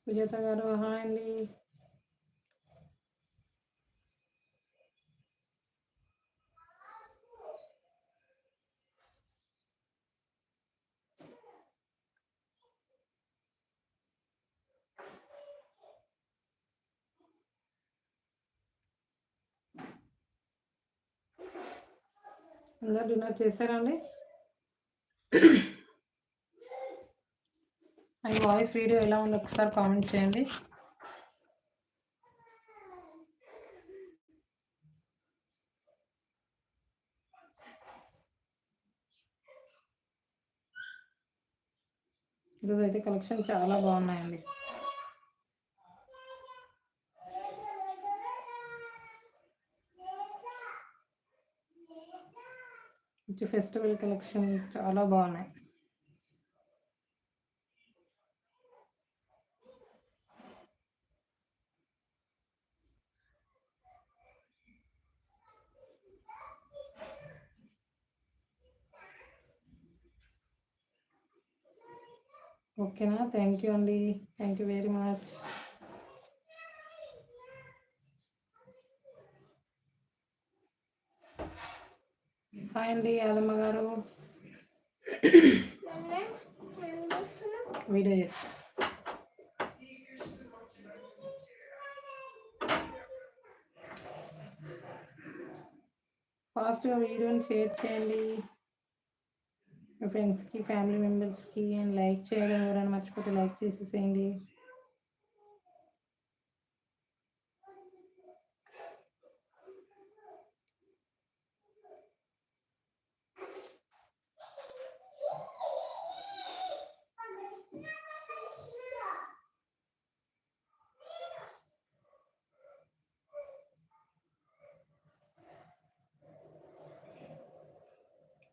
సుజాత గారు హాయ్ అండి. అందరు డిన్నర్ చేశారా అండి? అండ్ వాయిస్ వీడియో ఎలా ఉంది ఒకసారి కామెంట్ చేయండి. ఈరోజు అయితే కలెక్షన్ చాలా బాగున్నాయండి. మంచి ఫెస్టివల్ కలెక్షన్ చాలా బాగున్నాయి. ఓకేనా? థ్యాంక్ యూ అండి. Thank you very much. Hi అండి యాదమ్మ గారు. వీడియో చేస్తా. ఫాస్ట్గా వీడియోని షేర్ చేయండి మీ ఫ్రెండ్స్కి, ఫ్యామిలీ మెంబర్స్కి. అండ్ లైక్ చేయడం ఎవరైనా మర్చిపోతే లైక్ చేసేసేయండి.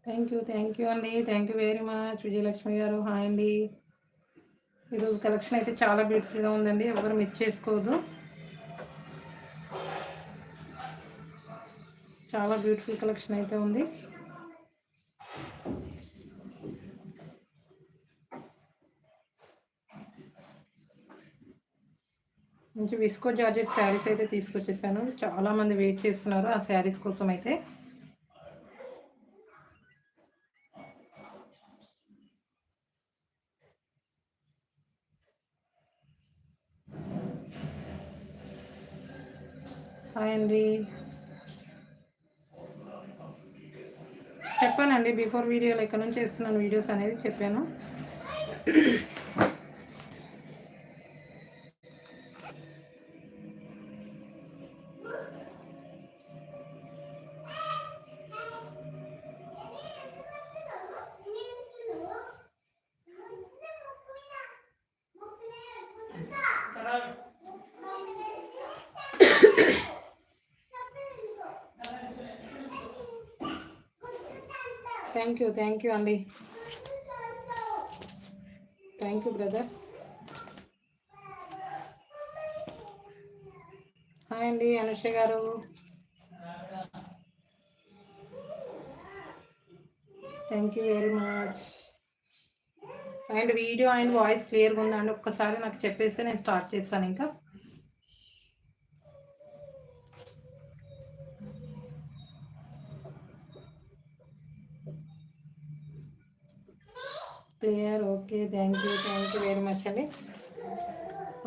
థ్యాంక్ యూ అండి. Thank you very much. Vijayalakshmi గారు హాయ్ అండి. ఈరోజు కలెక్షన్ అయితే చాలా బ్యూటిఫుల్గా ఉందండి, ఎవరు మిస్ చేసుకోవద్దు. చాలా బ్యూటిఫుల్ కలెక్షన్ అయితే ఉంది. మంచి విస్కో జార్జెట్ శారీస్ అయితే తీసుకొచ్చేసాను. చాలామంది వెయిట్ చేస్తున్నారు ఆ శారీస్ కోసం అయితే. హాయ్ అండి. చెప్పానండి బిఫోర్ వీడియోలో ఎక్కడి నుంచి చేస్తున్నాను వీడియోస్ అనేది చెప్పాను. థ్యాంక్ యూ అండి. Thank you brother. హాయ్ అండి అనుష గారు. Thank you very much. And video and voice క్లియర్గా ఉందండి, ఒక్కసారి నాకు చెప్పేస్తే నేను స్టార్ట్ చేస్తాను. ఇంకా clear? Okay, thank you very much అండి.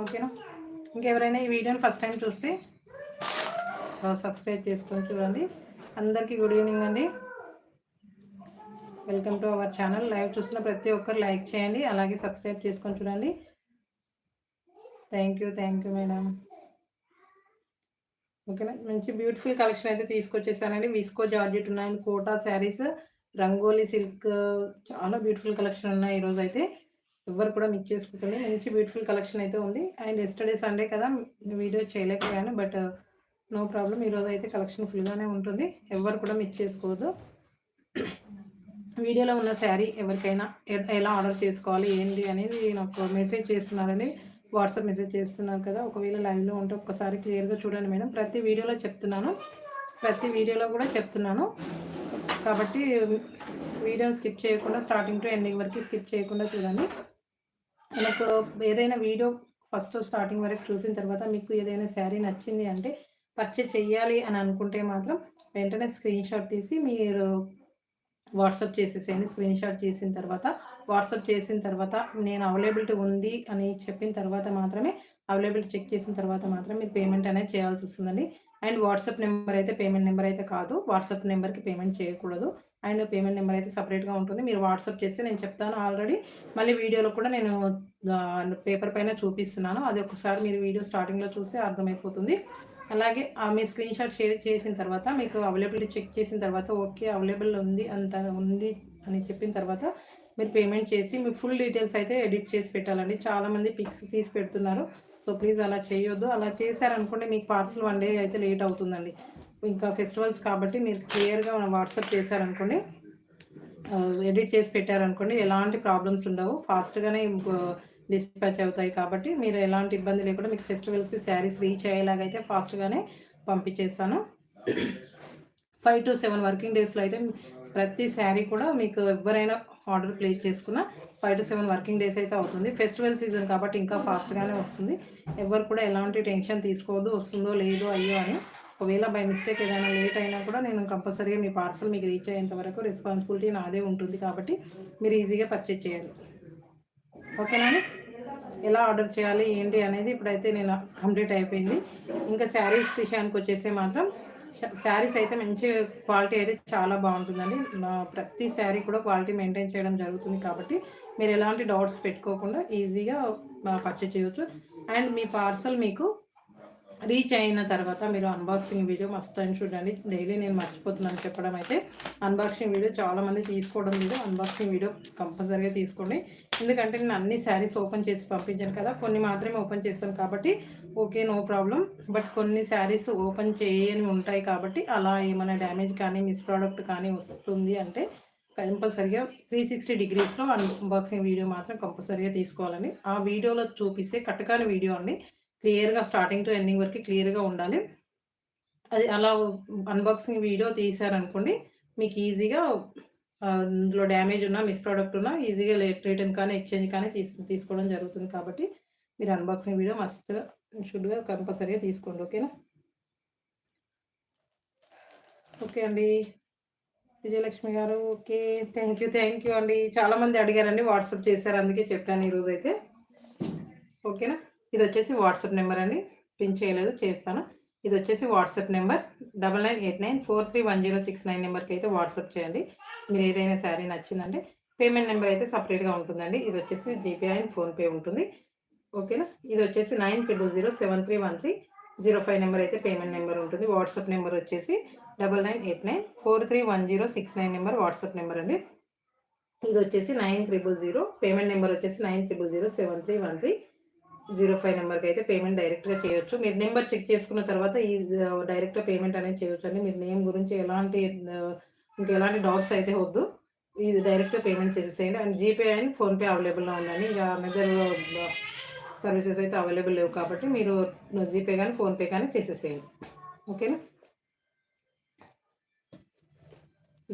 ఓకేనా? ఇంకెవరైనా ఈ వీడియోని ఫస్ట్ టైం చూస్తే సబ్స్క్రైబ్ చేసుకొని చూడండి. అందరికీ గుడ్ ఈవినింగ్ అండి. Welcome to our channel. Live చూసిన ప్రతి ఒక్కరు లైక్ చేయండి, అలాగే సబ్స్క్రైబ్ చేసుకొని చూడండి. Thank you madam. ఓకేనా? మంచి బ్యూటిఫుల్ కలెక్షన్ అయితే తీసుకొచ్చేసానండి. విస్కో జార్జెట్ ఉన్నాయండి, కోటా శారీస్, రంగోలీ సిల్క్, చాలా బ్యూటిఫుల్ కలెక్షన్ ఉన్నాయి ఈరోజు అయితే. ఎవరు కూడా మిస్ చేసుకుంటుంది. మంచి బ్యూటిఫుల్ కలెక్షన్ అయితే ఉంది. అండ్ ఎస్టర్డే సండే కదా వీడియో చేయలేకపోయాను, బట్ నో ప్రాబ్లం. ఈరోజు అయితే కలెక్షన్ ఫుల్గానే ఉంటుంది, ఎవరు కూడా మిస్ చేసుకోవద్దు. వీడియోలో ఉన్న శారీ ఎవరికైనా ఎలా ఆర్డర్ చేసుకోవాలి ఏంటి అనేది నాకు మెసేజ్ చేస్తున్నారండి, వాట్సాప్ మెసేజ్ చేస్తున్నారు కదా. ఒకవేళ లైవ్లో ఉంటే ఒక్కసారి క్లియర్గా చూడండి మేడం. ప్రతి వీడియోలో చెప్తున్నాను, ప్రతి వీడియోలో కూడా చెప్తున్నాను కాబట్టి వీడియోని స్కిప్ చేయకుండా స్టార్టింగ్ టు ఎండింగ్ వరకు స్కిప్ చేయకుండా చూడండి. మనకు ఏదైనా వీడియో ఫస్ట్ స్టార్టింగ్ వరకు చూసిన తర్వాత మీకు ఏదైనా శారీ నచ్చింది అంటే పర్చేజ్ చెయ్యాలి అని అనుకుంటే మాత్రం వెంటనే స్క్రీన్ షాట్ తీసి మీరు వాట్సాప్ చేసేసేయండి. స్క్రీన్ షాట్ చేసిన తర్వాత వాట్సాప్ చేసిన తర్వాత నేను అవైలబిలిటీ ఉంది అని చెప్పిన తర్వాత మాత్రమే అవైలబిలిటీ చెక్ చేసిన తర్వాత మాత్రం మీరు పేమెంట్ అనేది చేయాల్సి వస్తుందండి. అండ్ వాట్సాప్ నెంబర్ అయితే పేమెంట్ నెంబర్ అయితే కాదు. వాట్సాప్ నెంబర్కి పేమెంట్ చేయకూడదు. అండ్ పేమెంట్ నెంబర్ అయితే సపరేట్గా ఉంటుంది. మీరు వాట్సాప్ చేస్తే నేను చెప్తాను ఆల్రెడీ. మళ్ళీ వీడియోలో కూడా నేను పేపర్ పైన చూపిస్తున్నాను. అది ఒకసారి మీరు వీడియో స్టార్టింగ్లో చూస్తే అర్థమైపోతుంది. అలాగే మీ స్క్రీన్ షాట్ షేర్ చేసిన తర్వాత మీకు అవైలబిలిటీ చెక్ చేసిన తర్వాత ఓకే అవైలబుల్ ఉంది ఉంది అని చెప్పిన తర్వాత మీరు పేమెంట్ చేసి మీ ఫుల్ డీటెయిల్స్ అయితే ఎడిట్ చేసి పెట్టాలండి. చాలామంది పిక్స్ తీసి పెడుతున్నారు. సో ప్లీజ్ అలా చేయొద్దు. అలా చేశారనుకోండి మీకు పార్సల్ 1 డే అయితే లేట్ అవుతుందండి. ఇంకా ఫెస్టివల్స్ కాబట్టి మీరు క్లియర్గా వాట్సాప్ చేశారనుకోండి, ఎడిట్ చేసి పెట్టారనుకోండి ఎలాంటి ప్రాబ్లమ్స్ ఉండవు. ఫాస్ట్గానే డిస్పాచ్ అవుతాయి కాబట్టి మీరు ఎలాంటి ఇబ్బంది లేకుండా మీకు ఫెస్టివల్స్కి శారీస్ రీచ్ అయ్యేలాగైతే ఫాస్ట్గానే పంపించేస్తాను. 5 to 7 వర్కింగ్ డేస్లో అయితే ప్రతి శారీ కూడా మీకు ఎవరైనా ఆర్డర్ ప్లేస్ చేసుకున్న 5 to 7 వర్కింగ్ డేస్ అయితే అవుతుంది. ఫెస్టివల్ సీజన్ కాబట్టి ఇంకా ఫాస్ట్గానే వస్తుంది. ఎవరు కూడా ఎలాంటి టెన్షన్ తీసుకోవద్దు వస్తుందో లేదో అయ్యో అని. ఒకవేళ బై మిస్టేక్ ఏదైనా లేట్ అయినా కూడా నేను కంపల్సరీగా మీ పార్సల్ మీకు రీచ్ అయ్యేంత వరకు రెస్పాన్సిబిలిటీ నాదే ఉంటుంది కాబట్టి మీరు ఈజీగా పర్చేజ్ చేయాలి. ఓకేనా? ఎలా ఆర్డర్ చేయాలి ఏంటి అనేది ఇప్పుడైతే నేను కంప్లీట్ అయిపోయింది. ఇంకా శారీస్ విషయానికి వచ్చేస్తే మాత్రం శారీస్ అయితే మంచి క్వాలిటీ అయితే చాలా బాగుంటుందండి. ప్రతి శారీ కూడా క్వాలిటీ మెయింటైన్ చేయడం జరుగుతుంది కాబట్టి మీరు ఎలాంటి డౌట్స్ పెట్టుకోకుండా ఈజీగా పర్చేజ్ చేయవచ్చు. అండ్ మీ పార్సల్ మీకు రీచ్ అయిన తర్వాత మీరు అన్బాక్సింగ్ వీడియో మస్ట్ అని చూడండి. డైలీ నేను మర్చిపోతున్నాను చెప్పడం అయితే. అన్బాక్సింగ్ వీడియో చాలామంది తీసుకోవడం లేదు. అన్బాక్సింగ్ వీడియో కంపల్సరీగా తీసుకోండి. ఎందుకంటే నేను అన్ని శారీస్ ఓపెన్ చేసి పంపించాను కదా, కొన్ని మాత్రమే ఓపెన్ చేస్తాను కాబట్టి ఓకే నో ప్రాబ్లం. బట్ కొన్ని శారీస్ ఓపెన్ చేయని ఉంటాయి కాబట్టి అలా ఏమైనా డ్యామేజ్ కానీ మిస్ ప్రోడక్ట్ కానీ వస్తుంది అంటే కంపల్సరీగా 360 degreesలో అన్బాక్సింగ్ వీడియో మాత్రం కంపల్సరీగా తీసుకోవాలండి. ఆ వీడియోలో చూపిస్తే కట్టకాని వీడియో అండి. క్లియర్గా స్టార్టింగ్ టు ఎండింగ్ వరకు క్లియర్గా ఉండాలి. అది అలా అన్బాక్సింగ్ వీడియో తీశారనుకోండి మీకు ఈజీగా ఇందులో డ్యామేజ్ ఉన్నా మిస్ ప్రోడక్ట్ ఉన్నా ఈజీగా రిటర్న్ కానీ ఎక్స్చేంజ్ కానీ తీసుకోవడం జరుగుతుంది కాబట్టి మీరు అన్బాక్సింగ్ వీడియో మస్ట్గా షుడ్గా కంపల్సరీగా తీసుకోండి. ఓకేనా? ఓకే అండి విజయలక్ష్మి గారు. ఓకే థ్యాంక్ యూ అండి. చాలామంది అడిగారండి, వాట్సాప్ చేశారు అందుకే చెప్పాను ఈరోజు అయితే. ఓకేనా? ఇది వచ్చేసి వాట్సాప్ నెంబర్ అండి. పిన్ చేయలేదు, చేస్తాను. ఇది వచ్చేసి వాట్సాప్ నెంబర్ 9989431069 నెంబర్కి అయితే వాట్సాప్ చేయండి. మీరు ఏదైనా శారీ నచ్చిందంటే పేమెంట్ నెంబర్ అయితే సపరేట్గా ఉంటుందండి. ఇది వచ్చేసి జీపే అండ్ ఫోన్పే ఉంటుంది. ఓకేనా? ఇది వచ్చేసి 9000731305 నెంబర్ అయితే పేమెంట్ నెంబర్ ఉంటుంది. వాట్సాప్ నెంబర్ వచ్చేసి 9989431069 నెంబర్ వాట్సాప్ నెంబర్ అండి. ఇది వచ్చేసి 9000 పేమెంట్ నెంబర్ వచ్చేసి 9000731305 నెంబర్కి అయితే పేమెంట్ డైరెక్ట్గా చేయొచ్చు. మీరు నెంబర్ చెక్ చేసుకున్న తర్వాత ఈ డైరెక్ట్గా పేమెంట్ అనేది చేయొచ్చు అండి. మీరు నేమ్ గురించి ఇంకెలాంటి డౌట్స్ అయితే వద్దు. ఇది డైరెక్ట్గా పేమెంట్ చేసేసేయండి. అండ్ జీపే అండ్ ఫోన్పే అవైలబుల్గా ఉందండి. ఇక మెదర్ సర్వీసెస్ అయితే అవైలబుల్ లేవు కాబట్టి మీరు జీపే కానీ ఫోన్పే కానీ చేసేసేయండి. ఓకేనా?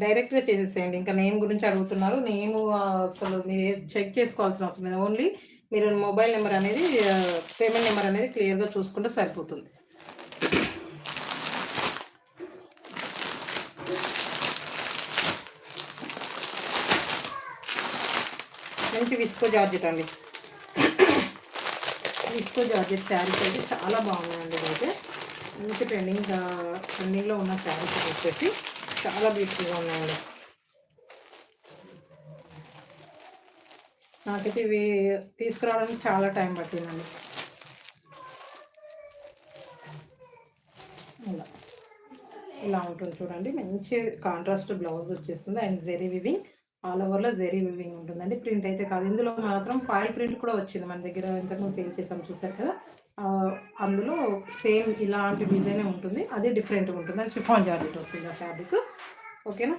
డైరెక్ట్గా చేసేసేయండి. ఇంకా నేమ్ గురించి అడుగుతున్నారు. నేమ్ అసలు మీరు చెక్ చేసుకోవాల్సిన అవసరం లేదు. ఓన్లీ మీరు మొబైల్ నెంబర్ అనేది పేమెంట్ నెంబర్ అనేది క్లియర్గా చూసుకుంటే సరిపోతుంది. మంచి విస్కో జార్జెట్ అండి. విస్కో జార్జెట్ శారీస్ అయితే చాలా బాగున్నాయండి. అయితే మంచి ట్రెండింగ్లో ఉన్న శారీస్ వచ్చేసి చాలా బ్యూటిఫుల్గా ఉన్నాయండి. నాకైతే ఇవి తీసుకురావడానికి చాలా టైం పట్టిందండి. ఇలా ఉంటుంది చూడండి. మంచి కాంట్రాస్ట్ బ్లౌజ్ వచ్చేస్తుంది అండ్ జెరీ వివింగ్ ఆల్ ఓవర్లో జెరీ వివింగ్ ఉంటుందండి. ప్రింట్ అయితే కాదు. ఇందులో మాత్రం ఫాయిల్ ప్రింట్ కూడా వచ్చింది మన దగ్గర. ఇంతకుముందు సేల్ చేసాం చూసారు కదా, అందులో సేమ్ ఇలాంటి డిజైనే ఉంటుంది. అది డిఫరెంట్గా ఉంటుంది. అది షిఫాన్ జార్జెట్ వస్తుంది ఆ ఫ్యాబ్రిక్. ఓకేనా?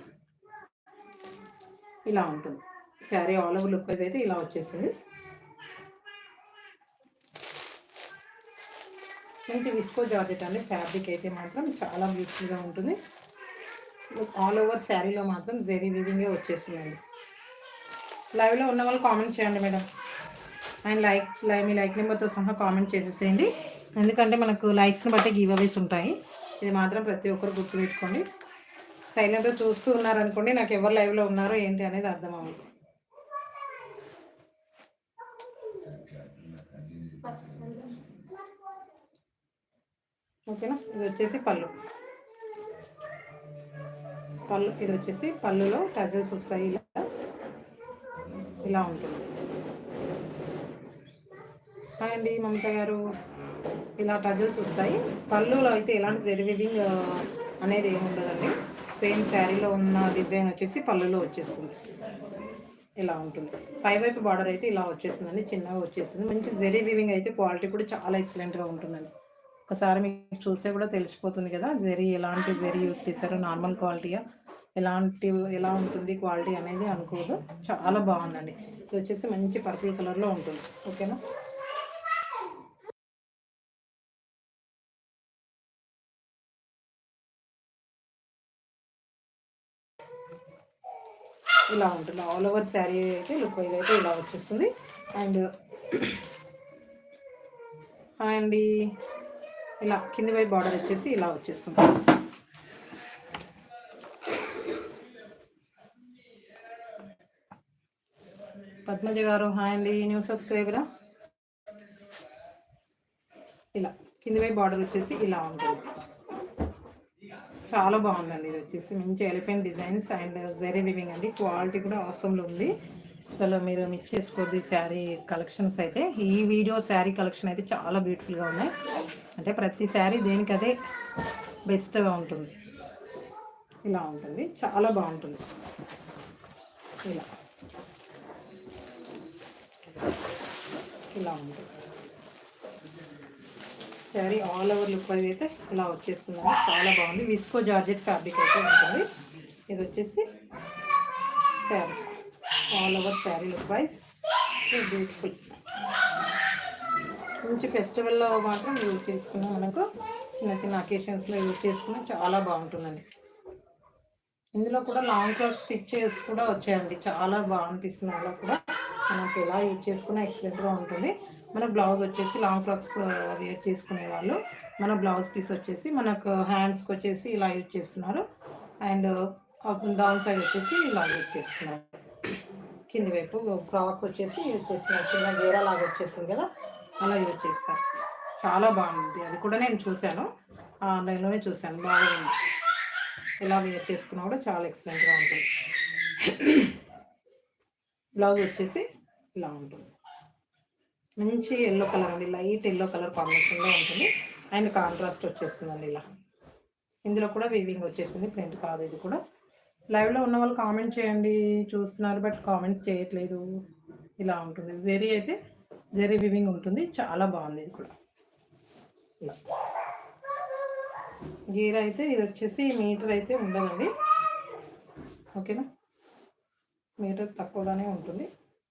ఇలా ఉంటుంది sari. All over look wise అయితే ఇలా వచ్చేసింది. మంచి విస్కో జార్జెట్ అండి. ఫ్యాబ్రిక్ అయితే మాత్రం చాలా బ్యూటిఫుల్గా ఉంటుంది. ఆల్ ఓవర్ శారీలో మాత్రం జెరీ వివింగే వచ్చేస్తుందండి. లైవ్లో ఉన్న వాళ్ళు కామెంట్ చేయండి మేడం. అండ్ మీ లైక్ నెంబర్తో సహా కామెంట్ చేసేసేయండి. ఎందుకంటే మనకు లైక్స్ని బట్టి గివ్ అవేస్ ఉంటాయి. ఇది మాత్రం ప్రతి ఒక్కరు గుర్తుపెట్టుకోండి. సైలెంట్గా చూస్తూ ఉన్నారనుకోండి, నాకు ఎవరు లైవ్లో ఉన్నారో ఏంటి అనేది అర్థం అవ్వదు. ఓకేనా. ఇది వచ్చేసి పళ్ళు. ఇది వచ్చేసి పళ్ళులో టజల్స్ వస్తాయి. ఇలా ఉంటుంది. హాయ్ అండి మమత గారు. ఇలా టజల్స్ వస్తాయి. పళ్ళులో అయితే ఎలాంటి జెరీ అనేది ఏమి ఉండదండి. సేమ్ శారీలో ఉన్న డిజైన్ వచ్చేసి పళ్ళులో వచ్చేస్తుంది. ఇలా ఉంటుంది. పైవైపు బార్డర్ అయితే ఇలా వచ్చేస్తుందండి, చిన్నగా వచ్చేస్తుంది. మంచి జెరీ వీవింగ్ అయితే క్వాలిటీ కూడా చాలా ఎక్సలెంట్గా ఉంటుందండి. ఒకసారి మీకు చూస్తే కూడా తెలిసిపోతుంది కదా ఎలాంటి జెరీ యూజ్ చేశారో, నార్మల్ క్వాలిటీయా, ఎలా ఉంటుంది క్వాలిటీ అనేది అనుకోదు. చాలా బాగుందండి. ఇది వచ్చేసి మంచి పర్పుల్ కలర్లో ఉంటుంది. ఓకేనా. ఇలా ఉంటుంది. ఆల్ ఓవర్ శారీ అయితే లుక్ వైజ్ అయితే ఇలా వచ్చేస్తుంది. అండ్ ఇలా కింది వైపు బార్డర్ వచ్చేసి ఇలా వచ్చేస్తుంది. పద్మజ గారు హాయ్ అండి, న్యూ సబ్స్క్రైబరా. ఇలా కింది వైపు బార్డర్ వచ్చేసి ఇలా ఉంటుంది. చాలా బాగుందండి. ఇది వచ్చేసి మంచి elephant designs and zari weaving అండి. క్వాలిటీ కూడా అవసరంలో ఉంది. అసలు మీరు మిక్స్ చేసుకోండి శారీ కలెక్షన్స్ అయితే. ఈ వీడియో శారీ కలెక్షన్ అయితే చాలా బ్యూటిఫుల్గా ఉన్నాయి. అంటే ప్రతి శారీ దేనికి అదే బెస్ట్గా ఉంటుంది. ఇలా ఉంటుంది, చాలా బాగుంటుంది. ఇలా ఉంటుంది sari. All over look wise అయితే ఇలా వచ్చేస్తుందండి. చాలా బాగుంది. విస్కో జార్జెట్ ఫ్యాబ్రిక్ అయితే ఉంటుంది. ఇది వచ్చేసి sari all over sari look wise beautiful. మంచి ఫెస్టివల్లో మాత్రం యూజ్ చేసుకున్నాం, మనకు చిన్న చిన్న అకేషన్స్లో యూజ్ చేసుకున్నాం. చాలా బాగుంటుందండి. ఇందులో కూడా లాంగ్ ఫ్రాక్ స్టిచ్ చేసి కూడా వచ్చాయండి. చాలా బాగా అనిపిస్తుంది. అలా కూడా మనకు ఎలా యూజ్ చేసుకున్నా ఎక్సలెంట్గా ఉంటుంది. మన బ్లౌజ్ వచ్చేసి లాంగ్ ఫ్రాక్స్ వేర్ చేసుకునే వాళ్ళు మన బ్లౌజ్ పీస్ వచ్చేసి మనకు హ్యాండ్స్కి వచ్చేసి ఇలా యూజ్ చేస్తున్నారు. అండ్ డౌన్ సైడ్ వచ్చేసి ఇలా యూజ్ చేస్తున్నారు. కింది వైపు ఫ్రాక్ వచ్చేసి యూజ్ చేస్తున్నారు. చిన్న గేరా లాగా వచ్చేస్తుంది కదా, అలా యూజ్ చేస్తారు. చాలా బాగుంది. అది కూడా నేను చూశాను, ఆన్లైన్లోనే చూశాను. బాగుంది. ఇలా వేర్ చేసుకున్నా కూడా చాలా ఎక్సలెంట్గా ఉంటుంది. బ్లౌజ్ వచ్చేసి ఇలా ఉంటుంది. మంచి ఎల్లో కలర్ అండి, లైట్ ఎల్లో కలర్ కాంబినేషన్లో ఉంటుంది. అండ్ కాంట్రాస్ట్ వచ్చేస్తుందండి ఇలా. ఇందులో కూడా వీవింగ్ వచ్చేసింది, ప్రింట్ కాదు ఇది కూడా. లైవ్లో ఉన్న వాళ్ళు కామెంట్ చేయండి. చూస్తున్నారు బట్ కామెంట్ చేయట్లేదు. ఇలా ఉంటుంది. జెరీ వీవింగ్ ఉంటుంది. చాలా బాగుంది. ఇది కూడా ఇలా గీర అయితే ఇది వచ్చేసి మీటర్ అయితే ఉండదండి. ఓకేనా. మీటర్ తక్కువగానే ఉంటుంది.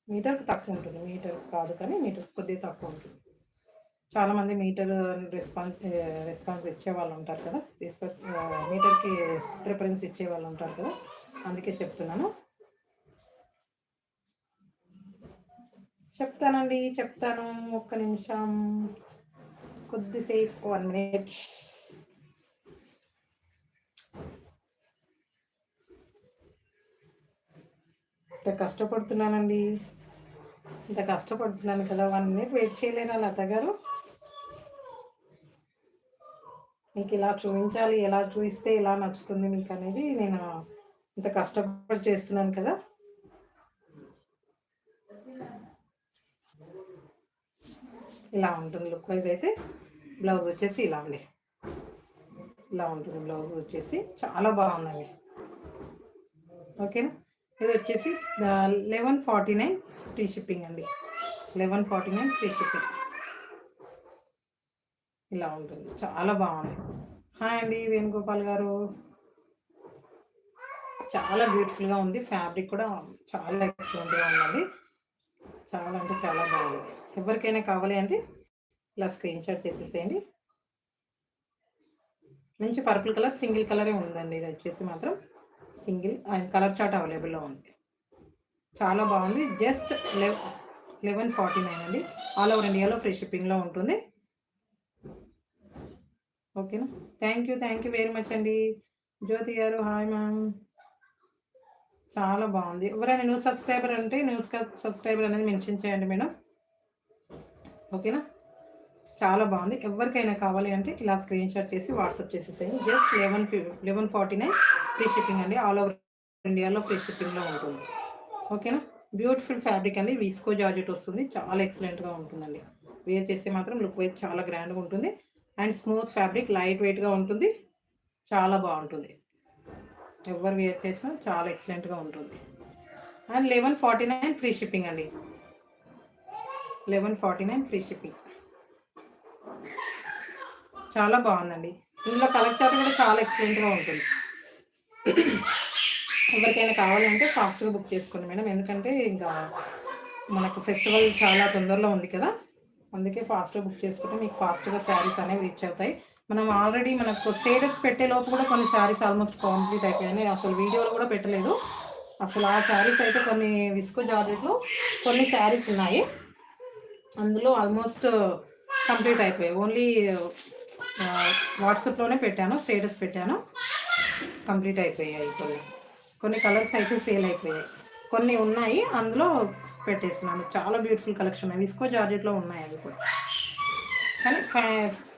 మీటర్కి తక్కువ ఉంటుంది. మీటర్ కాదు కానీ మీటర్ కొద్దిగా తక్కువ ఉంటుంది. చాలామంది మీటర్ రెస్పాన్స్ ఇచ్చే వాళ్ళు ఉంటారు కదా, మీటర్కి ప్రిఫరెన్స్ ఇచ్చే వాళ్ళు ఉంటారు కదా, అందుకే చెప్తున్నాను. చెప్తాను. ఒక్క నిమిషం, కొద్దిసేపు, 1 minute. ఇంత కష్టపడుతున్నానండి, ఇంత కష్టపడుతున్నాను కదా, 1 minute వెయిట్ చేయలేనా లత గారు? మీకు ఇలా చూపించాలి, ఎలా చూపిస్తే ఎలా నచ్చుతుంది మీకు అనేది నేను ఇంత కష్టపడి చేస్తున్నాను కదా. ఇలా ఉంటుంది లుక్ వైజ్ అయితే. బ్లౌజ్ వచ్చేసి ఇలా అండి, ఇలా ఉంటుంది బ్లౌజ్ వచ్చేసి. చాలా బాగుందండి. ఓకేనా. ఇది వచ్చేసి 1149 ఫ్రీ షిప్పింగ్ అండి. 1149 ఫ్రీ షిప్పింగ్. ఇలా ఉంటుంది. చాలా బాగుంది. హాయ్ అండి వేణుగోపాల్ గారు. చాలా బ్యూటిఫుల్గా ఉంది. ఫ్యాబ్రిక్ కూడా చాలా ఎక్సలెంట్గా ఉందండి. చాలా అంటే చాలా బాగుంది. ఎవరికైనా కావాలి అంటే ఇలా స్క్రీన్ షాట్ చేసేసేయండి. మంచి పర్పుల్ కలర్, సింగిల్ కలరే ఉందండి. ఇది వచ్చేసి మాత్రం సింగిల్ అండ్ కలర్ చార్ట్ అవైలబుల్లో ఉంది. చాలా బాగుంది. జస్ట్ 1149 అండి. ఆల్ ఓవర్ ఇండియాలో ఫ్రీ షిప్పింగ్లో ఉంటుంది. ఓకేనా. థ్యాంక్ యూ వెరీ మచ్ అండి. జ్యోతి గారు హాయ్ మ్యామ్. చాలా బాగుంది. ఎవరైనా న్యూ సబ్స్క్రైబర్ అంటే సబ్స్క్రైబర్ అనేది మెన్షన్ చేయండి మేడం. ఓకేనా. చాలా బాగుంది. ఎవరికైనా కావాలి అంటే ఇలా స్క్రీన్ షాట్ చేసి వాట్సాప్ చేసేసేయండి. జస్ట్ 1149 ఫ్రీ షిప్పింగ్ అండి. ఆల్ ఓవర్ ఇండియాలో ఫ్రీ షిప్పింగ్లో ఉంటుంది. ఓకేనా. బ్యూటిఫుల్ ఫ్యాబ్రిక్ అండి. విస్కో జార్జెట్ వస్తుంది. చాలా ఎక్సలెంట్గా ఉంటుందండి. వేర్ చేస్తే మాత్రం లుక్ వైజ్ చాలా గ్రాండ్గా ఉంటుంది. అండ్ స్మూత్ ఫ్యాబ్రిక్, లైట్ వెయిట్గా ఉంటుంది. చాలా బాగుంటుంది. ఎవరు వేర్ చేసినా చాలా ఎక్సలెంట్గా ఉంటుంది. అండ్ 1149 ఫ్రీ షిప్పింగ్ అండి. 1149 ఫ్రీ షిప్పింగ్. చాలా బాగుందండి. ఇందులో కలర్ చార్ట్ కూడా చాలా ఎక్సలెంట్గా ఉంటుంది. ఎవరికైనా కావాలంటే ఫాస్ట్గా బుక్ చేసుకోండి మేడం. ఎందుకంటే ఇంకా మనకు ఫెస్టివల్ చాలా తొందరలో ఉంది కదా, అందుకే ఫాస్ట్గా బుక్ చేసుకుంటే మీకు ఫాస్ట్గా శారీస్ అనేవి రీచ్ అవుతాయి. మనం ఆల్రెడీ మనకు స్టేటస్ పెట్టే లోపు కూడా కొన్ని శారీస్ ఆల్మోస్ట్ కంప్లీట్ అయిపోయాయి. అసలు వీడియోలో కూడా పెట్టలేదు. అసలు ఆ శారీస్ అయితే కొన్ని విస్కో జార్జెట్లో కొన్ని శారీస్ ఉన్నాయి. అందులో ఆల్మోస్ట్ కంప్లీట్ అయిపోయాయి. ఓన్లీ వాట్సాప్లోనే పెట్టాను, స్టేటస్ పెట్టాను, కంప్లీట్ అయిపోయాయి. కొన్ని కలర్స్ అయితే సేల్ అయిపోయాయి. కొన్ని ఉన్నాయి, అందులో పెట్టేస్తున్నాను. చాలా బ్యూటిఫుల్ కలెక్షన్ విస్కో జార్జెట్లో ఉన్నాయి. అవి కూడా కానీ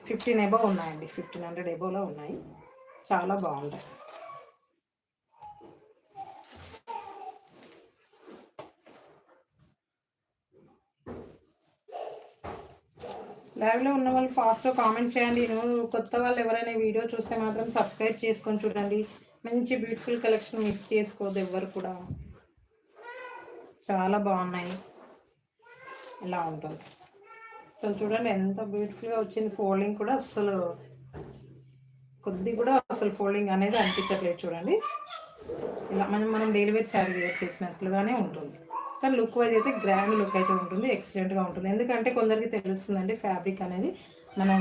15 అబోవ్ ఉన్నాయండి. 1500 అబోవ్లో ఉన్నాయి. చాలా బాగుంటాయి. లైవ్లో ఉన్న వాళ్ళు ఫాస్ట్గా కామెంట్ చేయండి. కొత్త వాళ్ళు ఎవరైనా వీడియో చూస్తే మాత్రం సబ్స్క్రైబ్ చేసుకొని చూడండి. మంచి బ్యూటిఫుల్ కలెక్షన్ మిస్ చేసుకోవద్దు ఎవరు కూడా. చాలా బాగున్నాయి. ఇలా ఉంటుంది. అసలు చూడండి ఎంత బ్యూటిఫుల్గా వచ్చింది. ఫోల్డింగ్ కూడా అసలు కొద్ది కూడా అసలు ఫోల్డింగ్ అనేది అనిపించట్లేదు. చూడండి ఇలా మనం డైలీ వేర్ శారీ వేర్ చేసినట్లుగానే ఉంటుంది. కానీ లుక్ వైజ్ అయితే గ్రాండ్ లుక్ అయితే ఉంటుంది. ఎక్సలెంట్గా ఉంటుంది. ఎందుకంటే కొందరికి తెలుస్తుందండి ఫ్యాబ్రిక్ అనేది మనం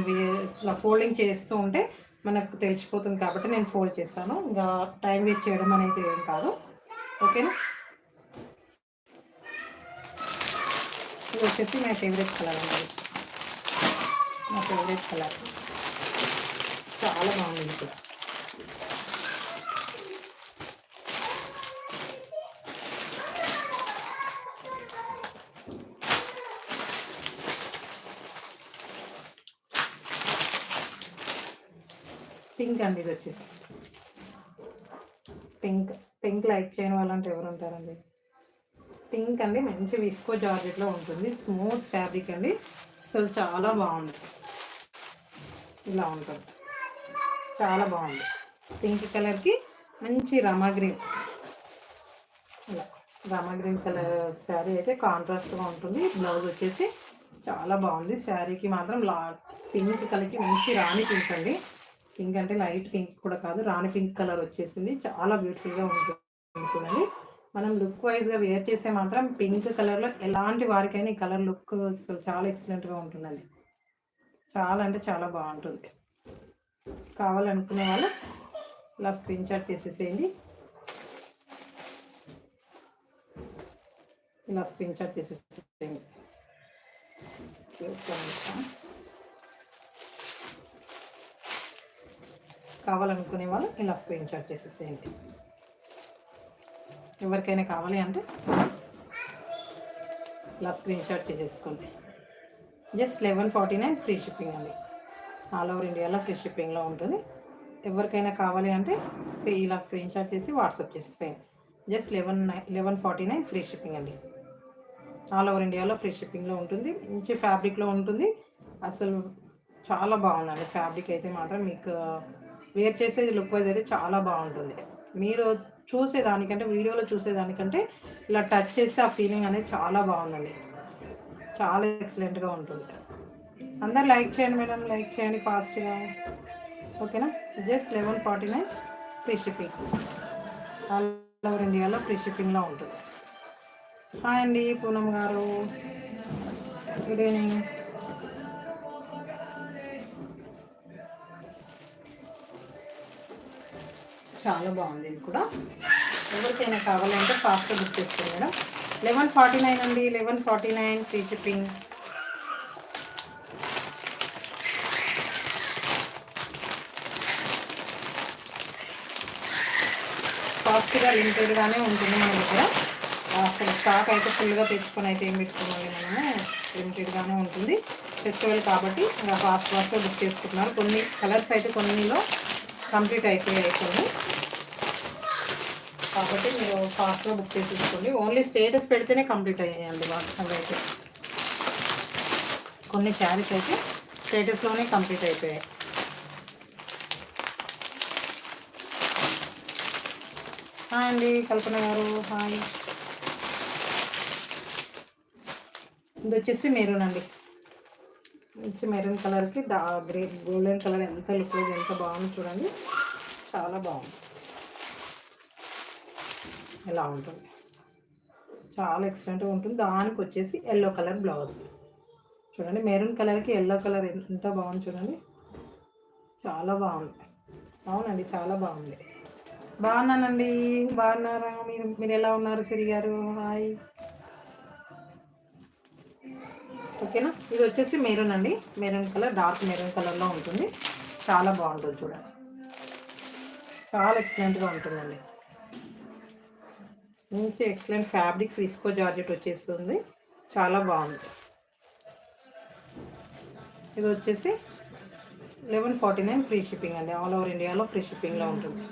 ఇలా ఫోల్డింగ్ చేస్తూ ఉంటే మనకు తెలిసిపోతుంది. కాబట్టి నేను ఫోల్డ్ చేస్తాను. ఇంకా టైం వేస్ట్ చేయడం అనేది ఏం కాదు. ఓకేనా. ఇది వచ్చేసి నా ఫేవరెట్ కలర్ అండి. నా ఫేవరెట్ కలర్ చాలా బాగుంది. ఇది పింక్ అండి. ఇది వచ్చేసి పింక్ లైక్ చేయని వాళ్ళంటే ఎవరు ఉంటారండి. పింక్ అండి. మంచి విస్కో జార్జెట్లో ఉంటుంది. స్మూత్ ఫ్యాబ్రిక్ అండి. అసలు చాలా బాగుంది. ఇలా ఉంటుంది. చాలా బాగుంది. పింక్ కలర్కి మంచి రామా గ్రీన్, ఇలా రామా గ్రీన్ కలర్ శారీ అయితే కాంట్రాస్ట్గా ఉంటుంది. బ్లౌజ్ వచ్చేసి చాలా బాగుంది. శారీకి మాత్రం పింక్ కలర్కి మంచి రాణి పింక్ అండి. పింక్ అంటే లైట్ పింక్ కూడా కాదు, రాణి పింక్ కలర్ వచ్చేసింది. చాలా బ్యూటిఫుల్గా ఉంటుంది. మనం లుక్ వైజ్గా వేర్ చేసే మాత్రం పింక్ కలర్లో ఎలాంటి వారికైనా ఈ కలర్ లుక్ అసలు చాలా ఎక్సలెంట్గా ఉంటుందండి. చాలా అంటే చాలా బాగుంటుంది. కావాలనుకునే వాళ్ళు ఇలా స్క్రీన్ షాట్ చేసేసేయండి. ఇలా స్క్రీన్ షాట్ చేసేసేయండి. కావాలనుకునే వాళ్ళు ఇలా స్క్రీన్ షాట్ చేసేసేయండి. ఎవరికైనా కావాలి అంటే ఇలా స్క్రీన్ షాట్ చేసేసుకోండి. జస్ట్ 1149 ఫ్రీ షిప్పింగ్ అండి. ఆల్ ఓవర్ ఇండియాలో ఫ్రీ షిప్పింగ్లో ఉంటుంది. ఎవరికైనా కావాలి అంటే ఇలా స్క్రీన్ షాట్ చేసి వాట్సాప్ చేసేసేయండి. జస్ట్ 1149 ఫ్రీ షిప్పింగ్ అండి. ఆల్ ఓవర్ ఇండియాలో ఫ్రీ షిప్పింగ్లో ఉంటుంది. మంచి ఫ్యాబ్రిక్లో ఉంటుంది. అసలు చాలా బాగుందండి. ఫ్యాబ్రిక్ అయితే మాత్రం మీకు వేర్ చేసే లుక్ వైజ్ అయితే చాలా బాగుంటుంది. మీరు చూసేదానికంటే వీడియోలో చూసేదానికంటే ఇలా టచ్ చేస్తే ఆ ఫీలింగ్ అనేది చాలా బాగుందండి. చాలా ఎక్సలెంట్గా ఉంటుంది. అందరు లైక్ చేయండి మేడం, లైక్ చేయండి ఫాస్ట్గా. ఓకేనా. Just 1149 free shipping. All over ఇండియాలో ఫ్రీ షిప్పింగ్లో ఉంటుంది. హాయ్ అండి పూనమ్ గారు, గుడ్ ఈవినింగ్. చాలా బాగుంది. ఇది కూడా ఎవరికైనా కావాలంటే ఫాస్ట్గా బుక్ చేసుకోండి మేడం. 1149 అండి, 1149 ఫ్రీ షిప్పింగ్. ఫాస్ట్గా లిమిటెడ్గానే ఉంటుంది మన దగ్గర. అసలు స్టాక్ అయితే ఫుల్గా తెచ్చుకొని అయితే ఏం పెట్టుకోవాలి, మనము లిమిటెడ్గానే ఉంటుంది. ఫెస్టివల్ కాబట్టి ఇంకా ఫాస్ట్గా బుక్ చేసుకుంటున్నారు. కొన్ని కలర్స్ అయితే కొన్నిలో కంప్లీట్ అయిపోయాయి కొన్ని, కాబట్టి మీరు ఫాస్ట్గా బుక్ చేసేసుకోండి. ఓన్లీ స్టేటస్ పెడితేనే కంప్లీట్ అయ్యాయండి వాట్సాప్ అయితే. కొన్ని శారీస్ అయితే స్టేటస్లోనే కంప్లీట్ అయిపోయాయి. హాయ్ అండి కల్పన గారు, హాయ్. ఇది వచ్చేసి మెరూన్ అండి, మంచి మెరూన్ కలర్కి గ్రే గోల్డెన్ కలర్ ఎంత లుక్ లేదు, ఎంత బాగుంది చూడండి, చాలా బాగుంది. ఇలా ఉంటుంది, చాలా ఎక్సలెంట్గా ఉంటుంది. దానికి వచ్చేసి ఎల్లో కలర్ బ్లౌజ్ చూడండి, మెరూన్ కలర్కి ఎల్లో కలర్ ఎంత బాగుంది చూడండి, చాలా బాగుంది. అవునండి, చాలా బాగుంది. బాగున్నానండి, బాగున్నారా మీరు? మీరు ఎలా ఉన్నారు సిరి గారు? హాయ్. ఓకేనా, ఇది వచ్చేసి మెరూన్ అండి, మెరూన్ కలర్, డార్క్ మెరూన్ కలర్లో ఉంటుంది. చాలా బాగుంటుంది చూడండి, చాలా ఎక్సలెంట్గా ఉంటుందండి. మంచి ఎక్సలెంట్ ఫ్యాబ్రిక్స్, విస్కో జార్జెట్ వచ్చేస్తుంది, చాలా బాగుంది. ఇది వచ్చేసి 1149 ఫ్రీ షిప్పింగ్ అండి, ఆల్ ఓవర్ ఇండియాలో ఫ్రీ షిప్పింగ్లో ఉంటుంది.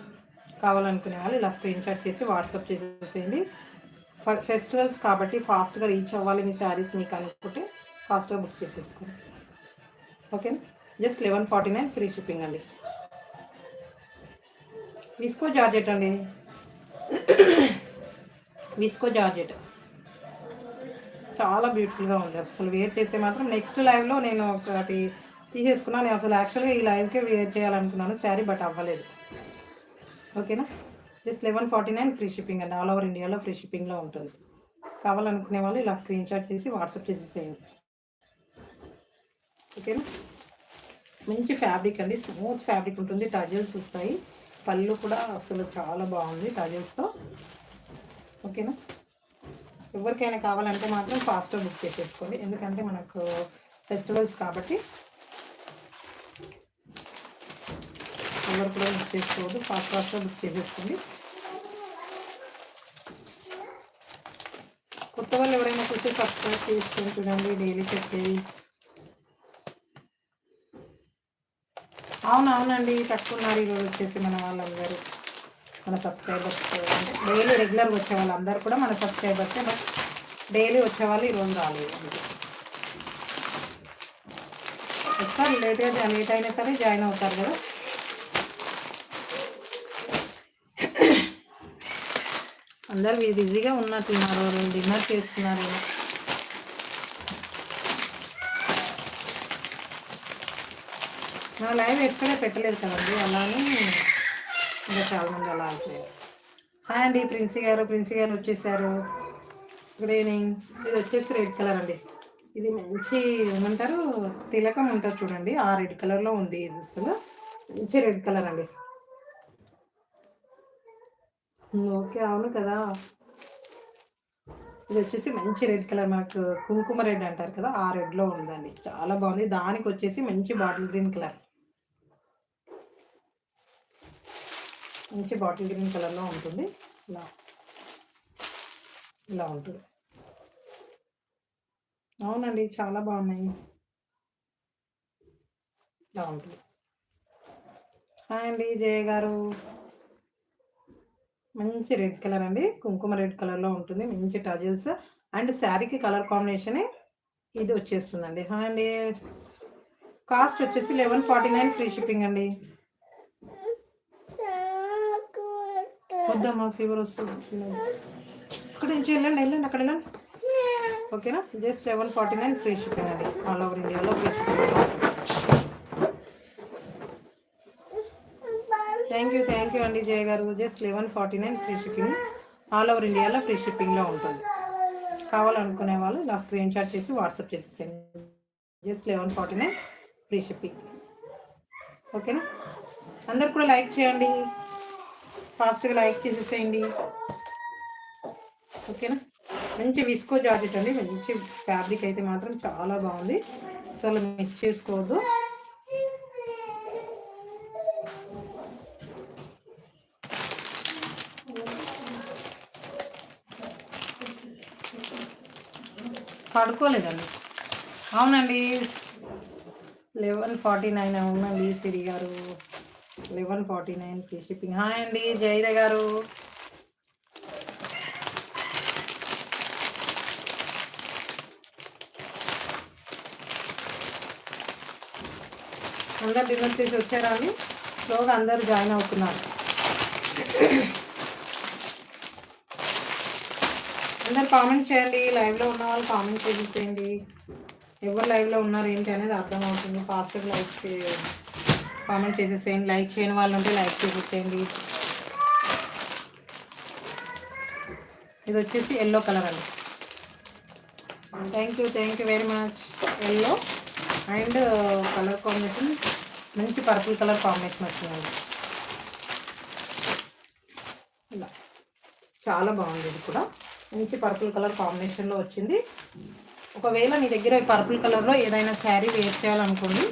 కావాలనుకునే వాళ్ళు ఇలా స్క్రీన్ షాట్ చేసి వాట్సాప్ చేసేసేయండి. ఫెస్టివల్స్ కాబట్టి ఫాస్ట్గా రీచ్ అవ్వాలి మీ శారీస్ మీకు అనుకుంటే ఫాస్ట్గా బుక్ చేసేసుకోండి. ఓకేనా, జస్ట్ 1149 ఫ్రీ షిప్పింగ్ అండి. విస్కో జార్జెట్ అండి, విస్కో జార్జెట్ చాలా బ్యూటిఫుల్గా ఉంది. అసలు వేర్ చేస్తే మాత్రం నెక్స్ట్ లైవ్లో నేను ఒకటి తీసేసుకున్నాను. నేను అసలు యాక్చువల్గా ఈ లైవ్కే వేర్ చేయాలనుకున్నాను శారీ, బట్ అవ్వలేదు. ఓకేనా, జస్ట్ 1149 ఫ్రీ షిప్పింగ్ అండి, ఆల్ ఓవర్ ఇండియాలో ఫ్రీ షిప్పింగ్లో ఉంటుంది. కావాలనుకునే వాళ్ళు ఇలా స్క్రీన్ షాట్ చేసి వాట్సాప్ చేసేసేయండి. ఓకేనా, మంచి ఫ్యాబ్రిక్ అండి, స్మూత్ ఫ్యాబ్రిక్ ఉంటుంది, టజల్స్ వస్తాయి, పళ్ళు కూడా అసలు చాలా బాగుంది టజల్స్తో. ఓకేనా, ఎవరికైనా కావాలంటే మాత్రం ఫాస్ట్గా బుక్ చేసేసుకోండి, ఎందుకంటే మనకు ఫెస్టివల్స్ కాబట్టి ఎవరు కూడా బుక్ చేసుకోవద్దు, ఫాస్ట్గా బుక్ చేసేసుకోండి. కొత్త వాళ్ళు ఎవరైనా చూస్తే సబ్స్క్రైబ్ చేసుకొని చూడండి, డైలీ చెప్పేది. అవునండి, తక్కువన్నారు ఈరోజు వచ్చేసి మన వాళ్ళందరూ, మన సబ్స్క్రైబర్స్ అంటే డైలీ రెగ్యులర్గా వచ్చే వాళ్ళందరూ కూడా మన సబ్స్క్రైబర్సే, బట్ డైలీ వచ్చేవాళ్ళు ఈరోజు రాలేదు. ఒకసారి లేట్ అయినా సరే జాయిన్ అవుతారు కదా. అందరూ బిజీగా ఉన్నట్టున్నారు, డిన్నర్ చేస్తున్నారు. నా లైవ్ వేసుకునే పెట్టలేదు కదండి, అలానే ఇంకా చాలామంది అలా అయిపోయారు. హాయ్ అండి ప్రిన్సీ గారు వచ్చేసారు, గుడ్ ఈవినింగ్. ఇది వచ్చేసి రెడ్ కలర్ అండి, ఇది మంచి ఏమంటారు తిలకం ఉంటుంది చూడండి, ఆ రెడ్ కలర్లో ఉంది. ఇది అసలు మంచి రెడ్ కలర్ అండి. ఓకే, అవును కదా. ఇది వచ్చేసి మంచి రెడ్ కలర్, మనకు కుంకుమ రెడ్ అంటారు కదా, ఆ రెడ్లో ఉందండి, చాలా బాగుంది. దానికి వచ్చేసి మంచి బాటిల్ గ్రీన్ కలర్, మంచి బాటిల్ గ్రీన్ కలర్లో ఉంటుంది. ఇలా ఉంటుంది. అవునండి, చాలా బాగున్నాయి. ఇలా ఉంటుంది. హాయ్ అండి జయ గారు, మంచి రెడ్ కలర్ అండి, కుంకుమ రెడ్ కలర్లో ఉంటుంది, మంచి టజల్స్ అండ్ శారీకి కలర్ కాంబినేషనే ఇది వచ్చేస్తుందండి. హాయ్ అండి, కాస్ట్ వచ్చేసి 1149 ఫ్రీ షిప్పింగ్ అండి. వద్దమ్మా, ఫీవర్ వస్తుంది, అక్కడ నుంచి వెళ్ళండి, అక్కడ వెళ్ళండి. ఓకేనా, జస్ట్ 1149 ఫ్రీ షిప్పింగ్ అండి, ఆల్ ఓవర్ ఇండియాలో ఫ్రీ షిప్పింగ్. థ్యాంక్ యూ అండి జయ గారు, just 1149 free shipping, all over ఇండియాలో ఫ్రీ షిప్పింగ్లో ఉంటుంది. కావాలనుకునే వాళ్ళు ఇలా స్క్రీన్ షాట్ చేసి వాట్సాప్ చేసేసేయండి, జస్ట్ 1149 ఫ్రీ షిప్పింగ్. ఓకేనా, అందరు కూడా లైక్ చేయండి, ఫాస్ట్గా లైక్ చేసేసేయండి. ఓకేనా, మంచి విస్కో జాకెట్ అండి, మంచి ఫ్యాబ్రిక్ అయితే మాత్రం చాలా బాగుంది, అసలు మిక్స్ చేసుకోవద్దు. పడుకోలేదండి, అవునండి 11:49 అవునండి సిరి గారు, 11:49 ఫ్రీ షిప్పింగ్. హాయ్ అండి జైద గారు. అందరు డిన్నర్ చేసి వచ్చారా అండి? స్లోగా అందరు జాయిన్ అవుతున్నారు. అందరు కామెంట్ చేయండి, లైవ్లో ఉన్న వాళ్ళు కామెంట్ చేయండి. ఎవరు లైవ్లో ఉన్నారు ఏంటి అనేది అర్థమవుతుంది. ఫాస్ట్గా లైక్ కామెంట్ చేసేసేయండి. లైక్ చేయని వాళ్ళు ఉంటే లైక్ చేసేసేయండి. ఇది వచ్చేసి ఎల్లో కలర్ అండి. Thank you very much. Yellow and colour combination మంచి పర్పుల్ కలర్ కాంబినేషన్ వచ్చిందండి. ఇలా చాలా బాగుంది, ఇది కూడా మంచి పర్పుల్ కలర్ కాంబినేషన్లో వచ్చింది. ఒకవేళ మీ దగ్గర పర్పుల్ కలర్లో ఏదైనా శారీ వేర్ చేయాలనుకోండి,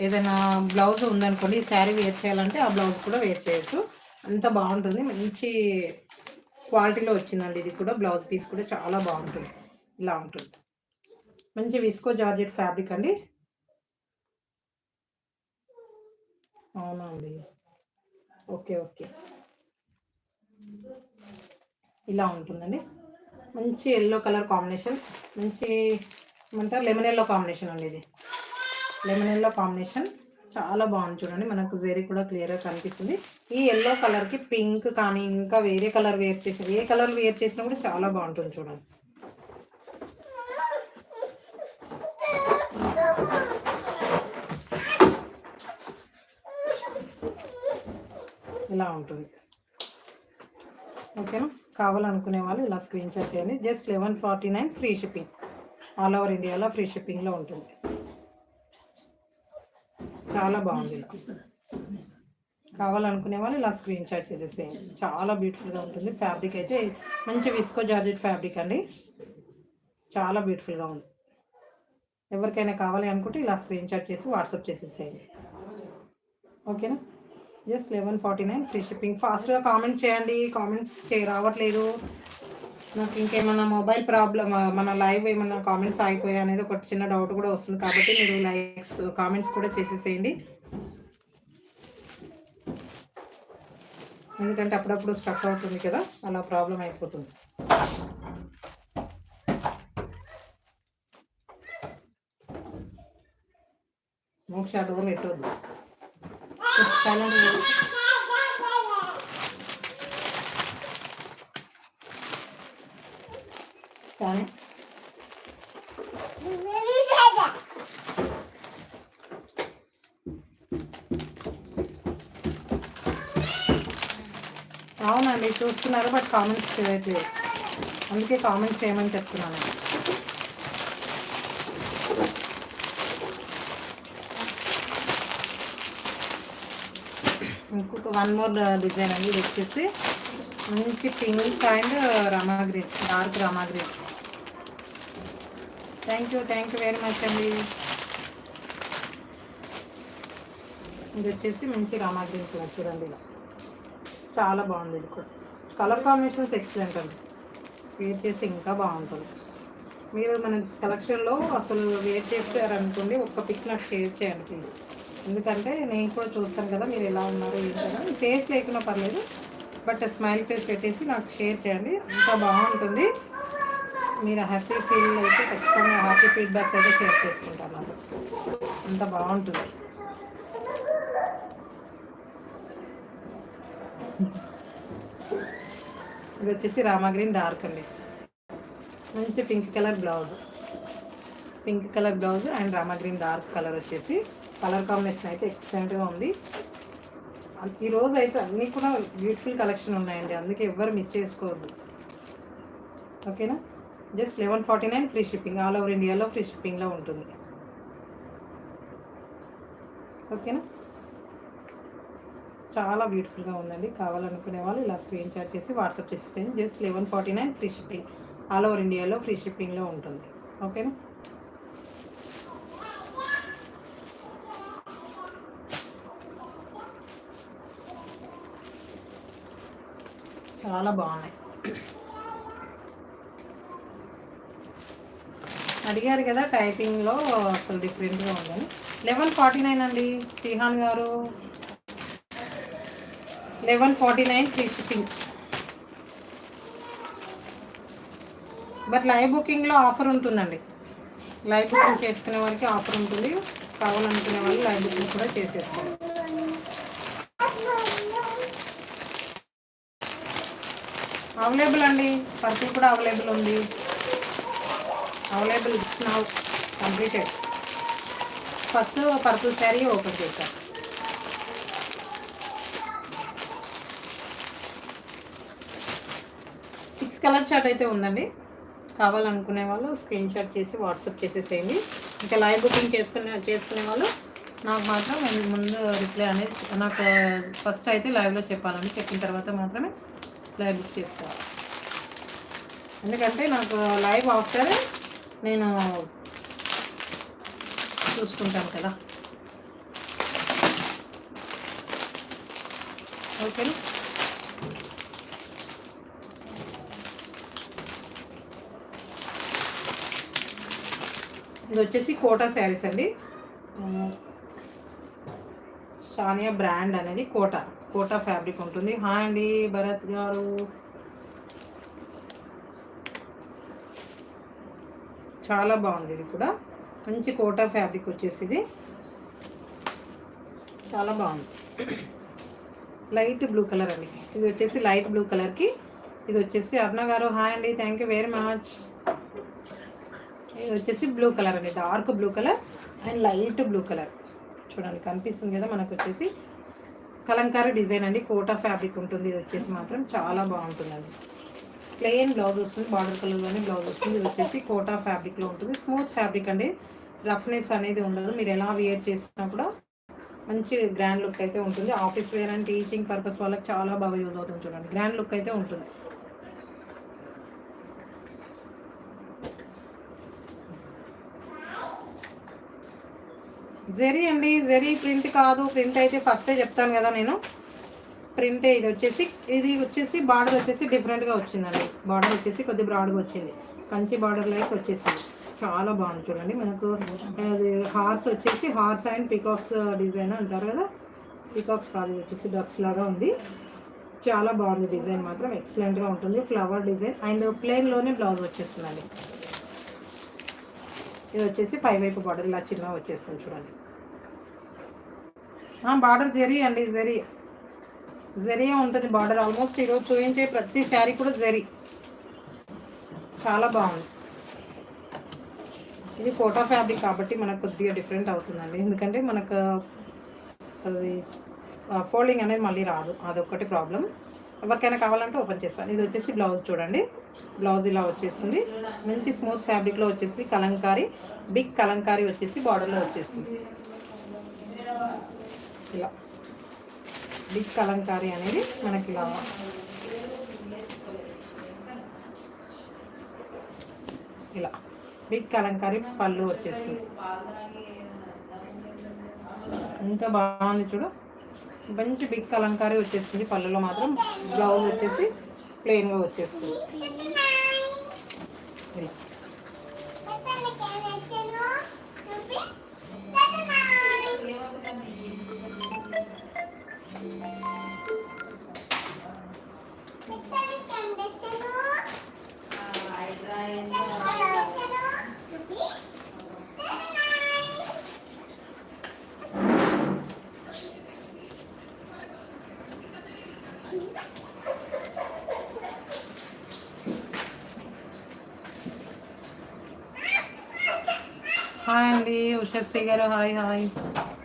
ఏదైనా బ్లౌజ్ ఉందనుకోండి, శారీ వేర్ చేయాలంటే ఆ బ్లౌజ్ కూడా వేర్ చేయొచ్చు, అంత బాగుంటుంది. మంచి క్వాలిటీలో వచ్చిందండి. ఇది కూడా బ్లౌజ్ పీస్ కూడా చాలా బాగుంటుంది, ఇలా ఉంటుంది. మంచి విస్కో జార్జెట్ ఫ్యాబ్రిక్ అండి. అవునండి, ఓకే ఇలా ఉంటుందండి. మంచి ఎల్లో కలర్ కాంబినేషన్, మంచి ఏమంటారు లెమన్ ఎల్లో కాంబినేషన్ అండి. ఇది లెమన్ ఎల్లో కాంబినేషన్ చాలా బాగుంది చూడండి, మనకు జరీ కూడా క్లియర్గా కనిపిస్తుంది. ఈ ఎల్లో కలర్కి పింక్ కానీ ఇంకా వేరే కలర్ వేర్ చేసిన ఏ కలర్ వేర్ చేసినా కూడా చాలా బాగుంటుంది చూడండి. ఇలా ఉంటుంది, ఓకేనా? కావాలనుకునే వాళ్ళు ఇలా స్క్రీన్ షాట్ చేయండి. Just 11:49 free shipping, all over ఇండియాలో ఫ్రీ షిప్పింగ్లో ఉంటుంది. చాలా బాగుంది. కావాలనుకునే వాళ్ళు ఇలా స్క్రీన్ షాట్ చేసేసేయండి. చాలా బ్యూటిఫుల్గా ఉంటుంది. ఫ్యాబ్రిక్ అయితే మంచి విస్కో జార్జెట్ ఫ్యాబ్రిక్ అండి, చాలా బ్యూటిఫుల్గా ఉంది. ఎవరికైనా కావాలి అనుకుంటే ఇలా స్క్రీన్ షాట్ చేసి వాట్సాప్ చేసేసేయండి, ఓకేనా? Just 11:49 free shipping. ఫాస్ట్గా కామెంట్ చేయండి, కామెంట్స్ రావట్లేదు నాకు. ఇంకేమన్నా మొబైల్ ప్రాబ్లమ్, మన లైవ్ ఏమన్నా కామెంట్స్ ఆగిపోయాయి అనేది ఒక చిన్న డౌట్ కూడా వస్తుంది, కాబట్టి మీరు లైక్స్ కామెంట్స్ కూడా చేసేసేయండి. ఎందుకంటే అప్పుడప్పుడు స్టక్ అవుతుంది కదా, అలా ప్రాబ్లం అయిపోతుంది. మోక్ష డోర్ పెట్టవద్దు, సైలెంట్. కానీ అవునండి చూస్తున్నారు, బట్ కామెంట్స్ చేయట్లేదు, అందుకే కామెంట్స్ చేయమని చెప్తున్నాను. ఇంకొక వన్ మోర్ డిజైన్ అండి. ఇది వచ్చేసి మంచి pink and Rama green, dark Rama green. Thank you very much అండి. ఇది వచ్చేసి మంచి రామా గ్రీన్ కలర్ చూడండి, ఇలా చాలా బాగుంది. ఇది కూడా కలర్ కాంబినేషన్స్ ఎక్సలెంట్ అండి, వేర్ చేస్తే ఇంకా బాగుంటుంది. మీరు మన కలెక్షన్లో అసలు వేర్ చేస్తారనుకోండి, ఒక్క పిక్ నాకు షేర్ చేయండి ప్లీజ్, ఎందుకంటే నేను కూడా చూస్తాను కదా మీరు ఎలా ఉన్నారు ఏంటని. ఫేస్ లేకున్నా పర్లేదు, బట్ స్మైల్ ఫేస్ పెట్టేసి నాకు షేర్ చేయండి, అంత బాగుంటుంది. మీరు హ్యాపీ ఫీల్ అయితే ఖచ్చితంగా హ్యాపీ ఫీడ్బ్యాక్స్ అయితే షేర్ చేసుకుంటాను, నాకు అంత బాగుంటుంది. ఇది వచ్చేసి రామా గ్రీన్ డార్క్ అండి, మంచి pink colour blouse and Rama green dark colour వచ్చేసి కలర్ కాంబినేషన్ అయితే ఎక్సలెంట్గా ఉంది. ఈరోజు అయితే అన్నీ కూడా బ్యూటిఫుల్ కలెక్షన్ ఉన్నాయండి, అందుకే ఎవ్వరు మిస్ చేసుకోవద్దు, ఓకేనా? Just 11:49 free shipping, all over ఇండియాలో ఫ్రీ షిప్పింగ్లో ఉంటుంది, ఓకేనా? చాలా బ్యూటిఫుల్గా ఉందండి. కావాలనుకునే వాళ్ళు ఇలా స్క్రీన్ షాట్ చేసి వాట్సాప్ చేసేసేయండి. Just 11:49 free shipping, all over ఇండియాలో ఫ్రీ షిప్పింగ్లో ఉంటుంది. ఓకేనా. చాలా బాగున్నాయి. అడిగారు కదా టైపింగ్లో అసలు డిఫరెంట్గా ఉందని. 1149 అండి శ్రీహాన్ గారు, 1149 ఫ్రీ షిప్పింగ్. బట్ లైవ్ బుకింగ్లో ఆఫర్ ఉంటుందండి. లైవ్ బుకింగ్ చేసుకునే వాళ్ళకి ఆఫర్ ఉంటుంది. కావాలనుకునే వాళ్ళు లైవ్ బుకింగ్ కూడా చేసేస్తారు. అవైలబుల్ అండి, పర్పుల్ కూడా అవైలబుల్ ఉంది. Available now completed. First purple sari open చేశాను. కలర్ చార్ట్ అయితే ఉందండి. కావాలనుకునే వాళ్ళు స్క్రీన్ షాట్ చేసి వాట్సాప్ చేసేసేయండి. ఇంకా లైవ్ బుకింగ్ చేసుకునే వాళ్ళు నాకు మాత్రం ముందు రిప్లై అనేది నాకు ఫస్ట్ అయితే లైవ్లో చెప్పాలండి. చెప్పిన తర్వాత మాత్రమే లైవ్ బుక్ చేసుకోవాలి. ఎందుకంటే నాకు లైవ్ ఆఫ్టర్ నేను చూసుకుంటాను కదా. ఓకేనా. ఇది వచ్చేసి కోటా శారీస్ అండి. షానియా బ్రాండ్ అనేది కోటా ఫ్యాబ్రిక్ ఉంటుంది. హాయ్ అండి భరత్ గారు. చాలా బాగుంది. ఇది కూడా మంచి కోటా ఫ్యాబ్రిక్ వచ్చేసి ఇది చాలా బాగుంది. లైట్ బ్లూ కలర్ అండి. ఇది వచ్చేసి లైట్ బ్లూ కలర్కి ఇది వచ్చేసి అరుణ గారు హాయ్ అండి, థ్యాంక్ యూ వెరీ మచ్. ఇది వచ్చేసి బ్లూ కలర్ అండి, dark blue colour and light blue colour. చూడండి కనిపిస్తుంది కదా మనకు. వచ్చేసి కలంకారీ డిజైన్ అండి, కోటా ఫ్యాబ్రిక్ ఉంటుంది. ఇది వచ్చేసి మాత్రం చాలా బాగుంటుందండి. ప్లెయిన్ బ్లౌజ్ వస్తుంది, బార్డర్ కలర్లోనే బ్లౌజ్ వస్తుంది. ఇది వచ్చేసి కోటా ఫ్యాబ్రిక్లో ఉంటుంది. స్మూత్ ఫ్యాబ్రిక్ అండి, రఫ్నెస్ అనేది ఉండదు. మీరు ఎలా వేర్ చేసినా కూడా మంచి గ్రాండ్ లుక్ అయితే ఉంటుంది. Office wear and teaching purpose వాళ్ళకి చాలా బాగా యూజ్ అవుతుంది. చూడండి గ్రాండ్ లుక్ అయితే ఉంటుంది. జెరీ అండి, జెరీ ప్రింట్ కాదు. ప్రింట్ అయితే ఫస్టే చెప్తాను కదా నేను, ప్రింటే. ఇది వచ్చేసి బార్డర్ వచ్చేసి డిఫరెంట్గా వచ్చిందండి. బార్డర్ వచ్చేసి కొద్ది బ్రాడ్గా వచ్చింది, కంచి బార్డర్ లైక్ వచ్చేసింది. చాలా బాగుంది చూడండి. మనకు అది హార్స్ వచ్చేసి హార్స్ అండ్ పికాక్స్ డిజైన్ అంటారు కదా. పికాక్స్ కాదు, వచ్చేసి డక్స్ లాగా ఉంది. చాలా బాగుంది డిజైన్ మాత్రం, ఎక్సలెంట్గా ఉంటుంది. ఫ్లవర్ డిజైన్ అండ్ ప్లెయిన్లోనే బ్లౌజ్ వచ్చేస్తుందండి. ఇది వచ్చేసి పై వైపు బార్డర్ ఇలా చిన్న వచ్చేస్తుంది చూడండి. బార్డర్ జెరీ అండి, జెరీ ఉంటుంది బార్డర్. ఆల్మోస్ట్ ఈరోజు చూపించే ప్రతి శారీ కూడా జెరీ. చాలా బాగుంది. ఇది కోటా ఫ్యాబ్రిక్ కాబట్టి మనకు కొద్దిగా డిఫరెంట్ అవుతుందండి. ఎందుకంటే మనకు అది ఫోల్డింగ్ అనేది మళ్ళీ రాదు, అదొక్కటి ప్రాబ్లం. ఎవరికైనా కావాలంటే ఓపెన్ చేస్తాను. ఇది వచ్చేసి బ్లౌజ్ చూడండి. బ్లౌజ్ ఇలా వచ్చేస్తుంది. మంచి స్మూత్ ఫ్యాబ్రిక్లో వచ్చేసి కలంకారీ, బిగ్ కలంకారీ వచ్చేసి బార్డర్లో వచ్చేస్తుంది. ఇలా బిగ్ కలంకారీ అనేది మనకి ఇలా బిగ్ కలంకారీ పళ్ళు వచ్చేస్తుంది. ఎంత బాగుంది చూడు. మంచి బిగ్ కలంకారీ వచ్చేస్తుంది పళ్ళులో మాత్రం. బ్లౌజ్ వచ్చేసి ప్లెయిన్గా వచ్చేస్తుంది. ఇలా హాయ్ అండి ఉషశ్రీ గారు, hi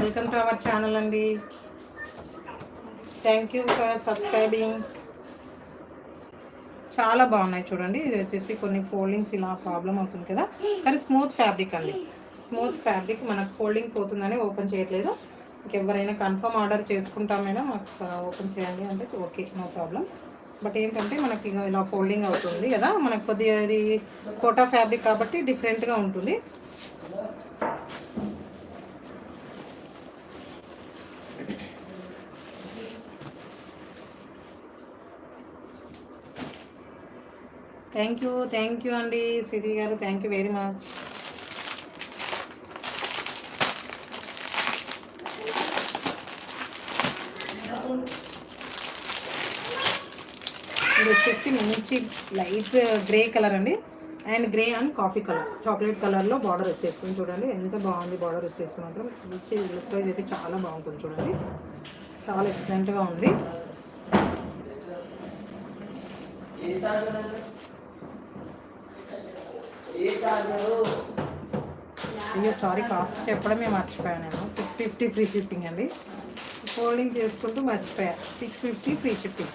welcome to our channel అండి. Thank you for subscribing. చాలా బాగున్నాయి చూడండి. ఇది వచ్చేసి కొన్ని ఫోల్డింగ్స్ ఇలా ప్రాబ్లం అవుతుంది కదా, కానీ స్మూత్ ఫ్యాబ్రిక్ అండి. స్మూత్ ఫ్యాబ్రిక్ మనకు ఫోల్డింగ్ పోతుందని ఓపెన్ చేయట్లేదు. ఇంకెవరైనా కన్ఫర్మ్ ఆర్డర్ చేసుకుంటాం మేడం మాకు ఓపెన్ చేయండి అంటే ఓకే, నో ప్రాబ్లం. బట్ ఏంటంటే మనకి ఇలా ఫోల్డింగ్ అవుతుంది కదా, మనకు కొద్దిగా ఇది కోటా ఫ్యాబ్రిక్ కాబట్టి డిఫరెంట్గా ఉంటుంది. థ్యాంక్ యూ అండి సిరి గారు, థ్యాంక్ యూ వెరీ మచ్. ఇది వచ్చేసి మంచి లైట్ గ్రే కలర్ అండి, and grey and coffee colour, chocolate కలర్లో బార్డర్ వచ్చేస్తుంది. చూడండి ఎంత బాగుంది బార్డర్ వచ్చేసి, మాత్రం మంచి లుక్ వైజ్ అయితే చాలా బాగుంటుంది. చూడండి చాలా ఎక్సలెంట్గా ఉంది. అయ్యో సారీ, కాస్ట్ చెప్పడమే మర్చిపోయాను నేను. 650 ఫ్రీ షిప్పింగ్ అండి. ఫోల్డింగ్ చేసుకుంటూ మర్చిపోయాను. 650 ఫ్రీ షిప్పింగ్,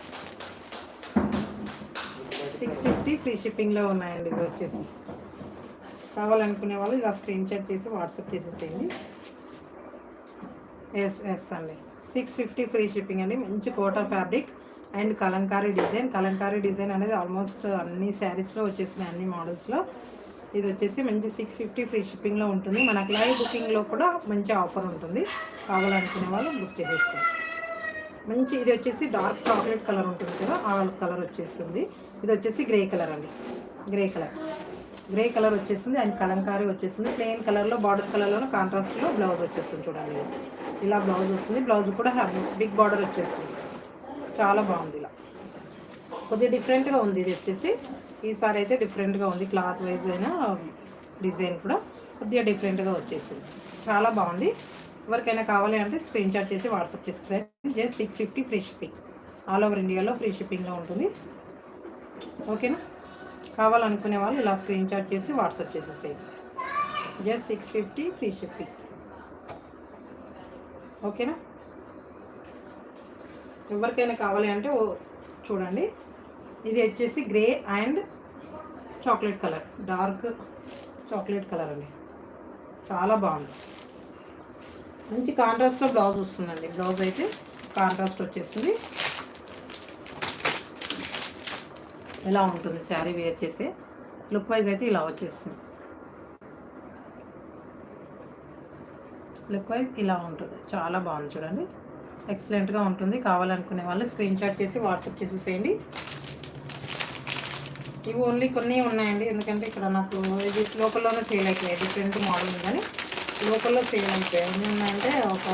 650 ఫ్రీ షిప్పింగ్లో ఉన్నాయండి. ఇది వచ్చేసి కావాలనుకునే వాళ్ళు ఇలా స్క్రీన్ షాట్ చేసి వాట్సాప్ చేసేసేయండి. ఎస్ అండి, 650 ఫ్రీ షిప్పింగ్ అండి. మంచి Kota fabric and Kalamkari design. Kalamkari design అనేది ఆల్మోస్ట్ అన్ని శారీస్లో వచ్చేసినాయి, అన్ని మోడల్స్లో. ఇది వచ్చేసి మంచి 650 ఫ్రీ షిప్పింగ్లో ఉంటుంది. మనకు లైవ్ బుకింగ్లో కూడా మంచి ఆఫర్ ఉంటుంది. కావాలనుకునే వాళ్ళు బుక్ చేసేసుకోండి. మంచి ఇది వచ్చేసి డార్క్ చాక్లెట్ కలర్ ఉంటుంది కదా, ఆ కలర్ వచ్చేస్తుంది. ఇది వచ్చేసి గ్రే కలర్ అండి, గ్రే కలర్ వచ్చేస్తుంది అండ్ కలంకారీ వచ్చేస్తుంది. ప్లెయిన్ కలర్లో బార్డర్ కలర్లో కాంట్రాస్ట్లో బ్లౌజ్ వచ్చేస్తుంది. చూడండి ఇలా బ్లౌజ్ వస్తుంది. బ్లౌజ్ కూడా బిగ్ బార్డర్ వచ్చేస్తుంది. చాలా బాగుంది. ఇలా కొద్దిగా డిఫరెంట్గా ఉంది. ఇది వచ్చేసి ఈసారి అయితే డిఫరెంట్గా ఉంది. క్లాత్ వైజ్ అయినా డిజైన్ కూడా కొద్దిగా డిఫరెంట్గా వచ్చేసింది. చాలా బాగుంది. ఎవరికైనా కావాలి అంటే స్క్రీన్ షాట్ చేసి వాట్సాప్ చేస్తే just 650 free shipping, all over ఇండియాలో ఫ్రీ షిప్పింగ్లో ఉంటుంది. ఓకేనా, కావాలనుకునే వాళ్ళు ఇలా స్క్రీన్ షాట్ చేసి వాట్సాప్ చేసేసేయండి. Just 650 free shipping. ఓకేనా, ఎవరికైనా కావాలి అంటే చూడండి. ఇది వచ్చేసి grey and chocolate colour, dark chocolate colour అండి. చాలా బాగుంది. మంచి కాంట్రాస్ట్లో బ్లౌజ్ వస్తుందండి. బ్లౌజ్ అయితే కాంట్రాస్ట్ వచ్చేస్తుంది. ఇలా ఉంటుంది శారీ వేర్ చేసే లుక్ వైజ్ అయితే ఇలా వచ్చేస్తుంది. లుక్ వైజ్ ఇలా ఉంటుంది. చాలా బాగుంది. చూడండి ఎక్సలెంట్గా ఉంటుంది. కావాలనుకునే వాళ్ళు స్క్రీన్ షాట్ చేసి వాట్సాప్ చేసేసేయండి. ఇవి ఓన్లీ కొన్ని ఉన్నాయండి, ఎందుకంటే ఇక్కడ నాకు ఇది లోకల్లోనే సేల్ అయిపోయాయి. డిఫరెంట్ మోడల్ కానీ లోకల్లో సేల్ అయిపోయాయి. ఎన్ని ఉన్నాయంటే ఒక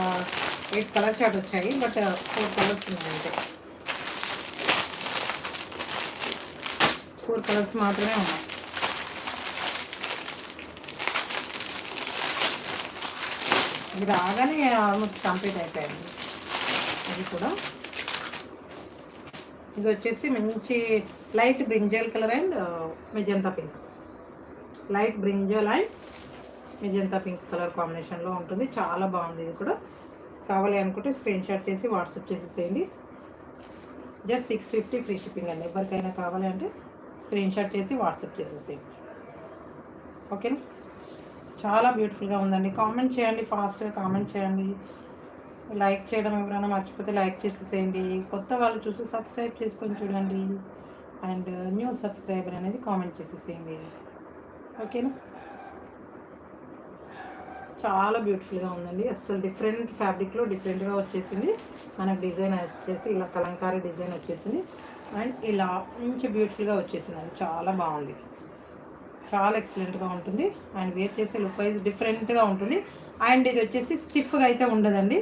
8 కలర్ చార్ట్ వచ్చాయి, బట్ 4 కలర్స్ ఉన్నాయంటే 4 కలర్స్ మాత్రమే ఉన్నాయి. ఇది రాగానే ఆల్మోస్ట్ కంప్లీట్ అయిపోయాయండి. ఇది కూడా ఇది వచ్చేసి మంచి light brinjal colour and magenta pink, light brinjal and magenta pink colour కాంబినేషన్లో ఉంటుంది. చాలా బాగుంది. ఇది కూడా కావాలి అనుకుంటే స్క్రీన్ షాట్ చేసి వాట్సాప్ చేసేసేయండి. జస్ట్ 650 ఫ్రీ షిప్పింగ్ అండి. ఎవరికైనా కావాలి అంటే స్క్రీన్ షాట్ చేసి వాట్సాప్ చేసేసేయండి. ఓకేనా, చాలా బ్యూటిఫుల్గా ఉందండి. కామెంట్ చేయండి, ఫాస్ట్గా కామెంట్ చేయండి. లైక్ చేయడం ఎవరైనా మర్చిపోతే లైక్ చేసేసేయండి. కొత్త వాళ్ళు చూసి సబ్స్క్రైబ్ చేసుకొని చూడండి. అండ్ న్యూ సబ్స్క్రైబర్ అనేది కామెంట్ చేసేసేయండి. ఓకేనా, చాలా బ్యూటిఫుల్గా ఉందండి. అసలు డిఫరెంట్ ఫ్యాబ్రిక్లో డిఫరెంట్గా వచ్చేసింది. మనకు డిజైన్ వచ్చేసి ఇలా కలంకారీ డిజైన్ వచ్చేసింది అండ్ ఇలా మంచి బ్యూటిఫుల్గా వచ్చేసిందండి. చాలా బాగుంది. చాలా ఎక్సలెంట్గా ఉంటుంది అండ్ వేర్ చేసే లుక్ వైజ్ డిఫరెంట్గా ఉంటుంది. అండ్ ఇది వచ్చేసి స్టిఫ్గా అయితే ఉండదండి.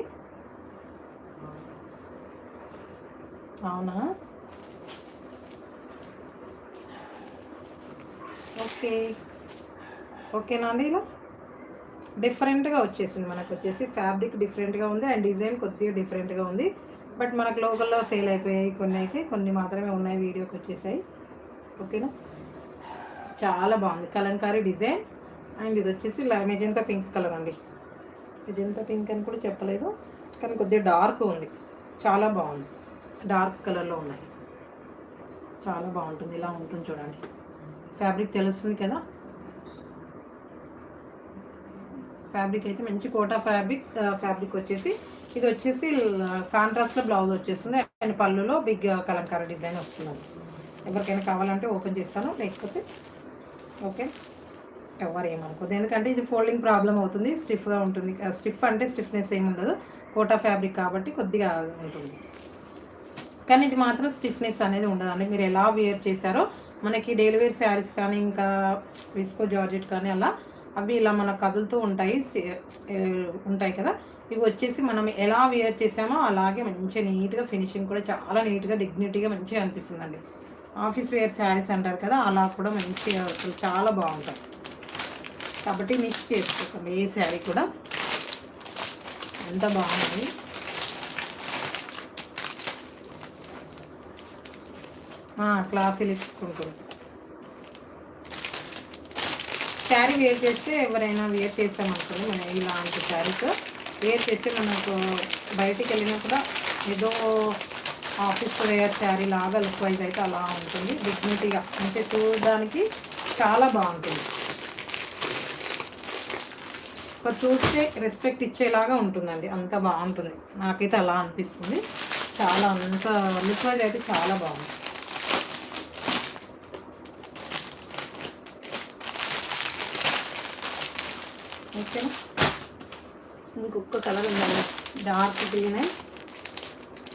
అవునా, ఓకేనా అండి. ఇలా డిఫరెంట్గా వచ్చేసింది. మనకు వచ్చేసి ఫ్యాబ్రిక్ డిఫరెంట్గా ఉంది అండ్ డిజైన్ కొద్దిగా డిఫరెంట్గా ఉంది. బట్ మనకు లోకల్లో సేల్ అయిపోయాయి కొన్ని, అయితే కొన్ని మాత్రమే ఉన్నాయి, వీడియోకి వచ్చేసాయి. ఓకేనా, చాలా బాగుంది కలంకారీ డిజైన్. అండ్ ఇది వచ్చేసి మెజంతా పింక్ కలర్ అండి. మెజంతా పింక్ అని కూడా చెప్పలేదు, కానీ కొద్దిగా డార్క్ ఉంది. చాలా బాగుంది. డార్క్ కలర్లో ఉన్నాయి. చాలా బాగుంటుంది. ఇలా ఉంటుంది చూడండి. ఫ్యాబ్రిక్ తెలుస్తుంది కదా. ఫ్యాబ్రిక్ అయితే మంచి కోటా ఫ్యాబ్రిక్ వచ్చేసి ఇది వచ్చేసి కాంట్రాస్ట్లో బ్లౌజ్ వచ్చేస్తుంది అండ్ పళ్ళులో బిగ్ కలంకార డిజైన్ వస్తుందండి. ఎవరికైనా కావాలంటే ఓపెన్ చేస్తాను, లేకపోతే ఓకే ఎవరు ఏమనుకోదు, ఎందుకంటే ఇది ఫోల్డింగ్ ప్రాబ్లం అవుతుంది, స్టిఫ్గా ఉంటుంది. స్టిఫ్ అంటే స్టిఫ్నెస్ ఏమి ఉండదు, కోటా ఫ్యాబ్రిక్ కాబట్టి కొద్దిగా ఉంటుంది. కానీ ఇది మాత్రం స్టిఫ్నెస్ అనేది ఉండదండి. మీరు ఎలా వేర్ చేశారో మనకి డైలీ వేర్ శారీస్ కానీ ఇంకా విస్కో జార్జెట్ కానీ అలా అవి ఇలా మనకు కదులుతూ ఉంటాయి ఉంటాయి కదా. ఇవి వచ్చేసి మనం ఎలా వేర్ చేసామో అలాగే మంచిగా నీట్గా ఫినిషింగ్ కూడా చాలా నీట్గా డిగ్నిటీగా మంచిగా అనిపిస్తుందండి. ఆఫీస్ వేర్ శారీస్ అంటారు కదా, అలా కూడా మంచిగా అసలు చాలా బాగుంటాయి. కాబట్టి మిక్స్ చేసుకోకండి ఏ శారీ కూడా, ఎంత బాగుంది. క్లాసీ లుక్ ఉంటుంది. శారీ వేర్ చేస్తే ఎవరైనా వేర్ చేసామనుకోండి, మనం ఇలాంటి శారీస్ వేర్ చేస్తే మనకు బయటికి వెళ్ళినా కూడా ఏదో ఆఫీస్ వేర్ శారీ లాగా లుక్ వైజ్ అయితే అలా ఉంటుంది, డిగ్నిటీగా అంటే చూడడానికి చాలా బాగుంటుంది. ఒక చూస్తే రెస్పెక్ట్ ఇచ్చేలాగా ఉంటుందండి, అంత బాగుంటుంది. నాకైతే అలా అనిపిస్తుంది. చాలా అంత లుక్ వైజ్ అయితే చాలా బాగుంది. ఓకేనా, ఇంకొక కలర్ ఉందండి, డార్క్ గ్రీన్ అండ్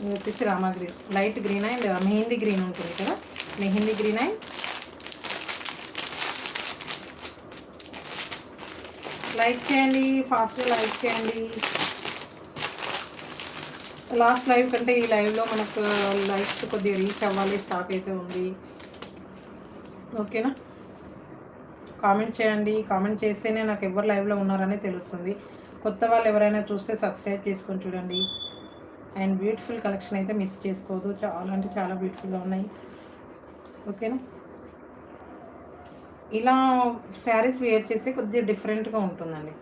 ఇది వచ్చేసి Rama green, light green and mehndi green ఉంటుంది కదా, మెహందీ గ్రీన్ అండ్ లైక్ చేయండి, ఫాస్ట్గా లైక్ చేయండి. లాస్ట్ లైవ్ కంటే ఈ లైవ్లో మనకు లైక్స్ కొద్దిగా రీచ్ అవ్వాలి, స్టాక్ అయితే ఉంది. ఓకేనా, కామెంట్ చేయండి. కామెంట్ చేస్తేనే నాకు ఎవరు లైవ్లో ఉన్నారని తెలుస్తుంది. కొత్త వాళ్ళు ఎవరైనా చూస్తే సబ్స్క్రైబ్ చేసుకొని చూడండి. అండ్ బ్యూటిఫుల్ కలెక్షన్ అయితే మిస్ చేసుకోవద్దు, చాలా అంటే చాలా బ్యూటిఫుల్గా ఉన్నాయి. ఓకేనా, ఇలా శారీస్ వేర్ చేస్తే కొద్దిగా డిఫరెంట్గా ఉంటుందండి.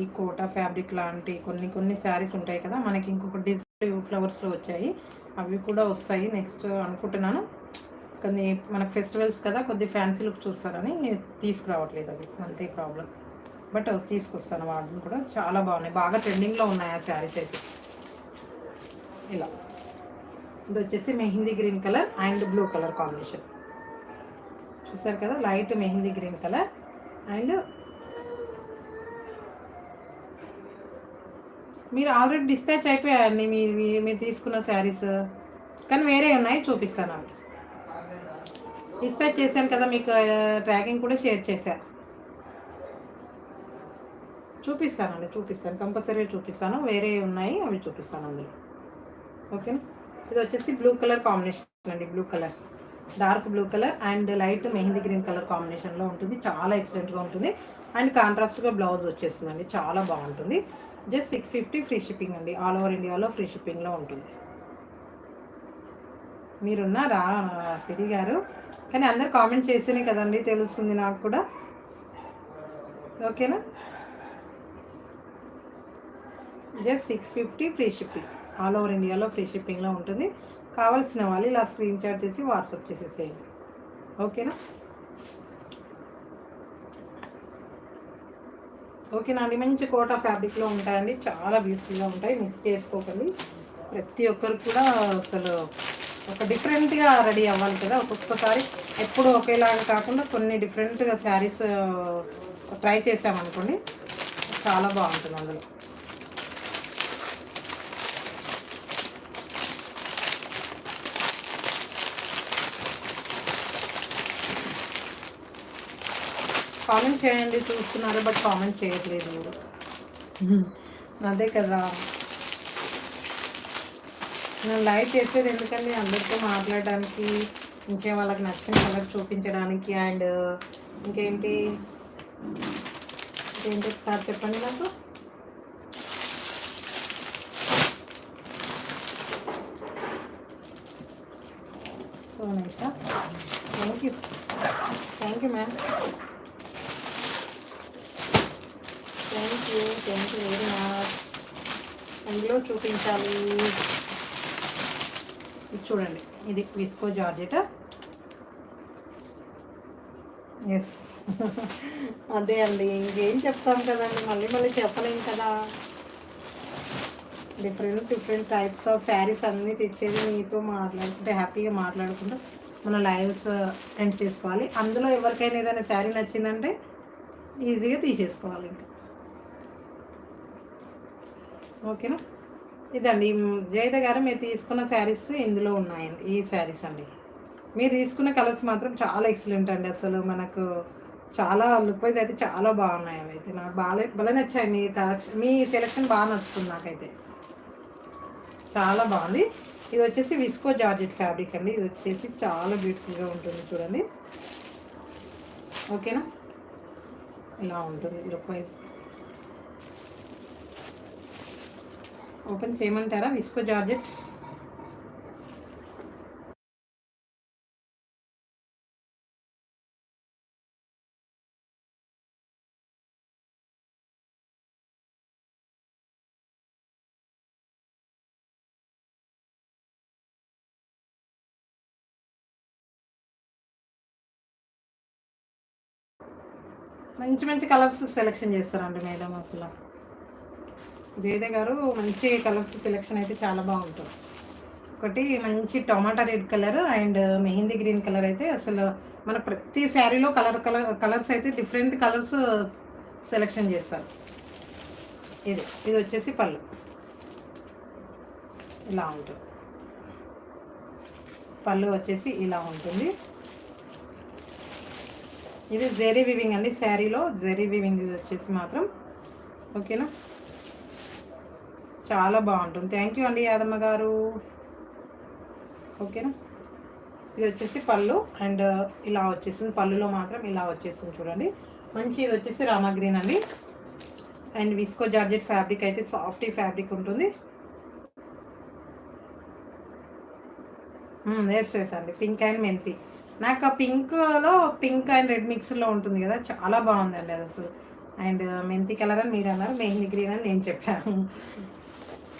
ఈ కోటా ఫ్యాబ్రిక్ లాంటి కొన్ని శారీస్ ఉంటాయి కదా, మనకి ఇంకొక డిజైన్ ఫ్లవర్స్లో వచ్చాయి, అవి కూడా వస్తాయి నెక్స్ట్ అనుకుంటున్నాను. కొన్ని మనకు ఫెస్టివల్స్ కదా, కొద్ది ఫ్యాన్సీ లుక్ చూస్తారని తీసుకురావట్లేదు, అది అంతే ప్రాబ్లం. బట్ తీసుకొస్తాను, వాటిని కూడా చాలా బాగున్నాయి, బాగా ట్రెండింగ్లో ఉన్నాయి ఆ శారీస్ అయితే. ఇలా ఇది వచ్చేసి mehndi green colour and blue colour combination చూసారు కదా, light mehndi green colour and మీరు ఆల్రెడీ డిస్పాచ్ అయిపోయాయండి మీరు తీసుకున్న శారీస్, కానీ వేరే ఉన్నాయి, చూపిస్తాను. అవి డిస్పాచ్ చేశాను కదా, మీకు ట్రాకింగ్ కూడా షేర్ చేశాను, చూపిస్తాను కంపల్సరీ చూపిస్తాను. వేరే ఉన్నాయి, అవి చూపిస్తాను అందులో. ఓకేనా, ఇది వచ్చేసి బ్లూ కలర్ కాంబినేషన్ అండి, blue colour dark blue colour and light mehndi green colour కాంబినేషన్లో ఉంటుంది, చాలా ఎక్సలెంట్గా ఉంటుంది. అండ్ కాంట్రాస్ట్గా బ్లౌజ్ వచ్చేస్తుందండి, చాలా బాగుంటుంది. జస్ట్ 650 ఫ్రీ షిప్పింగ్ అండి, ఆల్ ఓవర్ ఇండియాలో ఫ్రీ షిప్పింగ్లో ఉంటుంది. మీరున్నారా సిరి గారు? కానీ అందరు కామెంట్ చేస్తేనే కదండి తెలుస్తుంది నాకు కూడా. ఓకేనా, just 650 free shipping, all over ఇండియాలో ఫ్రీ షిప్పింగ్లో ఉంటుంది. కావాల్సిన వాళ్ళు ఇలా స్క్రీన్ షాట్ చేసి వాట్సాప్ చేసేసేయండి. ఓకేనా, ఓకేనా అండి, మంచి కోటా ఫ్యాబ్రిక్లో ఉంటాయండి, చాలా బ్యూటిఫుల్గా ఉంటాయి, మిస్ చేసుకోకండి. ప్రతి ఒక్కరు కూడా అసలు ఒక డిఫరెంట్గా రెడీ అవ్వాలి కదా, ఒక్కొక్కసారి ఎప్పుడు ఒకేలాగా కాకుండా కొన్ని డిఫరెంట్గా శారీస్ ట్రై చేసామనుకోండి, చాలా బాగుంటుంది అందులో. కామెంట్ చేయండి, చూస్తున్నారు బట్ కామెంట్ చేయట్లేదు, అదే కదా. నేను లైవ్ చేసేది ఎందుకండి, అందరితో మాట్లాడడానికి, ఇంకే వాళ్ళకి నచ్చిన కలర్ చూపించడానికి. అండ్ ఇంకేంటి ఒకసారి చెప్పండి నాకు. సో నైసా, thank you ma'am, thank you very much. అందులో చూపించాలి, ఇది చూడండి, ఇది విస్కో జార్జెట్. ఎస్ అదే అండి, ఇంకేం చెప్తాం కదండి, మళ్ళీ చెప్పలేం కదా. Different different types of saris అన్నీ తెచ్చేది మీతో మాట్లాడుకుంటే హ్యాపీగా మాట్లాడుకుంటూ మన లైవ్స్ ఎండ్ చేసుకోవాలి. అందులో ఎవరికైనా ఏదైనా శారీ నచ్చిందంటే ఈజీగా తీసేసుకోవాలి ఇంకా. ఓకేనా? ఇదండి జయద గారు మీరు తీసుకున్న శారీస్ ఇందులో ఉన్నాయండి. ఈ శారీస్ అండి మీరు తీసుకున్న కలర్స్ మాత్రం చాలా ఎక్సలెంట్ అండి. అసలు మనకు చాలా లుక్ వైజ్ అయితే చాలా బాగున్నాయి. అవి అయితే నాకు భలే నచ్చాయి. మీ కలెక్షన్ మీ సెలెక్షన్ బాగా నచ్చుతుంది నాకైతే. చాలా బాగుంది. ఇది వచ్చేసి విస్కో జార్జెట్ ఫ్యాబ్రిక్ అండి. ఇది వచ్చేసి చాలా బ్యూటిఫుల్గా ఉంటుంది చూడండి. ఓకేనా? ఇలా ఉంటుంది లుక్ వైజ్. ఓపెన్ చేయమంటారా? విస్కో జార్జెట్ మంచి మంచి కలర్స్ సెలెక్షన్ చేస్తారండి మేడం. అసలు జయదే గారు మంచి కలర్స్ సెలెక్షన్ అయితే చాలా బాగుంటుంది. ఒకటి మంచి tomato red colour and mehndi green colour అయితే అసలు మన ప్రతి శారీలో కలర్స్ అయితే డిఫరెంట్ కలర్స్ సెలెక్షన్ చేస్తారు. ఇది వచ్చేసి పళ్ళు ఇలా ఉంటుంది. పళ్ళు వచ్చేసి ఇలా ఉంటుంది. ఇది జెరీ వివింగ్ అండి. శారీలో జెరీ వివింగ్ వచ్చేసి మాత్రం ఓకేనా, చాలా బాగుంటుంది. థ్యాంక్ యూ అండి యాదమ్మ గారు. ఓకేనా? ఇది వచ్చేసి పళ్ళు అండ్ ఇలా వచ్చేసింది. పళ్ళులో మాత్రం ఇలా వచ్చేసింది చూడండి. మంచి ఇది వచ్చేసి రామా గ్రీన్ అండి. అండ్ విస్కో జార్జెట్ ఫ్యాబ్రిక్ అయితే సాఫ్టీ ఫ్యాబ్రిక్ ఉంటుంది. ఎస్ అండి. పింక్ అండ్ మెంతి. నాకు ఆ పింక్లో పింక్ అండ్ రెడ్ మిక్స్లో ఉంటుంది కదా, చాలా బాగుందండి అది అసలు. అండ్ మెంతి కలర్ అని మీరు అన్నారు, మెహందీ గ్రీన్ అని నేను చెప్పాను.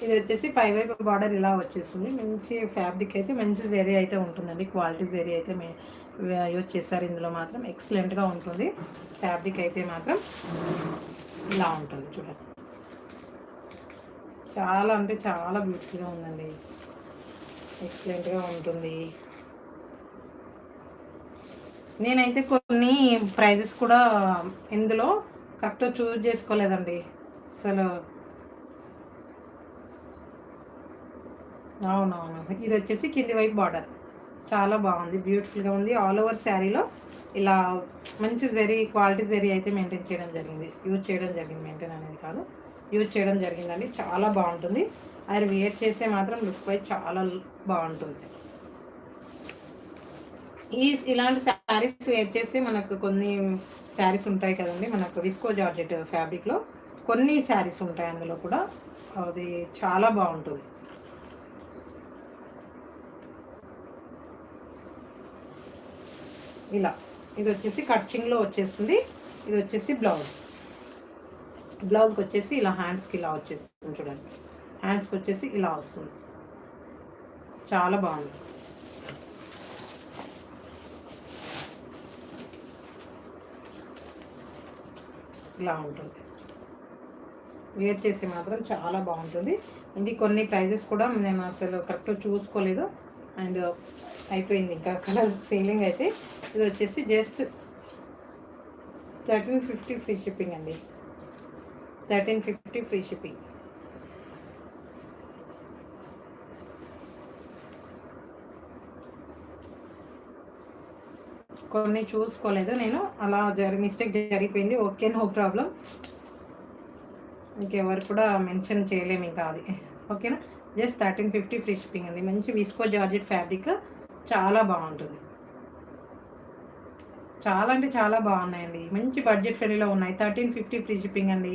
ఇది వచ్చేసి పైవైపు బార్డర్ ఇలా వచ్చేస్తుంది. మంచి ఫ్యాబ్రిక్ అయితే మంచి జెరీ అయితే ఉంటుందండి. క్వాలిటీ జెరీ అయితే యూజ్ చేస్తారు ఇందులో మాత్రం. ఎక్సలెంట్గా ఉంటుంది ఫ్యాబ్రిక్ అయితే మాత్రం. ఇలా ఉంటుంది చూడండి. చాలా అంటే చాలా బ్యూటిఫుల్గా ఉందండి. ఎక్సలెంట్గా ఉంటుంది. నేనైతే కొన్ని ప్రైజెస్ కూడా ఇందులో కరెక్ట్గా చూజ్ చేసుకోలేదండి అసలు. అవునవును. ఇది వచ్చేసి కింది వైపు బార్డర్ చాలా బాగుంది, బ్యూటిఫుల్గా ఉంది. ఆల్ ఓవర్ శారీలో ఇలా మంచి జరీ క్వాలిటీ జరీ అయితే మెయింటైన్ చేయడం జరిగింది, యూజ్ చేయడం జరిగింది. మెయింటైన్ అనేది కాదు, యూజ్ చేయడం జరిగిందండి. చాలా బాగుంటుంది. అది వేర్ చేసే మాత్రం లుక్ వైజ్ చాలా బాగుంటుంది. ఇలాంటి శారీస్ వేర్ చేసి మనకు కొన్ని శారీస్ ఉంటాయి కదండి, మనకు విస్కో జార్జెట్ ఫ్యాబ్రిక్లో కొన్ని శారీస్ ఉంటాయి, అందులో కూడా అది చాలా బాగుంటుంది. ఇలా ఇది వచ్చేసి కట్చింగ్లో వచ్చేస్తుంది. ఇది వచ్చేసి బ్లౌజ్కి వచ్చేసి ఇలా హ్యాండ్స్కి ఇలా వచ్చేస్తుంది చూడండి. హ్యాండ్స్కి వచ్చేసి ఇలా వస్తుంది, చాలా బాగుంది. ఇలా ఉంటుంది. వేర్ చేసి మాత్రం చాలా బాగుంటుంది. ఇది కొన్ని ప్రైజెస్ కూడా నేను అసలు కరెక్ట్గా చూసుకోలేదు అండ్ అయిపోయింది ఇంకా కలర్ సేలింగ్ అయితే. ఇది వచ్చేసి జస్ట్ 1350 ఫ్రీ షిప్పింగ్ అండి. 1350 ఫ్రీ షిప్పింగ్. కొన్ని చూసుకోలేదు నేను, అలా మిస్టేక్ జరిగిపోయింది. Okay, no problem. ఇంకెవరు కూడా మెన్షన్ చేయలేము ఇంకా అది. ఓకేనా? జస్ట్ 1350 ఫ్రీ షిప్పింగ్ అండి. మంచి విస్కో జార్జెట్ ఫ్యాబ్రిక్, చాలా బాగుంటుంది. చాలా అంటే చాలా బాగున్నాయండి. మంచి బడ్జెట్ ఫ్రెండ్లీలో ఉన్నాయి. 1350 ఫ్రీ షిప్పింగ్ అండి.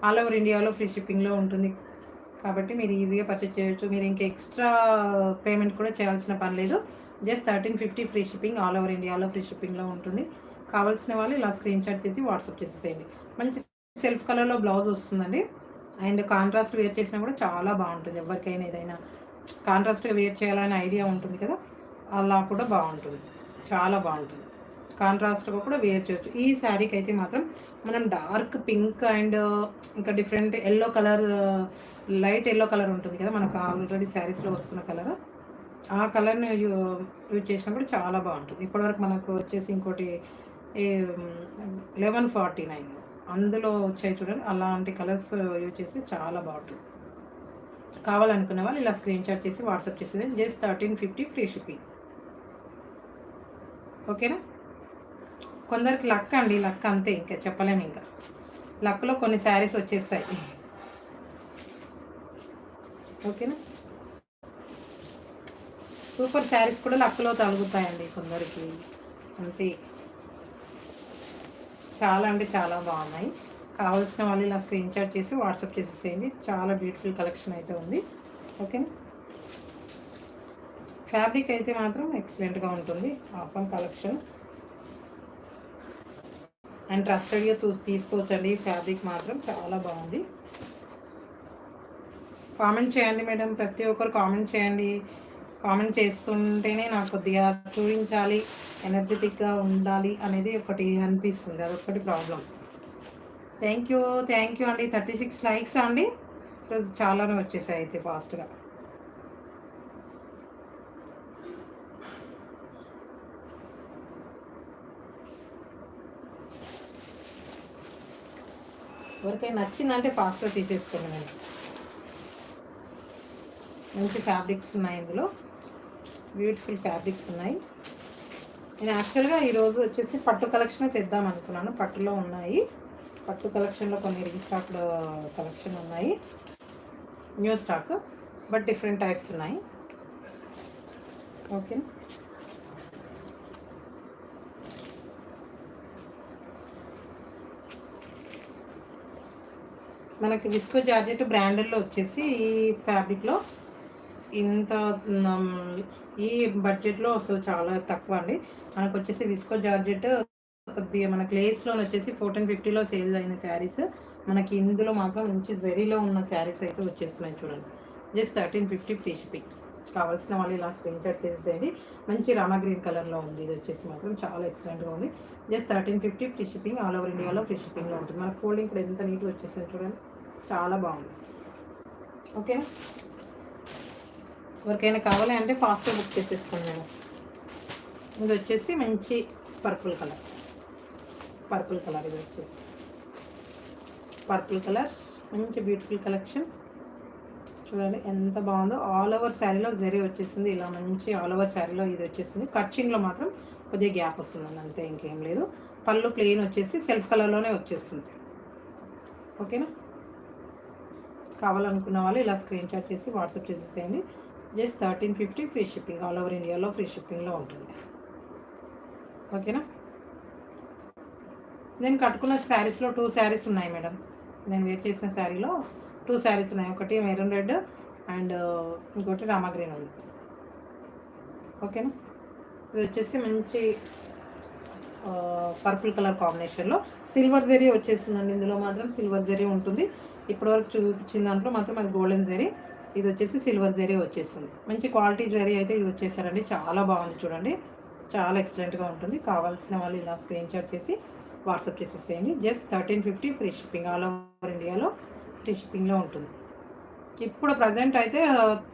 ఆల్ ఓవర్ ఇండియాలో ఫ్రీ షిప్పింగ్లో ఉంటుంది కాబట్టి మీరు ఈజీగా పర్చేజ్ చేయొచ్చు. మీరు ఇంకా ఎక్స్ట్రా పేమెంట్ కూడా చేయాల్సిన పని లేదు. Just 1350 free shipping, all over ఇండియాలో ఫ్రీ షిప్పింగ్లో ఉంటుంది. కావాల్సిన వాళ్ళు ఇలా స్క్రీన్ షాట్ చేసి వాట్సాప్ చేసేసేయండి. మంచి సెల్ఫ్ కలర్లో బ్లౌజ్ వస్తుందండి. అండ్ కాంట్రాస్ట్ వేర్ చేసినా కూడా చాలా బాగుంటుంది. ఎవరికైనా ఏదైనా కాంట్రాస్ట్గా వేర్ చేయాలనే ఐడియా ఉంటుంది కదా, అలా కూడా బాగుంటుంది, చాలా బాగుంటుంది. కాంట్రాస్ట్గా కూడా వేర్ చేయొచ్చు. ఈ శారీకి అయితే మాత్రం మనం డార్క్ పింక్ అండ్ ఇంకా different yellow colour, light yellow colour ఉంటుంది కదా మనకు ఆల్రెడీ శారీస్లో వస్తున్న కలర్, ఆ కలర్ని యూజ్ చేసినా కూడా చాలా బాగుంటుంది. ఇప్పటివరకు మనకు వచ్చేసి ఇంకోటి 1149 అందులో వచ్చాయి చూడండి, అలాంటి కలర్స్ యూజ్ చేస్తే చాలా బాగుంటుంది. కావాలనుకునే వాళ్ళు ఇలా స్క్రీన్ షాట్ చేసి వాట్సాప్ చేసేది. Just 1350 free shipping. ఓకేనా. కొందరికి లక్ అండి, లక్ అంతే, ఇంకా చెప్పలేము. ఇంకా లక్లో కొన్ని శారీస్ వచ్చేస్తాయి. ఓకేనా. సూపర్ శారీస్ కూడా లక్లో తగులుతాయండి కొందరికి, అంతే. చాలా అంటే చాలా బాగున్నాయి. కావాల్సిన వాళ్ళు ఇలా స్క్రీన్ షాట్ చేసి వాట్సాప్ చేసేసేయండి. చాలా బ్యూటిఫుల్ కలెక్షన్ అయితే ఉంది. ఓకేనా. ఫ్యాబ్రిక్ అయితే మాత్రం ఎక్సలెంట్గా ఉంటుంది. ఆసమ్ కలెక్షన్ అండ్ ట్రస్టెడ్గా తీసుకోవచ్చండి. ఫ్యాబ్రిక్ మాత్రం చాలా బాగుంది. కామెంట్ చేయండి మేడం, ప్రతి ఒక్కరు కామెంట్ చేయండి. కామెంట్ చేస్తుంటేనే నాకు కొద్దిగా చూపించాలి, ఎనర్జెటిక్గా ఉండాలి అనేది ఒకటి అనిపిస్తుంది. అదొకటి ప్రాబ్లం. థ్యాంక్ యూ అండి. 36 లైక్స్ అండి. ఈరోజు చాలానే వచ్చేసాయి అయితే ఫాస్ట్గా. ఎవరికైనా నచ్చిందంటే ఫాస్ట్గా తీసేసుకోండి. నేను మంచి ఫ్యాబ్రిక్స్ ఉన్నాయి, ఇందులో బ్యూటిఫుల్ ఫ్యాబ్రిక్స్ ఉన్నాయి. నేను యాక్చువల్గా ఈరోజు వచ్చేసి పట్టు కలెక్షన్ తెద్దాం అనుకున్నాను. పట్టులో ఉన్నాయి, పట్టు కలెక్షన్లో కొన్ని రీస్టాక్డ్ కలెక్షన్ ఉన్నాయి, new stock, but different types ఉన్నాయి. ఓకే. మనకి విస్కో జార్జెట్ బ్రాండెడ్లో వచ్చేసి ఈ ఫ్యాబ్రిక్లో ఇంత ఈ బడ్జెట్లో అసలు చాలా తక్కువ అండి. మనకు వచ్చేసి విస్కో జార్జెట్ కొద్దిగా మనకి లేస్లో వచ్చేసి 1450లో సేల్ అయిన శారీస్ మనకి ఇందులో మాత్రం మంచి జరీలో ఉన్న శారీస్ అయితే వచ్చేస్తున్నాయి చూడండి. Just 1350 free shipping. కావాల్సిన వాళ్ళు ఇలా స్క్రీన్ షాట్ చేసేయండి. మంచి రామా గ్రీన్ కలర్లో ఉంది. ఇది వచ్చేసి మాత్రం చాలా ఎక్సలెంట్గా ఉంది. Just 1350 free shipping. All over ఇండియాలో ఫ్రీ షిప్పింగ్లో ఉంటుంది. మనకు ఫోల్డింగ్ కూడా ఎంత నీట్గా వచ్చేసింది చూడండి, చాలా బాగుంది. ఓకేనా. ఎవరికైనా కావాలి అంటే ఫాస్ట్గా బుక్ చేసేసుకోండి నేను. ఇది వచ్చేసి మంచి పర్పుల్ కలర్, ఇది వచ్చేసి పర్పుల్ కలర్, మంచి బ్యూటిఫుల్ కలెక్షన్ చూడండి ఎంత బాగుందో. ఆల్ ఓవర్ శారీలో జరీ వచ్చేసింది, ఇలా మంచి ఆల్ ఓవర్ శారీలో ఇది వచ్చేసింది. కర్చింగ్లో మాత్రం కొద్దిగా గ్యాప్ వస్తుందండి, అంతే, ఇంకేం లేదు. పళ్ళు ప్లెయిన్ వచ్చేసి సెల్ఫ్ కలర్లోనే వచ్చేస్తుంది. ఓకేనా. కావాలనుకున్న వాళ్ళు ఇలా స్క్రీన్ షాట్ చేసి వాట్సాప్ చేసేసేయండి. Just 1350 free shipping. All over ఇండియాలో ఫ్రీ షిప్పింగ్లో ఉంటుంది. ఓకేనా. నేను కట్టుకున్న శారీస్లో 2 శారీస్ ఉన్నాయి మేడం. నేను వేర్ చేసిన శారీలో 2 శారీస్ ఉన్నాయి. ఒకటి మెరూన్ రెడ్ అండ్ ఇంకోటి రామా గ్రీన్ ఉంది. ఓకేనా. ఇది వచ్చేసి మంచి పర్పుల్ కలర్ కాంబినేషన్లో సిల్వర్ జరీ వచ్చేసిందండి. ఇందులో మాత్రం సిల్వర్ జరీ ఉంటుంది. ఇప్పటివరకు చూపించిన దాంట్లో మాత్రం అది గోల్డెన్ జరీ, ఇది వచ్చేసి సిల్వర్ జరీ వచ్చేసింది. మంచి క్వాలిటీ జరీ అయితే యూజ్ చేశారండి, చాలా బాగుంది చూడండి, చాలా ఎక్సలెంట్గా ఉంటుంది. కావాల్సిన వాళ్ళు ఇలా స్క్రీన్ షాట్ చేసి వాట్సాప్ చేసేసేయండి. Just 1350 free shipping. All over ఇండియాలో ఫ్రీ షిప్పింగ్లో ఉంటుంది. ఇప్పుడు ప్రజెంట్ అయితే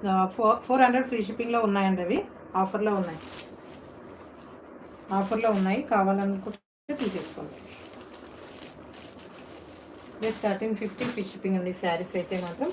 400 ఫ్రీ షిప్పింగ్లో ఉన్నాయండి. అవి ఆఫర్లో ఉన్నాయి. కావాలనుకుంటే తీసేసుకోండి. జస్ట్ 1350 ఫ్రీ షిప్పింగ్ అండి. శారీస్ అయితే మాత్రం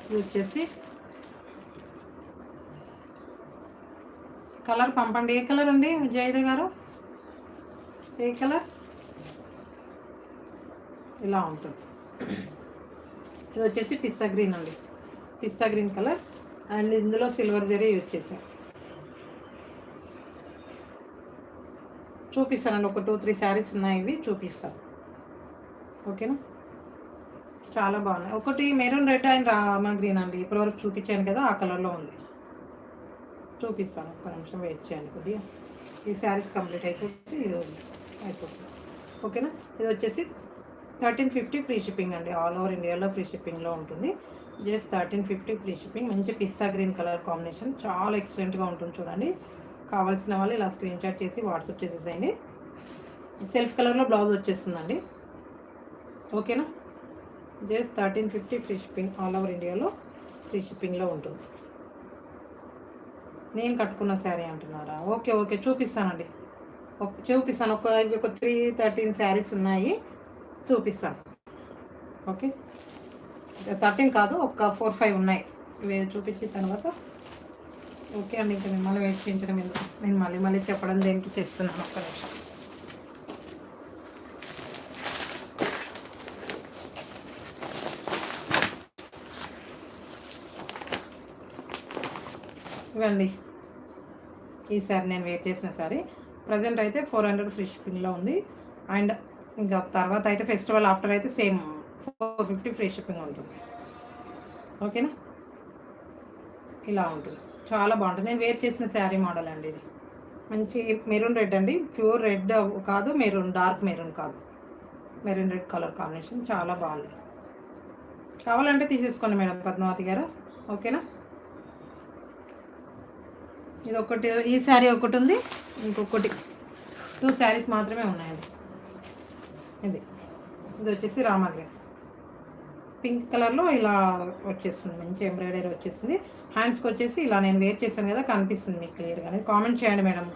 ఇది వచ్చేసి కలర్ పంపండి. ఏ కలర్ అండి విజయద గారు? ఏ కలర్? ఇలా ఉంటుంది. ఇది వచ్చేసి పిస్తా గ్రీన్ అండి, పిస్తా గ్రీన్ కలర్. అండ్ ఇందులో సిల్వర్ జరీ యూజ్ చేశాను. చూపిస్తానండి. ఒక 2, 3 శారీస్ ఉన్నాయి, ఇవి చూపిస్తాను. ఓకేనా, చాలా బాగున్నాయి. ఒకటి maroon red and Rama green అండి, ఇప్పటివరకు చూపించాను కదా, ఆ కలర్లో ఉంది. చూపిస్తాను, ఒక్క నిమిషం వెయిట్ చేయండి కొద్దిగా. ఈ శారీస్ కంప్లీట్ అయిపోతుంది, అయిపోతుంది. ఓకేనా, ఇది వచ్చేసి 1350 ఫ్రీ షిప్పింగ్ అండి. ఆల్ ఓవర్ ఇండియాలో ఫ్రీ షిప్పింగ్లో ఉంటుంది. Just 1350 free shipping. మంచి పిస్తా గ్రీన్ కలర్ కాంబినేషన్, చాలా ఎక్సలెంట్గా ఉంటుంది చూడండి. కావాల్సిన వాళ్ళు ఇలా స్క్రీన్ షాట్ చేసి వాట్సాప్ చేసేసేయండి. సెల్ఫ్ కలర్లో బ్లౌజ్ వచ్చేస్తుందండి. ఓకేనా, just 1350 free shipping, all over ఇండియాలో ఫ్రీ షిప్పింగ్లో ఉంటుంది. నేను కట్టుకున్న శారీ అంటున్నారా? ఓకే ఓకే, చూపిస్తానండి, చూపిస్తాను. ఒక 13 శారీస్ ఉన్నాయి, చూపిస్తాను. ఓకే, 13 కాదు, ఒక 4, 5 ఉన్నాయి, చూపించిన తర్వాత. ఓకే అండి, ఇంకా మిమ్మల్ని వెయిట్ చేయించడం ఎందుకు, నేను మళ్ళీ చెప్పడం దేనికి తెస్తున్నాను. ఒక్క నిమిషం. ఇవ్వండి, ఈ సారీ నేను వెయిట్ చేసిన సారీ. ప్రజెంట్ అయితే 400 ఫ్రీ షిప్పింగ్లో ఉంది. అండ్ ఇంకా తర్వాత అయితే ఫెస్టివల్ ఆఫ్టర్ అయితే సేమ్ 450 ఫ్రీ షిప్పింగ్ ఉంటుంది. ఓకేనా, ఇలా ఉంటుంది, చాలా బాగుంటుంది. నేను వేర్ చేసిన శారీ మోడల్ అండి ఇది. మంచి మెరూన్ రెడ్ అండి, ప్యూర్ రెడ్ కాదు, మెరూన్ డార్క్ మెరూన్ కాదు, మెరూన్ రెడ్ కలర్ కాంబినేషన్, చాలా బాగుంది. కావాలంటే తీసేసుకోండి మేడం పద్మావతి గారు. ఓకేనా, ఇది ఒకటి, ఈ శారీ ఒకటి ఉంది, ఇంకొకటి 2 శారీస్ మాత్రమే ఉన్నాయండి. ఇది వచ్చేసి రామా గ్రీన్ పింక్ కలర్లో ఇలా వచ్చేస్తుంది, మంచి ఎంబ్రాయిడరీ వచ్చేస్తుంది. హ్యాండ్స్కి వచ్చేసి ఇలా నేను వేర్ చేశాను కదా, కనిపిస్తుంది మీకు క్లియర్గా. కామెంట్ చేయండి మేడం,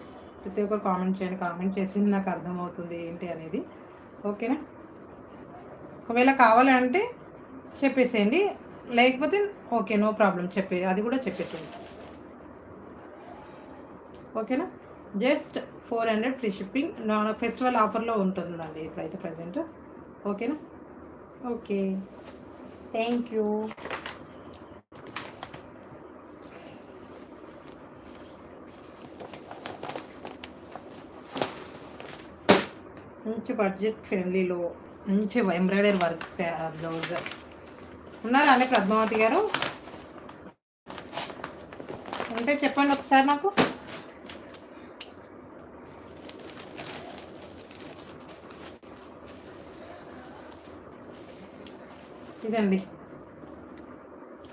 ప్రతి ఒక్కరు కామెంట్ చేయండి. కామెంట్ చేసింది నాకు అర్థమవుతుంది ఏంటి అనేది. ఓకేనా, ఒకవేళ కావాలంటే చెప్పేసేయండి, లేకపోతే ఓకే నో ప్రాబ్లం, అది కూడా చెప్పేసేయండి. ఓకేనా, జస్ట్ 400 ఫ్రీ షిప్పింగ్, ఫెస్టివల్ ఆఫర్లో ఉంటుందండి ఇప్పుడైతే ప్రజెంట్. ఓకేనా, ఓకే, థ్యాంక్ యూ. మంచి బడ్జెట్ ఫ్రెండ్లీలో మంచి ఎంబ్రాయిడరీ వర్క్ బ్లౌజ్ ఉన్నారా అండి పద్మావతి గారు? ఉంటే చెప్పండి ఒకసారి నాకు. ఇదండి,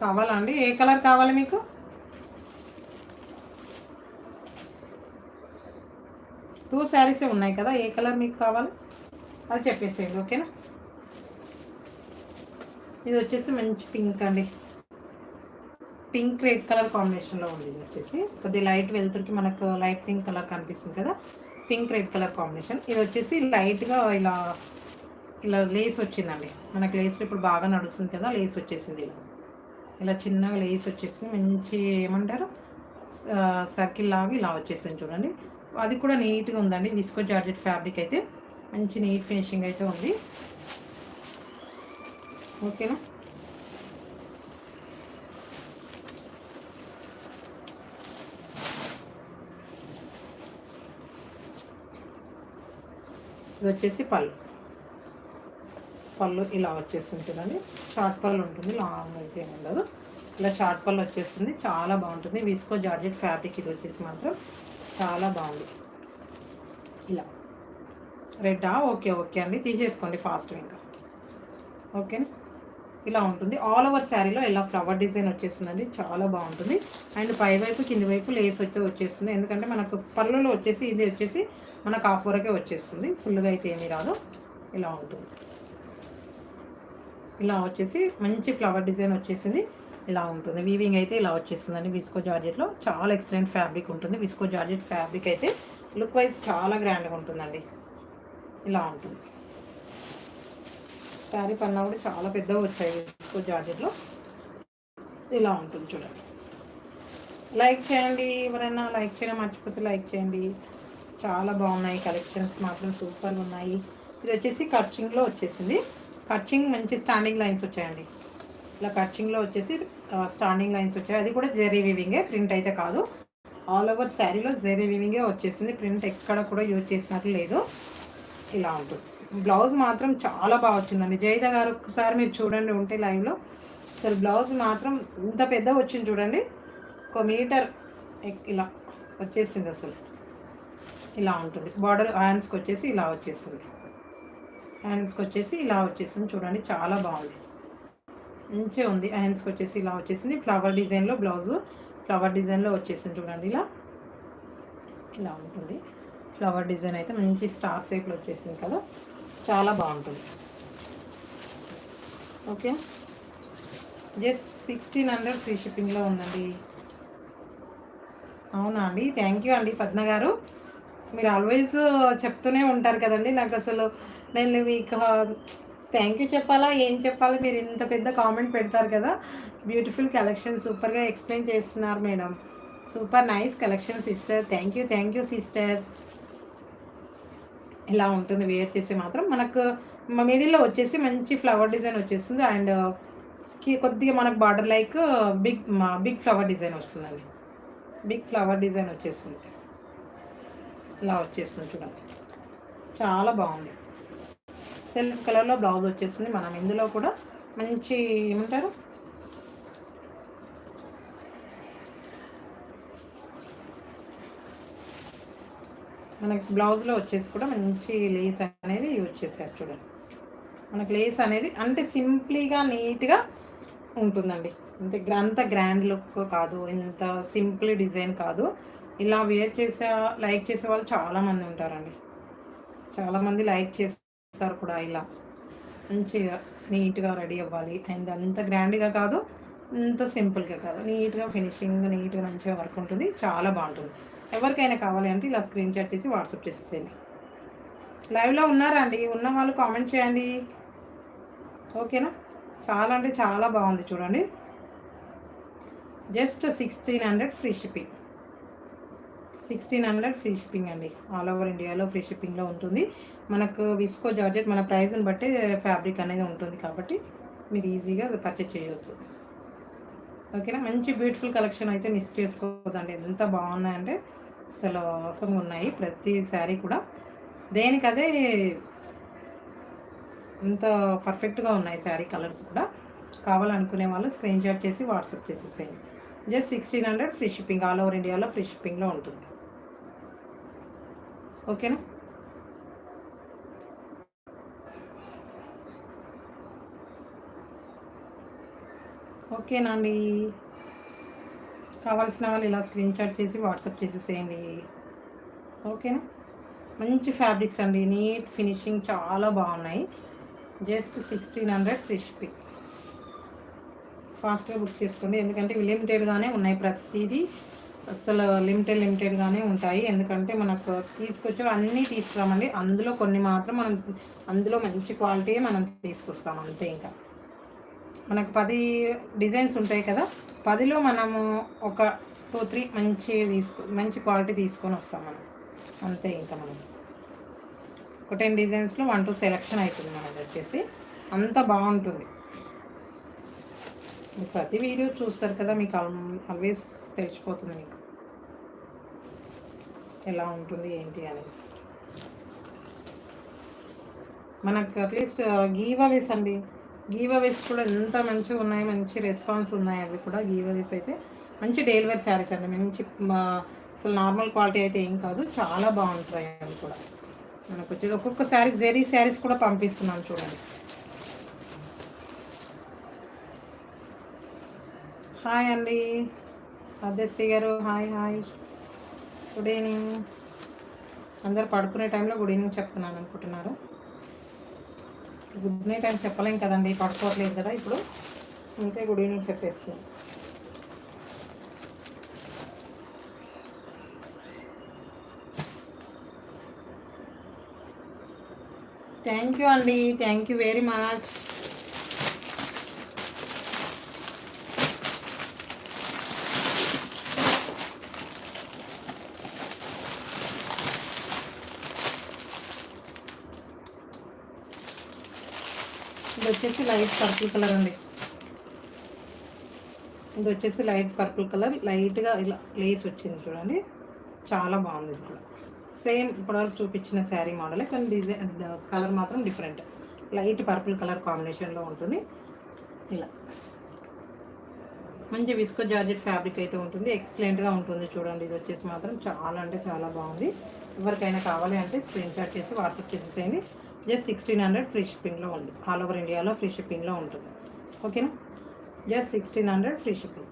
కావాలా అండి? ఏ కలర్ కావాలి మీకు? టూ శారీసే ఉన్నాయి కదా, ఏ కలర్ మీకు కావాలి అది చెప్పేసేయండి. ఓకేనా, ఇది వచ్చేసి మంచి పింక్ అండి, పింక్ రెడ్ కలర్ కాంబినేషన్లో ఉంది. ఇది వచ్చేసి కొద్ది లైట్ వెళ్తురికి మనకు లైట్ పింక్ కలర్ కనిపిస్తుంది కదా, పింక్ రెడ్ కలర్ కాంబినేషన్. ఇది వచ్చేసి లైట్గా ఇలా లేస్ వచ్చిందండి. మనకు లేస్లో ఇప్పుడు బాగా నడుస్తుంది కదా, లేస్ వచ్చేసింది. ఇలా చిన్నగా లేస్ వచ్చేసింది, మంచి ఏమంటారు సర్కిల్ లాగా ఇలా వచ్చేసింది చూడండి. అది కూడా నీట్గా ఉందండి. విస్కో జార్జెట్ ఫ్యాబ్రిక్ అయితే మంచి నీట్ ఫినిషింగ్ అయితే ఉంది. ఓకేనా, ఇది వచ్చేసి పళ్ళు ఇలా వచ్చేస్తుంది చూడండి. షార్ట్ పళ్ళు ఉంటుంది, లాంగ్ అయితే ఉండదు. ఇలా షార్ట్ పళ్ళు వచ్చేస్తుంది, చాలా బాగుంటుంది. విస్కో జార్జెట్ ఫ్యాబ్రిక్ ఇది వచ్చేసి మాత్రం చాలా బాగుంది. ఇలా రెడ్డా? ఓకే ఓకే అండి, తీసేసుకోండి ఫాస్ట్గా ఇంకా. ఓకేనా, ఇలా ఉంటుంది. ఆల్ ఓవర్ శారీలో ఇలా ఫ్లవర్ డిజైన్ వచ్చేస్తుందండి, చాలా బాగుంటుంది. అండ్ పై వైపు కింది వైపు లేస్ వచ్చేస్తుంది. ఎందుకంటే మనకు పళ్ళులో వచ్చేసి ఇది వచ్చేసి మనకు హాఫ్ వరకే వచ్చేస్తుంది, ఫుల్గా అయితే ఏమీ రాదు. ఇలా ఉంటుంది, ఇలా వచ్చేసి మంచి ఫ్లవర్ డిజైన్ వచ్చేసింది. ఇలా ఉంటుంది, వీవింగ్ అయితే ఇలా వచ్చేస్తుందండి. విస్కో జార్జెట్లో చాలా ఎక్సలెంట్ ఫ్యాబ్రిక్ ఉంటుంది. విస్కో జార్జెట్ ఫ్యాబ్రిక్ అయితే లుక్ వైజ్ చాలా గ్రాండ్గా ఉంటుందండి. ఇలా ఉంటుంది. శారీ పన్నా కూడా చాలా పెద్దగా వచ్చాయి విస్కో జార్జెట్లో. ఇలా ఉంటుంది చూడండి. లైక్ చేయండి, ఎవరైనా లైక్ చేయడం మర్చిపోతే లైక్ చేయండి. చాలా బాగున్నాయి కలెక్షన్స్, మాత్రం సూపర్గా ఉన్నాయి. ఇది వచ్చేసి కర్చింగ్లో వచ్చేసింది. కర్చింగ్ మంచి స్టాండింగ్ లైన్స్ వచ్చాయండి. ఇలా కర్చింగ్లో వచ్చేసి స్టాండింగ్ లైన్స్ వచ్చాయి. అది కూడా జెరీ వీవింగే, ప్రింట్ అయితే కాదు. ఆల్ ఓవర్ శారీలో జరీ వీవింగే వచ్చేసింది. ప్రింట్ ఎక్కడ కూడా యూజ్ చేసినట్లు లేదు. ఇలా ఉంటుంది. బ్లౌజ్ మాత్రం చాలా బాగా వచ్చిందండి. జైద గారు ఒక్కసారి మీరు చూడండి ఉంటే లైవ్లో. అసలు బ్లౌజ్ మాత్రం ఇంత పెద్దగా వచ్చింది చూడండి. 1 మీటర్ ఇలా వచ్చేసింది అసలు. ఇలా ఉంటుంది. బార్డర్ హ్యాండ్స్కి వచ్చేసి ఇలా వచ్చేసింది. హ్యాండ్స్కి వచ్చేసి ఇలా వచ్చేసింది చూడండి. చాలా బాగుంది. మంచిగా ఉంది. హ్యాండ్స్కి వచ్చేసి ఇలా వచ్చేసింది. ఫ్లవర్ డిజైన్లో బ్లౌజు ఫ్లవర్ డిజైన్లో వచ్చేసింది చూడండి. ఇలా ఉంటుంది. ఫ్లవర్ డిజైన్ అయితే మంచి స్టార్ షేప్లో వచ్చేసింది కదా, చాలా బాగుంటుంది. ఓకే, జస్ట్ 1600 ఫ్రీ షిప్పింగ్లో ఉందండి. అవునా అండి, థ్యాంక్ యూ అండి పద్మ గారు. మీరు ఆల్వేస్ చెప్తూనే ఉంటారు కదండి. నాకు అసలు నేను మీకు థ్యాంక్ యూ చెప్పాలా ఏం చెప్పాలా, మీరు ఇంత పెద్ద కామెంట్ పెడతారు కదా. బ్యూటిఫుల్ కలెక్షన్ సూపర్గా ఎక్స్ప్లెయిన్ చేస్తున్నారు madam. Super nice collection sister. Thank you sister. ఇలా ఉంటుంది వేర్ చేసి మాత్రం. మనకు మిడిల్లో వచ్చేసి మంచి ఫ్లవర్ డిజైన్ వచ్చేస్తుంది. అండ్ కొద్దిగా మనకు border like big flower design వస్తుందండి. బిగ్ ఫ్లవర్ డిజైన్ వచ్చేస్తుంది. ఇలా వచ్చేస్తుంది చూడండి, చాలా బాగుంది. సెల్ఫ్ కలర్లో బ్లౌజ్ వచ్చేస్తుంది. మనం ఇందులో కూడా మంచి ఏమంటారు మనకి బ్లౌజ్లో వచ్చేసి కూడా మంచి లేస్ అనేది యూజ్ చేశారు చూడండి. మనకు లేస్ అనేది అంటే సింప్లీగా నీట్గా ఉంటుందండి. అంత గ్రాండ్ లుక్ కాదు, ఇంత సింపుల్ డిజైన్ కాదు. ఇలా వేర్ లైక్ చేసే వాళ్ళు చాలామంది ఉంటారండి. చాలామంది లైక్ చేస్తారు కూడా. ఇలా మంచిగా నీట్గా రెడీ అవ్వాలి. అండ్ అంత గ్రాండ్గా కాదు, అంత సింపుల్గా కాదు, నీట్గా ఫినిషింగ్ నీట్గా మంచిగా వర్క్ ఉంటుంది. చాలా బాగుంటుంది. ఎవరికైనా కావాలి అంటే ఇలా స్క్రీన్ షాట్ చేసి వాట్సాప్ చేసేసేయండి. లైవ్లో ఉన్నారా అండి? ఉన్న వాళ్ళు కామెంట్ చేయండి. ఓకేనా? చాలా అంటే చాలా బాగుంది చూడండి. Just 1600 free shipping. 1600 free shipping అండి. ఆల్ ఓవర్ ఇండియాలో ఫ్రీ షిప్పింగ్లో ఉంటుంది. మనకు విస్కో జార్జెట్ మన ప్రైస్ని బట్టి ఫ్యాబ్రిక్ అనేది ఉంటుంది కాబట్టి మీరు ఈజీగా పర్చేజ్ చేయొచ్చు. ఓకేనా? మంచి బ్యూటిఫుల్ కలెక్షన్ అయితే మిస్ చేసుకోవద్దండి. ఎంత బాగున్నాయంటే అసలు అవసరంగా ఉన్నాయి. ప్రతి శారీ కూడా దేనికదే అంత పర్ఫెక్ట్గా ఉన్నాయి. శారీ కలర్స్ కూడా కావాలనుకునే వాళ్ళు స్క్రీన్ షాట్ చేసి వాట్సాప్ చేసేసేయండి. Just 1600 free shipping. All over ఇండియాలో ఫ్రీ షిప్పింగ్లో ఉంటుంది. ఓకేనా? ఓకేనా అండి? కావాల్సిన వాళ్ళు ఇలా స్క్రీన్ షాట్ చేసి వాట్సాప్ చేసేసేయండి. ఓకేనా? మంచి ఫ్యాబ్రిక్స్ అండి, నీట్ ఫినిషింగ్ చాలా బాగున్నాయి. Just 1600 free shipping. ఫాస్ట్గా బుక్ చేసుకోండి, ఎందుకంటే లిమిటెడ్గానే ఉన్నాయి. ప్రతిదీ అసలు లిమిటెడ్గానే ఉంటాయి. ఎందుకంటే మనకు తీసుకొచ్చి అన్నీ తీసుకురామండి. అందులో కొన్ని మాత్రం మనం అందులో మంచి క్వాలిటీ మనం తీసుకొస్తాం అంతే. ఇంకా మనకు 10 డిజైన్స్ ఉంటాయి కదా, 10లో మనము ఒక 2-3 మంచి క్వాలిటీ తీసుకొని వస్తాం మనం అంతే. ఇంకా మనం ఒక 10 డిజైన్స్లో 1-2 సెలెక్షన్ అవుతుంది మనది వచ్చేసి. అంత బాగుంటుంది. ప్రతి వీడియో చూస్తారు కదా, మీకు ఆల్వేస్ తెలిసిపోతుంది మీకు ఎలా ఉంటుంది ఏంటి అనేది. మనకు అట్లీస్ట్ గివ్ అవేస్ అండి. గివ్ అవేస్ కూడా ఎంత మంచిగా ఉన్నాయి, మంచి రెస్పాన్స్ ఉన్నాయి. అవి కూడా గివ్ అవేస్ అయితే మంచి డెలివరీ శారీస్ అండి. మంచి అసలు నార్మల్ క్వాలిటీ అయితే ఏం కాదు, చాలా బాగుంటాయి అవి కూడా. మనకు వచ్చేది ఒక్కొక్క శారీ జెరీ శారీస్ కూడా పంపిస్తున్నాను చూడండి. హాయ్ అండి ఆద్యశ్రీ గారు, హాయ్. Good evening. అందరు పడుకునే టైంలో గుడ్ ఈవినింగ్ చెప్తున్నాను అనుకుంటున్నారు. గుడ్ నైట్ అని చెప్పలేం కదండి, పడుకోవట్లేదు కదా ఇప్పుడు, అంతే గుడ్ ఈవినింగ్ చెప్పేస్తాను. థ్యాంక్ యూ అండి, థ్యాంక్ యూ వెరీ మచ్. ఇది వచ్చేసి లైట్ పర్పుల్ కలర్ అండి. ఇది వచ్చేసి లైట్ పర్పుల్ కలర్, లైట్గా ఇలా లేస్ వచ్చింది చూడండి, చాలా బాగుంది. ఇది కూడా సేమ్ ఇప్పటివరకు చూపించిన శారీ మోడలే, కానీ డిజైన్ కలర్ మాత్రం డిఫరెంట్. లైట్ పర్పుల్ కలర్ కాంబినేషన్లో ఉంటుంది. ఇలా మంచి విస్కో జార్జెట్ ఫ్యాబ్రిక్ అయితే ఉంటుంది, ఎక్సలెంట్గా ఉంటుంది చూడండి. ఇది వచ్చేసి మాత్రం చాలా అంటే చాలా బాగుంది. ఎవరికైనా కావాలి అంటే స్క్రీన్ షాట్ చేసి వాట్సాప్ చేసేసేయండి. జస్ట్ 1600 ఫ్రీ షిప్పింగ్లో ఉంది. ఆల్ ఓవర్ ఇండియాలో ఫ్రీ షిప్పింగ్లో ఉంటుంది. ఓకేనా? Just 1600 free shipping.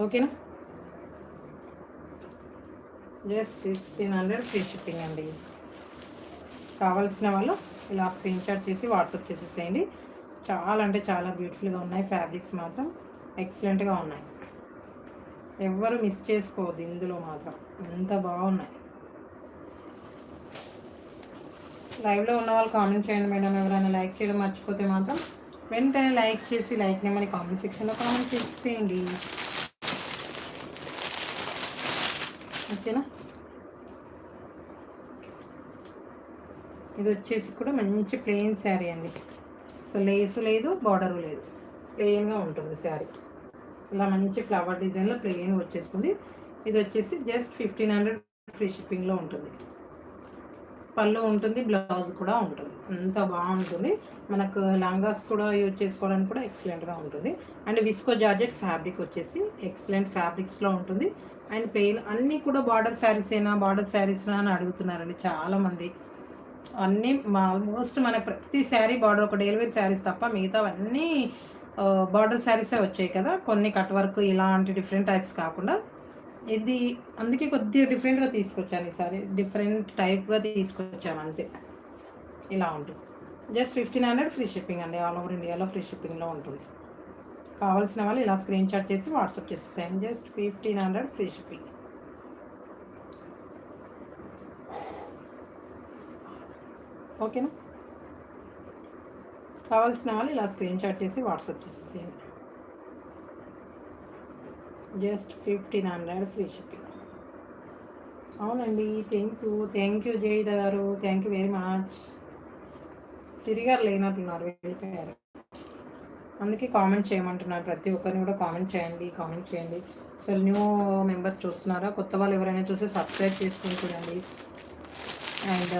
ఓకేనా? జస్ట్ 1600 ఫ్రీ షిప్పింగ్ అండి. కావాల్సిన వాళ్ళు ఇలా స్క్రీన్ షాట్ చేసి వాట్సాప్ చేసేసేయండి. చాలా అంటే చాలా బ్యూటిఫుల్గా ఉన్నాయి. ఫ్యాబ్రిక్స్ మాత్రం ఎక్సలెంట్గా ఉన్నాయి. ఎవ్వరు మిస్ చేసుకోవద్దు ఇందులో మాత్రం, ఎంత బాగున్నాయి. లైవ్లో ఉన్న వాళ్ళు కామెంట్ చేయండి మేడం. ఎవరైనా లైక్ చేయడం మర్చిపోతే మాత్రం వెంటనే లైక్ చేసి లైక్ నెంబర్ని కామెంట్ సెక్షన్లో కామెంట్ చేసేయండి. ఓకేనా? ఇది వచ్చేసి కూడా మంచి ప్లెయిన్ శారీ అండి. అసలు లేసు లేదు, బార్డరు లేదు, ప్లెయిన్గా ఉంటుంది శారీ. ఇలా మంచి ఫ్లవర్ డిజైన్లో ప్లెయిన్ వచ్చేస్తుంది. ఇది వచ్చేసి జస్ట్ 1500 ఫ్రీ షిప్పింగ్లో ఉంటుంది. పళ్ళు ఉంటుంది, బ్లౌజ్ కూడా ఉంటుంది. అంత బాగుంటుంది. మనకు లంగాస్ కూడా యూజ్ చేసుకోవడానికి కూడా ఎక్సలెంట్గా ఉంటుంది. అండ్ విస్కో జార్జెట్ ఫ్యాబ్రిక్ వచ్చేసి ఎక్సలెంట్ ఫ్యాబ్రిక్స్లో ఉంటుంది. అండ్ ప్లెయిన్ అన్నీ కూడా బార్డర్ శారీసేనా అని అడుగుతున్నారండి చాలామంది. అన్నీ ఆల్మోస్ట్ మనకు ప్రతి శారీ బార్డర్, ఒక డెలివరీ శారీస్ తప్ప మిగతావన్నీ బార్డర్ శారీసే వచ్చాయి కదా. కొన్ని కట్ వర్క్ ఇలాంటి డిఫరెంట్ టైప్స్ కాకుండా ఇది అందుకే కొద్దిగా డిఫరెంట్గా తీసుకొచ్చాను ఈసారి. డిఫరెంట్ టైప్గా తీసుకొచ్చాను అంతే. ఇలా ఉంటుంది. జస్ట్ 1500 ఫ్రీ షిప్పింగ్ అండి. ఆల్ ఓవర్ ఇండియాలో ఫ్రీ షిప్పింగ్లో ఉంటుంది. కావాల్సిన వాళ్ళు ఇలా స్క్రీన్ షాట్ చేసి వాట్సాప్ చేసేసాను. Just 1500 free shipping. ఓకేనా? కావాల్సిన వాళ్ళు ఇలా స్క్రీన్ షాట్ చేసి వాట్సాప్ చేసేసేయండి. Just 1500 free shipping. అవునండి. థ్యాంక్ యూ జయద గారు, థ్యాంక్ యూ వెరీ మచ్. సిరి గారు లేనట్టున్నారు, వెళ్ళిపోయారు. అందుకే కామెంట్ చేయమంటున్నారు. ప్రతి ఒక్కరిని కూడా కామెంట్ చేయండి. అసలు న్యూ మెంబర్స్ చూస్తున్నారా? కొత్త వాళ్ళు ఎవరైనా చూస్తే సబ్స్క్రైబ్ చేసుకుని చూడండి. అండ్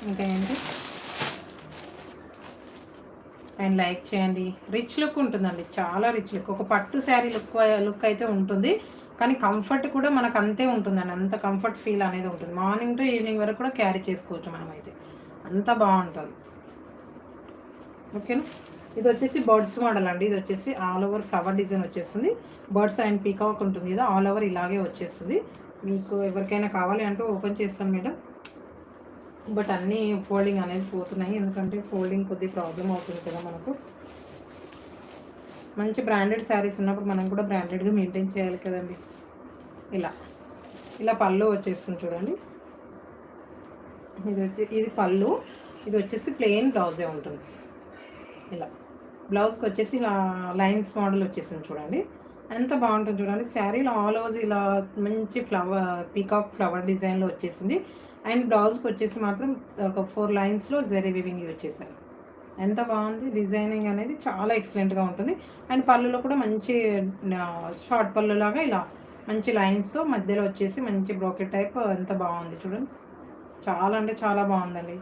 ఇంకా ఏంటి, అండ్ లైక్ చేయండి. రిచ్ లుక్ ఉంటుందండి, చాలా రిచ్ లుక్. ఒక పట్టు శారీ లుక్ అయితే ఉంటుంది, కానీ కంఫర్ట్ కూడా మనకు అంతే ఉంటుందండి. అంత కంఫర్ట్ ఫీల్ అనేది ఉంటుంది. మార్నింగ్ టు ఈవినింగ్ వరకు కూడా క్యారీ చేసుకోవచ్చు మనం అయితే, అంత బాగుంటుంది. ఓకేనా? ఇది వచ్చేసి బర్డ్స్ మోడల్ అండి. ఇది వచ్చేసి ఆల్ ఓవర్ ఫ్లవర్ డిజైన్ వచ్చేస్తుంది. బర్డ్స్ అండ్ పీకాక్ ఉంటుంది కదా, ఆల్ ఓవర్ ఇలాగే వచ్చేస్తుంది. మీకు ఎవరికైనా కావాలి అంటే ఓపెన్ చేస్తాను మేడం, బట్ అన్నీ ఫోల్డింగ్ అనేది పోతున్నాయి, ఎందుకంటే ఫోల్డింగ్ కొద్దిగా ప్రాబ్లం అవుతుంది కదా మనకు. మంచి బ్రాండెడ్ శారీస్ ఉన్నప్పుడు మనం కూడా బ్రాండెడ్గా మెయింటైన్ చేయాలి కదండి. ఇలా పళ్ళు వచ్చేస్తుంది చూడండి. ఇది పళ్ళు. ఇది వచ్చేసి ప్లెయిన్ బ్లౌజే ఉంటుంది. ఇలా బ్లౌజ్కి వచ్చేసి ఇలా లైన్స్ మోడల్ వచ్చేసింది చూడండి, ఎంత బాగుంటుంది చూడండి. శారీలో ఆల్ ఓవర్ ఇలా మంచి పీకాక్ ఫ్లవర్ డిజైన్లో వచ్చేసింది. అండ్ బ్లౌజ్కి వచ్చేసి మాత్రం ఒక 4 లైన్స్లో జరీ వీవింగ్ యూజ్ చేశారు. ఎంత బాగుంది డిజైనింగ్ అనేది, చాలా ఎక్సలెంట్గా ఉంటుంది. అండ్ పళ్ళులో కూడా మంచి షార్ట్ పళ్ళులాగా ఇలా మంచి లైన్స్తో మధ్యలో వచ్చేసి మంచి బ్రోకెట్ టైప్, ఎంత బాగుంది చూడండి. చాలా అంటే చాలా బాగుందండి.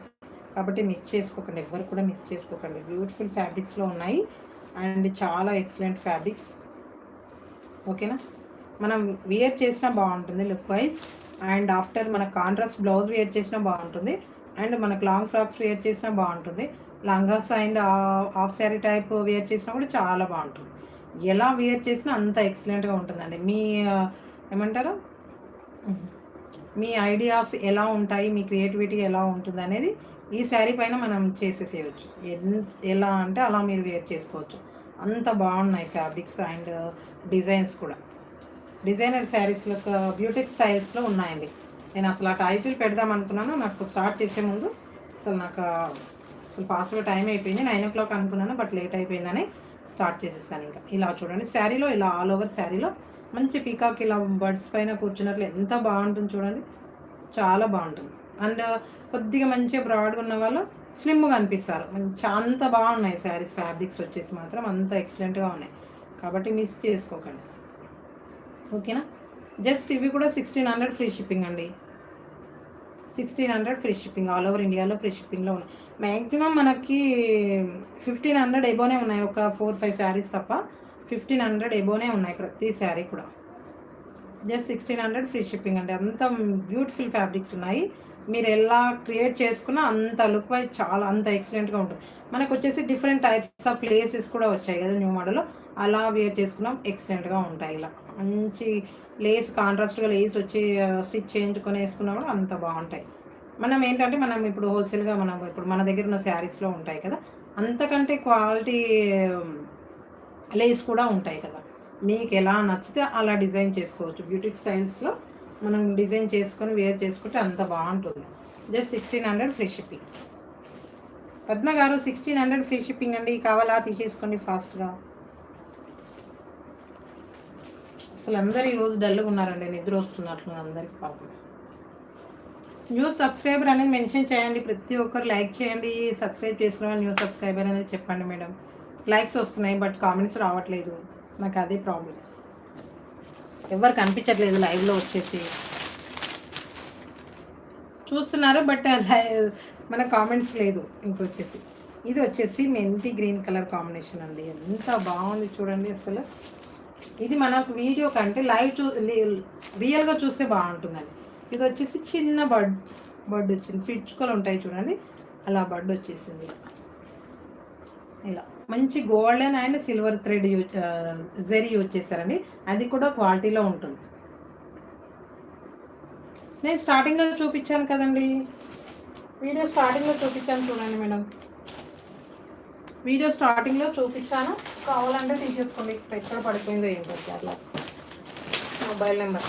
కాబట్టి మిస్ చేసుకోకండి, ఎవ్వరు కూడా మిస్ చేసుకోకండి. బ్యూటిఫుల్ ఫ్యాబ్రిక్స్లో ఉన్నాయి అండ్ చాలా ఎక్సలెంట్ ఫ్యాబ్రిక్స్. ఓకేనా? మనం వేర్ చేసినా బాగుంటుంది లుక్ వైజ్. అండ్ ఆఫ్టర్ మన కాంట్రాస్ట్ బ్లౌజ్ వేర్ చేసినా బాగుంటుంది. అండ్ మనకు లాంగ్ ఫ్రాక్స్ వేర్ చేసినా బాగుంటుంది. లంగాస్ and half sari type wear చేసినా కూడా చాలా బాగుంటుంది. ఎలా వేర్ చేసినా అంత ఎక్సలెంట్గా ఉంటుందండి. మీ ఏమంటారు, మీ ఐడియాస్ ఎలా ఉంటాయి, మీ క్రియేటివిటీ ఎలా ఉంటుంది అనేది ఈ శారీ పైన మనం చేసేసేయచ్చు. ఎలా అంటే అలా మీరు వేర్ చేసుకోవచ్చు. అంత బాగున్నాయి ఫ్యాబ్రిక్స్ అండ్ డిజైన్స్ కూడా. డిజైనర్ శారీస్లో బ్యూటిక్ స్టైల్స్లో ఉన్నాయండి. నేను అసలు ఆ టైటిల్ పెడదాం అనుకున్నాను, నాకు స్టార్ట్ చేసే ముందు అసలు ఫాస్ట్గా టైం అయిపోయింది. 9 o'clock అనుకున్నాను, బట్ లేట్ అయిపోయిందని స్టార్ట్ చేసేసాను. ఇంకా ఇలా చూడండి, శారీలో ఇలా ఆల్ ఓవర్ శారీలో మంచి పీకాక్ ఇలా బర్డ్స్ పైన కూర్చున్నట్లు ఎంత బాగుంటుంది చూడండి, చాలా బాగుంటుంది. అండ్ కొద్దిగా మంచిగా బ్రాడ్గా ఉన్న వాళ్ళు స్లిమ్గా అనిపిస్తారు. అంత బాగున్నాయి శారీస్. ఫ్యాబ్రిక్స్ వచ్చేసి మాత్రం అంత ఎక్సలెంట్గా ఉన్నాయి, కాబట్టి మిస్ చేసుకోకండి. ఓకేనా. జస్ట్ ఇవి కూడా 1600 ఫ్రీ షిప్పింగ్ అండి. 1600 ఫ్రీ షిప్పింగ్, ఆల్ ఓవర్ ఇండియాలో ఫ్రీ షిప్పింగ్లో ఉన్నాయి. మ్యాక్సిమం మనకి 1500 ఎబోనే ఉన్నాయి, ఒక 4-5 శారీస్ తప్ప 1500 ఎబోనే ఉన్నాయి ప్రతి శారీ కూడా. జస్ట్ 1600 ఫ్రీ షిప్పింగ్ అండి. అంత బ్యూటిఫుల్ ఫ్యాబ్రిక్స్ ఉన్నాయి. మీరు ఎలా క్రియేట్ చేసుకున్నా అంత లుక్ వైజ్ చాలా అంత ఎక్సలెంట్గా ఉంటుంది. మనకు వచ్చేసి డిఫరెంట్ టైప్స్ ఆఫ్ లేసెస్ కూడా వచ్చాయి కదా న్యూ మోడల్లో, అలా వేర్ చేసుకున్నాం ఎక్సలెంట్గా ఉంటాయి. ఇలా మంచి లేస్ కాంట్రాస్ట్గా లేస్ వచ్చి స్టిచ్ చేయించుకొని వేసుకున్నా కూడా అంత బాగుంటాయి. మనం ఏంటంటే మనం ఇప్పుడు హోల్సేల్గా మనం ఇప్పుడు మన దగ్గర ఉన్న శారీస్లో ఉంటాయి కదా, అంతకంటే క్వాలిటీ లేస్ కూడా ఉంటాయి కదా. మీకు ఎలా నచ్చితే అలా డిజైన్ చేసుకోవచ్చు. బ్యూటిక్ స్టైల్స్లో మనం డిజైన్ చేసుకొని వేర్ చేసుకుంటే అంత బాగుంటుంది. Just 1600 free shipping. పద్మ గారు 1600 ఫ్రీ షిప్పింగ్ అండి. కావాలా తీసేసుకోండి ఫాస్ట్గా. అసలు అందరు ఈరోజు డల్గా ఉన్నారండి, నిద్ర వస్తున్నట్లు అందరికి పాపం. న్యూ సబ్స్క్రైబర్ అనేది మెన్షన్ చేయండి, ప్రతి ఒక్కరు లైక్ చేయండి. సబ్స్క్రైబ్ చేసుకున్న న్యూ సబ్స్క్రైబర్ అనేది చెప్పండి మేడం. లైక్స్ వస్తున్నాయి బట్ కామెంట్స్ రావట్లేదు, నాకు అదే ప్రాబ్లం. ఎవరు కనిపించట్లేదు లైవ్లో వచ్చేసి చూస్తున్నారు బట్ మన కామెంట్స్ లేదు. ఇంకొచ్చేసి ఇది వచ్చేసి మెంతి గ్రీన్ కలర్ కాంబినేషన్ అండి, ఎంత బాగుంది చూడండి. అసలు ఇది మనకు వీడియో కంటే లైవ్ రియల్గా చూస్తే బాగుంటుందండి. ఇది వచ్చేసి చిన్న బర్డ్ వచ్చింది, పిచ్చుకలు ఉంటాయి చూడండి, అలా బర్డ్ వచ్చేసింది. ఇలా మంచి golden and silver thread zari use చేశారండి, అది కూడా క్వాలిటీలో ఉంటుంది. నేను స్టార్టింగ్లో చూపించాను కదండి, వీడియో స్టార్టింగ్లో చూపించాను చూడండి మేడం. వీడియో స్టార్టింగ్లో చూపించాను, కావాలంటే తీసేసుకోండి. ఎక్కడ పడిపోయిందో ఏంటో అట్లా. మొబైల్ నెంబర్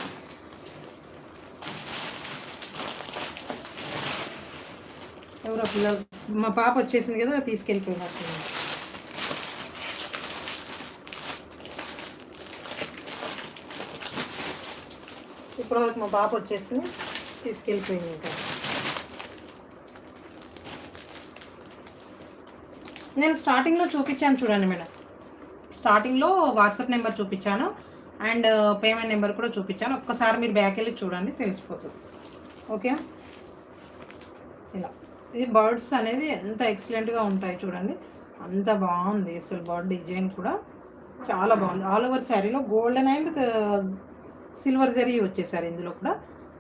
ఎవరో పిల్లలు, మా పాప వచ్చేసింది కదా తీసుకెళ్ళిపోయినట్టు. ఇప్పటివరకు మా పాప వచ్చేసింది తీసుకెళ్ళిపోయింది. ఇంకా నేను స్టార్టింగ్లో చూపించాను చూడండి మేడం, స్టార్టింగ్లో వాట్సాప్ నెంబర్ చూపించాను అండ్ పేమెంట్ నెంబర్ కూడా చూపించాను. ఒక్కసారి మీరు బ్యాక్ వెళ్ళి చూడండి, తెలిసిపోతుంది. ఓకే. ఇలా ఇది బర్డ్స్ అనేది ఎంత ఎక్సలెంట్గా ఉంటాయి చూడండి, అంత బాగుంది. అసలు బర్డ్ డిజైన్ కూడా చాలా బాగుంది. ఆల్ ఓవర్ శారీలో గోల్డెన్ అండ్ సిల్వర్ జరీ వచ్చేసారు ఇందులో కూడా,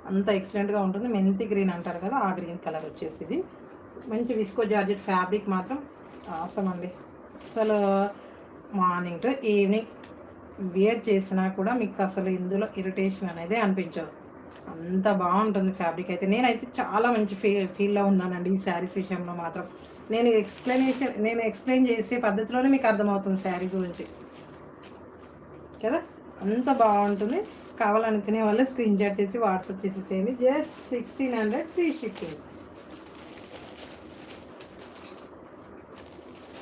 అంత ఎక్సలెంట్గా ఉంటుంది. మెంతి గ్రీన్ అంటారు కదా, ఆ గ్రీన్ కలర్ వచ్చేసి ఇది. మంచి విస్కో జార్జెట్ ఫ్యాబ్రిక్ మాత్రం ఆసమ్ అండి. అసలు మార్నింగ్ టు ఈవినింగ్ వేర్ చేసినా కూడా మీకు అసలు ఇందులో ఇరిటేషన్ అనేది అనిపించదు, అంత బాగుంటుంది ఫ్యాబ్రిక్ అయితే. నేనైతే చాలా మంచి ఫీల్లో ఉన్నానండి ఈ శారీస్ విషయంలో మాత్రం. నేను ఎక్స్ప్లెయిన్ చేసే పద్ధతిలోనే మీకు అర్థమవుతుంది శారీ గురించి కదా, అంత బాగుంటుంది. కావాలనుకునే వాళ్ళు స్క్రీన్ షాట్ చేసి వాట్సాప్ చేసేసేయండి. Just 1600 free shipping.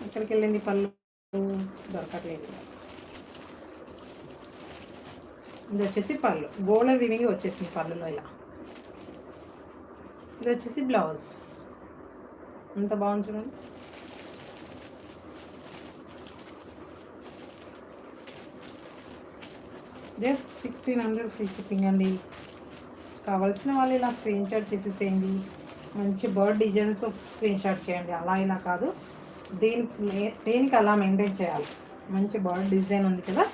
ఎక్కడికి వెళ్ళింది పళ్ళు, దొరకట్లేదు. ఇది వచ్చేసి పళ్ళు, గోల్డెన్ వీవింగ్ వచ్చేసింది పళ్ళులో ఇలా. ఇది వచ్చేసి బ్లౌజ్, అంత బాగుంది చూడండి. జస్ట్ 1600 ఫ్రీ షిప్పింగ్ అండి. కావాల్సిన వాళ్ళు ఇలా స్క్రీన్ షాట్ చేసేసేయండి. మంచి బర్డ్ డిజైన్స్ స్క్రీన్ షాట్ చేయండి, అలా ఇలా కాదు, దేనికి అలా మెయింటైన్ చేయాలి. మంచి బర్డ్ డిజైన్ ఉంది కదా,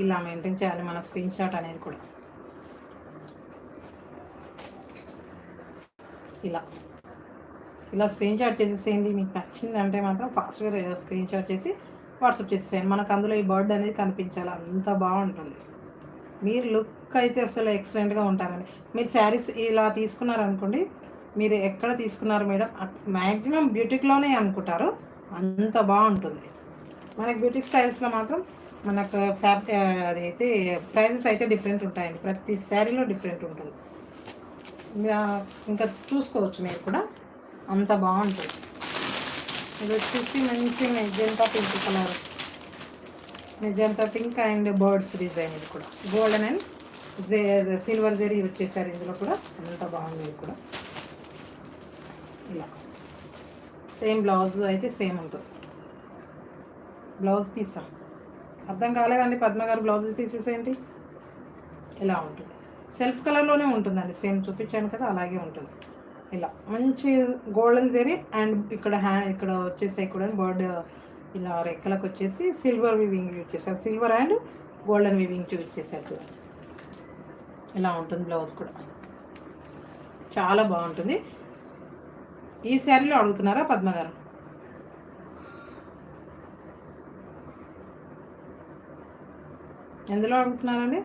ఇలా మెయింటైన్ చేయాలి మన స్క్రీన్ షాట్ అనేది కూడా. ఇలా స్క్రీన్ షాట్ చేసేసేయండి. మీకు నచ్చిందంటే మాత్రం ఫాస్ట్గా స్క్రీన్ షాట్ చేసి వాట్సాప్ చేసేసేయండి. మనకు అందులో ఈ బర్డ్ అనేది కనిపించాలి, అంత బాగుంటుంది. మీరు లుక్ అయితే అసలు ఎక్సలెంట్గా ఉంటారండి. మీరు శారీస్ ఇలా తీసుకున్నారనుకోండి, మీరు ఎక్కడ తీసుకున్నారు మేడం, మ్యాక్సిమం బ్యూటిక్లోనే అనుకుంటారు, అంత బాగుంటుంది. మనకి బ్యూటిక్ స్టైల్స్లో మాత్రం మనకు అదైతే ప్రైజెస్ అయితే డిఫరెంట్ ఉంటాయండి, ప్రతి శారీలో డిఫరెంట్ ఉంటుంది. ఇంకా చూసుకోవచ్చు మీరు కూడా, అంత బాగుంటుంది. ఇది వచ్చేసి మంచి magenta pink colour, magenta pink and birds design. ఇది కూడా గోల్డెన్ అండ్ సిల్వర్ జరీ వచ్చేసారు ఇందులో కూడా, అంత బాగుంది. ఇది కూడా ఇలా సేమ్ బ్లౌజ్ అయితే సేమ్ ఉంటుంది. బ్లౌజ్ పీసా అర్థం కాలేదండి పద్మ గారు, బ్లౌజ్ పీసెస్ ఏంటి? ఇలా ఉంటుంది, సెల్ఫ్ కలర్లోనే ఉంటుందండి, సేమ్ చూపించాను కదా అలాగే ఉంటుంది. ఇలా మంచి గోల్డెన్ జెరీ అండ్ ఇక్కడ ఇక్కడ వచ్చేసాయి కూడా బర్డ్ ఇలా రెక్కలకు వచ్చేసి సిల్వర్ వివింగ్ యూజ్ చేశారు, silver and golden weaving use చేశారు చూడండి. ఇలా ఉంటుంది బ్లౌజ్ కూడా, చాలా బాగుంటుంది. ఈ శారీలో అడుగుతున్నారా పద్మ గారు? ఎందులో అడుగుతున్నారండి?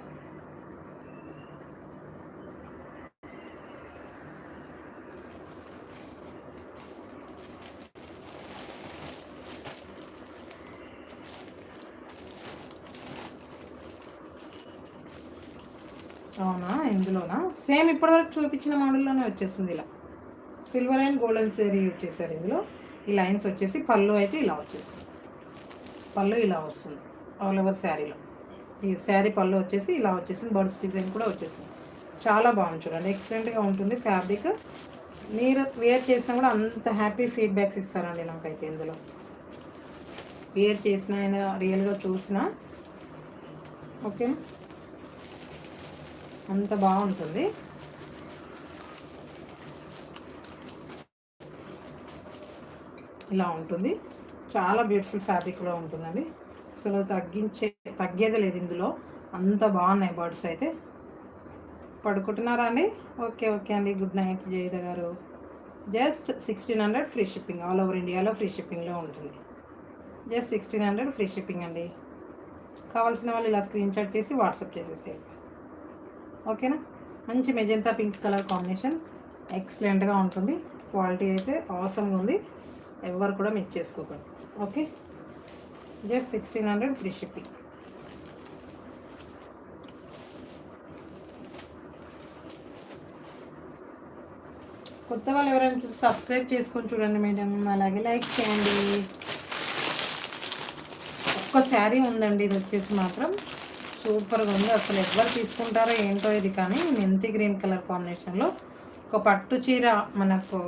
అవునా, ఇందులోనా? సేమ్ ఇప్పటివరకు చూపించిన మోడల్లోనే వచ్చేస్తుంది. ఇలా silver and golden sari use చేశారు. ఇందులో ఈ లైన్స్ వచ్చేసి పళ్ళు అయితే ఇలా వచ్చేస్తుంది, పళ్ళు ఇలా వస్తుంది ఆల్ ఓవర్ శారీలో. ఈ శారీ పళ్ళు వచ్చేసి ఇలా వచ్చేసింది, బర్డ్స్ డిజైన్ కూడా వచ్చేసింది. చాలా బాగుంది చూడండి, ఎక్సలెంట్గా ఉంటుంది ఫ్యాబ్రిక్. మీరు వేర్ చేసినా కూడా అంత హ్యాపీ ఫీడ్బ్యాక్స్ ఇస్తారండి నాకైతే. ఇందులో వేర్ చేసిన ఆయన రియల్గా చూసిన ఓకే, అంత బాగుంటుంది. ఇలా ఉంటుంది, చాలా బ్యూటిఫుల్ ఫ్యాబ్రిక్లో ఉంటుందండి. అసలు తగ్గేది లేదు ఇందులో, అంత బాగున్నాయి బర్డ్స్ అయితే. పడుకుంటున్నారా అండి? ఓకే ఓకే అండి, గుడ్ నైట్ జయద గారు. Just 1600 free shipping, all over ఇండియాలో ఫ్రీ షిప్పింగ్లో ఉంటుంది. జస్ట్ 1600 ఫ్రీ షిప్పింగ్ అండి. కావాల్సిన వాళ్ళు ఇలా స్క్రీన్ షాట్ చేసి వాట్సాప్ చేసేసేయండి, ఓకేనా? మంచి మెజెంతా పింక్ కలర్ కాంబినేషన్, ఎక్సలెంట్గా ఉంటుంది. క్వాలిటీ అయితే ఆసమ్గా ఉంది, ఎవరు కూడా మిస్ చేసుకోకండి. Okay, just 1600 free shipping. కొత్త వాళ్ళు ఎవరైనా చూసి సబ్స్క్రైబ్ చేసుకొని చూడండి మేడం, అలాగే లైక్ చేయండి. ఒక్క శారీ ఉందండి, ఇది వచ్చేసి మాత్రం సూపర్గా ఉంది. అసలు ఎవరు తీసుకుంటారో ఏంటో ఇది, కానీ మెంతి గ్రీన్ కలర్ కాంబినేషన్లో ఒక పట్టు చీర మనకు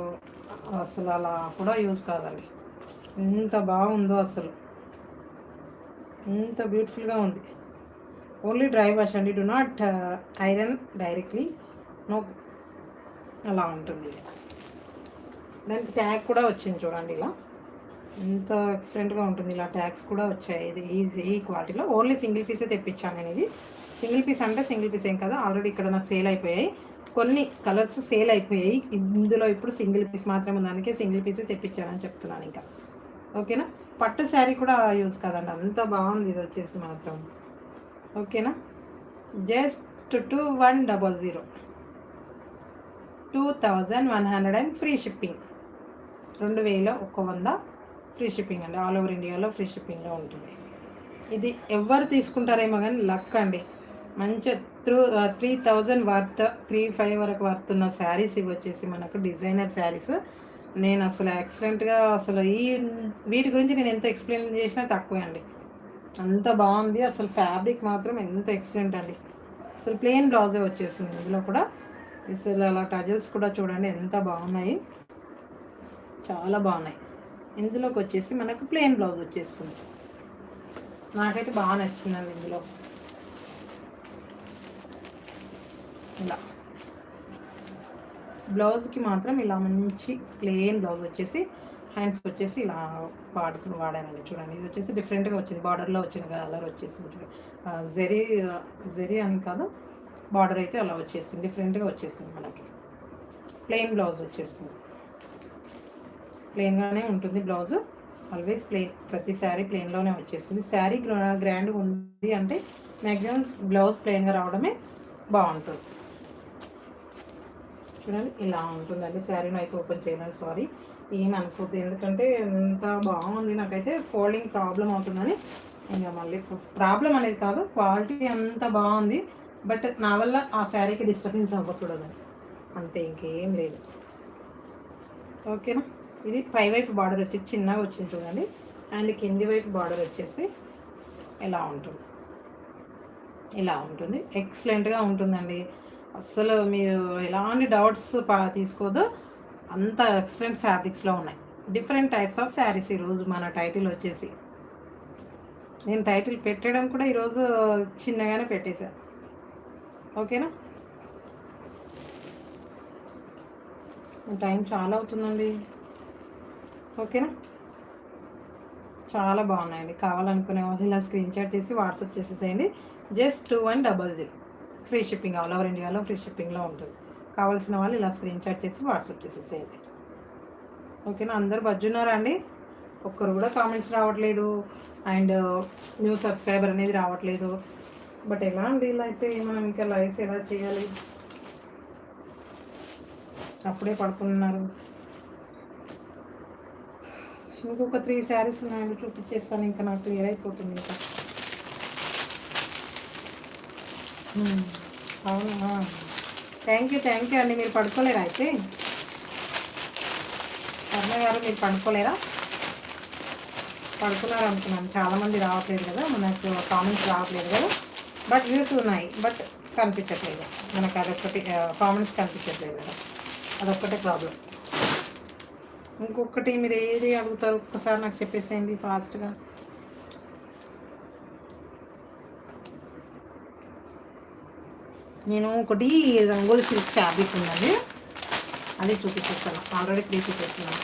అసలు అలా కూడా యూజ్ కాదండి, ఎంత బాగుందో అసలు, ఎంత బ్యూటిఫుల్గా ఉంది. ఓన్లీ డ్రై వాష్ అండి, do not iron directly, no. అలా ఉంటుంది. దానికి ట్యాగ్ కూడా వచ్చింది చూడండి, ఇలా ఎంత ఎక్సలెంట్గా ఉంటుంది. ఇలా ట్యాగ్స్ కూడా వచ్చాయి. ఇది ఈ క్వాలిటీలో ఓన్లీ సింగిల్ పీసే తెప్పించాను నేను. ఇది సింగిల్ పీస్ అంటే సింగిల్ పీస్ ఏం కదా, ఆల్రెడీ ఇక్కడ నాకు సేల్ అయిపోయాయి, కొన్ని కలర్స్ సేల్ అయిపోయాయి. ఇందులో ఇప్పుడు సింగిల్ పీస్ మాత్రమే ఉంది, అందుకే సింగిల్ పీసే తెప్పించానని చెప్తున్నాను ఇంకా, ఓకేనా? పట్టు శారీ కూడా యూజ్ కాదండి, అంత బాగుంది ఇది వచ్చేసి మాత్రం, ఓకేనా? Just 2100, 2100 and free shipping, 2100 free shipping అండి, ఆల్ ఓవర్ ఇండియాలో ఫ్రీ షిప్పింగ్లో ఉంటుంది. ఇది ఎవరు తీసుకుంటారేమో కానీ లక్ అండి, మంచి 3000 వర్త్, 3500 వరకు వర్త్ ఉన్న శారీస్ ఇవి వచ్చేసి మనకు డిజైనర్ శారీస్. నేను అసలు ఎక్సలెంట్గా అసలు వీటి గురించి నేను ఎంత ఎక్స్ప్లెయిన్ చేసినా తక్కువే అండి, అంత బాగుంది అసలు. ఫ్యాబ్రిక్ మాత్రం ఎంత ఎక్సలెంట్ అండి, అసలు ప్లెయిన్ బ్లౌజే వచ్చేస్తుంది ఇందులో కూడా. అసలు అలా టజల్స్ కూడా చూడండి ఎంత బాగున్నాయి, చాలా బాగున్నాయి. ఇందులోకి వచ్చేసి మనకు ప్లెయిన్ బ్లౌజ్ వచ్చేస్తుంది, నాకైతే బాగా నచ్చిందండి. ఇందులో ఇలా బ్లౌజ్కి మాత్రం ఇలా మంచి ప్లెయిన్ బ్లౌజ్ వచ్చేసి, హ్యాండ్స్కి వచ్చేసి ఇలా వాడానండి చూడండి. ఇది వచ్చేసి డిఫరెంట్గా వచ్చింది, బార్డర్లో వచ్చిన కలర్ వచ్చేసింది, జెరీ అని కాదు, బార్డర్ అయితే అలా వచ్చేసింది, డిఫరెంట్గా వచ్చేసింది. మనకి ప్లెయిన్ బ్లౌజ్ వచ్చేస్తుంది, ప్లెయిన్గానే ఉంటుంది బ్లౌజ్, ఆల్వేస్ ప్లెయిన్, ప్రతి శారీ ప్లెయిన్లోనే వచ్చేస్తుంది. శారీ గ్రాండ్గా ఉంది అంటే మ్యాక్సిమం బ్లౌజ్ ప్లెయిన్గా రావడమే బాగుంటుంది. చూడండి ఇలా ఉంటుందండి. శారీని అయితే ఓపెన్ చేయను, సారీ ఏమనుకోద్దు, ఎందుకంటే ఎంత బాగుంది, నాకైతే ఫోల్డింగ్ ప్రాబ్లం అవుతుందని. ఇంకా మళ్ళీ ప్రాబ్లం అనేది కాదు, క్వాలిటీ అంత బాగుంది, బట్ నా వల్ల ఆ శారీకి డిస్టర్బెన్స్ అవ్వకూడదని అంతే, ఇంకేం లేదు, ఓకేనా? ఇది పైవైపు బార్డర్ వచ్చి చిన్నగా వచ్చింది చూడండి, అండ్ కింది వైపు బార్డర్ వచ్చేసి ఇలా ఉంటుంది, ఇలా ఉంటుంది, ఎక్సలెంట్గా ఉంటుందండి. అస్సలు మీరు ఎలాంటి డౌట్స్ తీసుకోదు, అంత ఎక్సలెంట్ ఫ్యాబ్రిక్స్లో ఉన్నాయి. డిఫరెంట్ టైప్స్ ఆఫ్ శారీస్ ఈరోజు మన టైటిల్ వచ్చేసి. నేను టైటిల్ పెట్టడం కూడా ఈరోజు చిన్నగానే పెట్టేశా. ఓకేనా? టైం చాలా అవుతుందండి. ఓకేనా? చాలా బాగున్నాయండి. కావాలనుకునే వాళ్ళు ఇలా స్క్రీన్ షాట్ చేసి వాట్సాప్ చేసేసేయండి. Just 2100 free shipping, all over ఇండియాలో ఫ్రీ షిప్పింగ్లో ఉంటుంది. కావాల్సిన వాళ్ళు ఇలా స్క్రీన్ షాట్ చేసి వాట్సాప్ చేసేసేయండి. ఓకేనా? అందరు బజ్జున్నారా అండి? ఒక్కరు కూడా కామెంట్స్ రావట్లేదు, అండ్ న్యూ సబ్స్క్రైబర్ అనేది రావట్లేదు. బట్ ఎలా అండి ఇలా అయితే మనం ఇంకా లైవ్స్ ఎలా చేయాలి? అప్పుడే పడుకున్నారు. ఇంకొక 3 శారీస్ ఉన్నాయండి, చూపించేస్తాను. ఇంకా నాకు క్లియర్ అయిపోతుంది ఇంకా. అవునా? థ్యాంక్ యూ అండి. మీరు పడుకోలేరా అయితే? కర్ణ గారు మీరు పడుకోలేరా? పడుకున్నారు అనుకున్నాను. చాలామంది రావట్లేదు కదా, మనకు కామెంట్స్ రావట్లేదు కదా. బట్ వ్యూస్ ఉన్నాయి, బట్ కనిపించట్లేదు మనకు. అదొక్కటి కామెంట్స్ కనిపించట్లేదు కదా, అదొక్కటే ప్రాబ్లం. ఇంకొకటి మీరు ఏది అడుగుతారు ఒక్కసారి నాకు చెప్పేసేయండి ఫాస్ట్గా. నేను ఒకటి రంగోలి సిల్క్ ఫ్యాబ్రిక్ ఉందండి, అది చూపించేస్తాను. ఆల్రెడీ ప్రీ చూపిస్తున్నాను.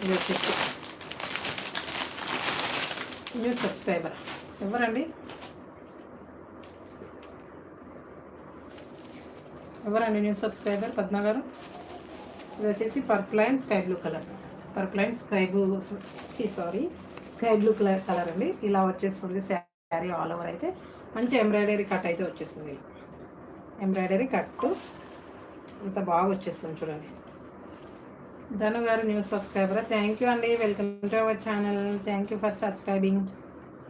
ఇది వచ్చేసి న్యూ సబ్స్క్రైబర్ ఎవరండి? New subscriber? పద్మ గారు. ఇది వచ్చేసి purple and sky blue colour. Purple and sky blue colour అండి. ఇలా వచ్చేస్తుంది శారీ ఆల్ ఓవర్. అయితే మంచి ఎంబ్రాయిడరీ కట్ అయితే వచ్చేస్తుంది. ఎంబ్రాయిడరీ కట్టు అంత బాగా వచ్చేస్తుంది చూడండి. ధను గారు న్యూ సబ్స్క్రైబర్, థ్యాంక్ యూ అండి. Welcome to our channel. Thank you for subscribing.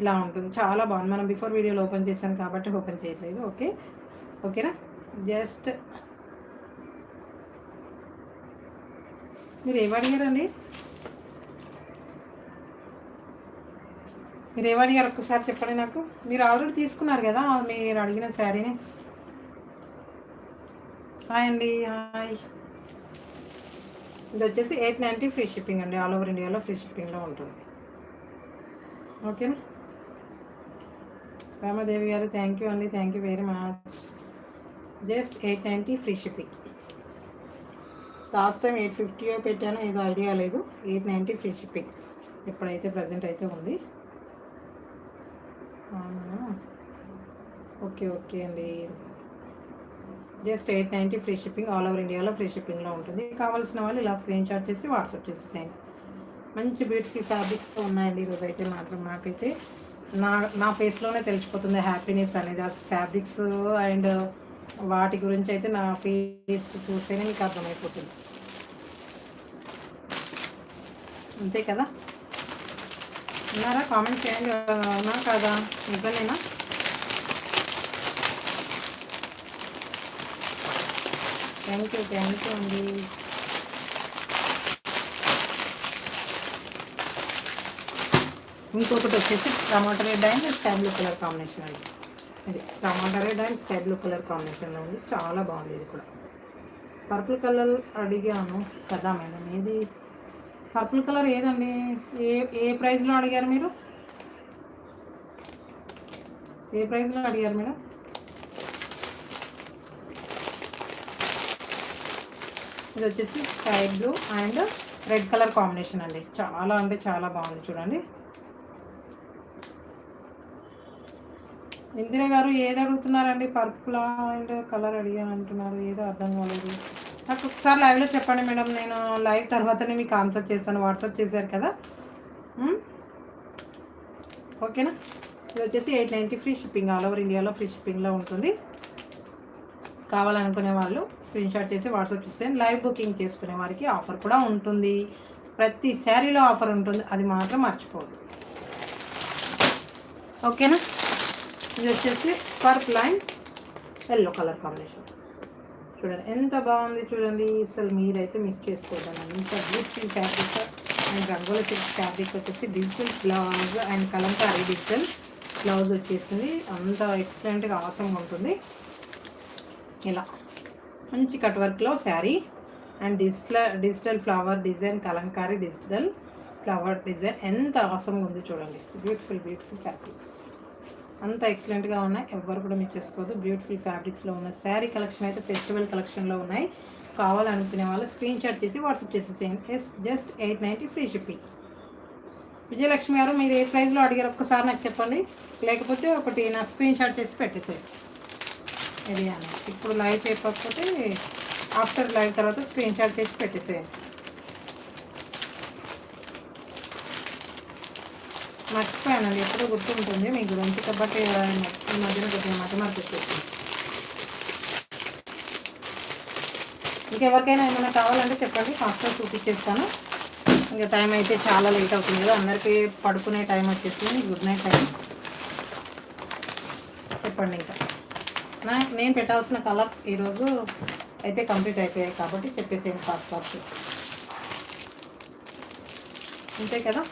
ఇలా ఉంటుంది, చాలా బాగుంది. మనం బిఫోర్ వీడియోలో ఓపెన్ చేశాను కాబట్టి ఓపెన్ చేయట్లేదు. ఓకేనా? జస్ట్ మీరు ఏమడిగారండి? మీరు ఏమడిగారు ఒక్కసారి చెప్పండి నాకు. మీరు ఆల్రెడీ తీసుకున్నారు కదా మీరు అడిగిన శారీని. హాయ్ అండి, హాయ్. ఇది వచ్చేసి 890 ఫ్రీ షిప్పింగ్ అండి, ఆల్ ఓవర్ ఇండియాలో ఫ్రీ షిప్పింగ్లో ఉంటుంది. ఓకేనా? రామాదేవి గారు థ్యాంక్ యూ అండి, thank you very much. Just 890 free shipping. Last time 850 పెట్టాను, ఏదో ఐడియా లేదు. 890 ఫ్రీ షిప్పింగ్ ఎప్పుడైతే ప్రజెంట్ అయితే ఉంది. ఓకే అండి. Just 890 free shipping, all over ఇండియాలో ఫ్రీ షిప్పింగ్లో ఉంటుంది. కావాల్సిన వాళ్ళు ఇలా స్క్రీన్ షాట్ చేసి వాట్సాప్ చేసేసేయండి. మంచి బ్యూటిఫుల్ ఫ్యాబ్రిక్స్తో ఉన్నాయండి ఈరోజు అయితే మాత్రం. నాకైతే నా ఫేస్లోనే తెలిసిపోతుంది హ్యాపీనెస్ అనేది. ఆ ఫ్యాబ్రిక్స్ అండ్ వాటి గురించి అయితే నా ఫేస్ చూస్తేనే మీకు అర్థమైపోతుంది. అంతే కదా? ఉన్నారా? కామెంట్ చేయండి. అవునా కాదా? నిజమేనా? థ్యాంక్ యూ అండి. ఇంకొకటి వచ్చేసి tomato red and sky blue colour combination అండి. ఇది tomato red and sky blue colour కాంబినేషన్లో ఉంది, చాలా బాగుంది. ఇది కూడా పర్పుల్ కలర్ అడిగాను కదా మేడం. ఏది పర్పుల్ కలర్ ఏదండి? ఏ ప్రైస్లో అడిగారు మీరు? ఏ ప్రైస్లో అడిగారు మేడం? ఇది వచ్చేసి sky blue and red colour combination అండి. చాలా అంటే చాలా బాగుంది చూడండి. ఇందిరా గారు ఏది అడుగుతున్నారండి? పర్పుల్ అండ్ కలర్ అడిగాను అంటున్నారు, ఏదో అర్థం కాలేదు నాకు. ఒకసారి లైవ్లో చెప్పండి మేడం, నేను లైవ్ తర్వాతనే మీకు ఆన్సర్ చేస్తాను. వాట్సాప్ చేశారు కదా, ఓకేనా? ఇది వచ్చేసి 890 ఫ్రీ షిప్పింగ్, ఆల్ ఓవర్ ఇండియాలో ఫ్రీ షిప్పింగ్లో ఉంటుంది. కావాలనుకునే వాళ్ళు స్క్రీన్ షాట్ చేసి వాట్సాప్ చేస్తే లైవ్ బుకింగ్ చేసుకునే వారికి ఆఫర్ కూడా ఉంటుంది. ప్రతి శారీలో ఆఫర్ ఉంటుంది, అది మాత్రం మర్చిపోదు. ఓకేనా? ఇది వచ్చేసి purple and yellow colour combination. చూడండి ఎంత బాగుంది చూడండి. అసలు మీరైతే మిస్ చేసుకోవద్దండి. అంత beautiful fabric and Rangoli silk fabric వచ్చేసి digital blouse and Kalamkari digital blouse వచ్చేసింది. అంత ఎక్సలెంట్గా అవసరంగా ఉంటుంది. ఇలా మంచి కట్ వర్క్లో sari and digital flower design, Kalamkari digital flower design ఎంత అవసరంగా ఉంది చూడండి. బ్యూటిఫుల్ ఫ్యాబ్రిక్స్ అంత ఎక్సలెంట్గా ఉన్నాయి. ఎవ్వరు కూడా మిస్ చేసుకోవద్దు. బ్యూటిఫుల్ ఫ్యాబ్రిక్స్లో ఉన్న శారీ కలెక్షన్ అయితే ఫెస్టివల్ కలెక్షన్లో ఉన్నాయి. కావాలనుకునే వాళ్ళు స్క్రీన్ షాట్ చేసి వాట్సాప్ చేసేసేయండి. Just 890 free shipping. విజయలక్ష్మి గారు మీరు ఏ ప్రైస్లో అడిగారు ఒక్కసారి నాకు చెప్పండి, లేకపోతే ఒకటి నాకు స్క్రీన్ షాట్ చేసి పెట్టేసేయండి. ఇది అని ఇప్పుడు లైవ్ చేయకపోతే ఆఫ్టర్ లైవ్ తర్వాత స్క్రీన్ షాట్ చేసి పెట్టేసేయండి. మర్చిపోయానండి, ఎప్పుడూ గుర్తుంటుంది మీ గురించి, కాబట్టి ఈ మధ్యన కొద్దిగా మధ్య వచ్చేసింది. ఇంకెవరికైనా ఏమైనా కావాలంటే చెప్పండి, ఫాస్ట్గా చూపించేస్తాను. ఇంకా టైం అయితే చాలా లేట్ అవుతుంది కదా, అందరికీ పడుకునే టైం వచ్చేసింది. గుడ్ నైట్ టైం చెప్పండి. ఇంకా నేను పెట్టాల్సిన కలర్ ఈరోజు అయితే కంప్లీట్ అయిపోయాయి కాబట్టి చెప్పేసేయండి ఫాస్ట్. అంతే కదా,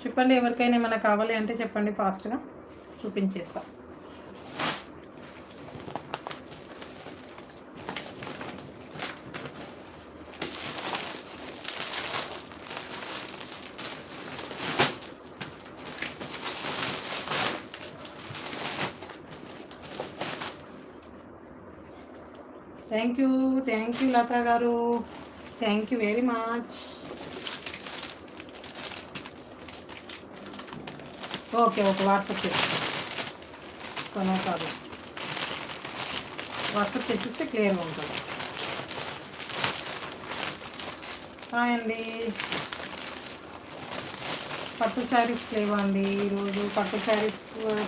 చెప్పండి. ఎవరికైనా ఏమైనా కావాలి అంటే చెప్పండి, ఫాస్ట్గా చూపించేస్తా. థ్యాంక్ యూ లతా గారు, thank you very much. Okay WhatsApp చేస్తాను, కాదు వాట్సాప్ చేసిస్తే క్లియర్గా ఉంటుంది. హాయ్ అండి. పట్టు శారీస్ లేవా అండి ఈరోజు? పట్టు శారీస్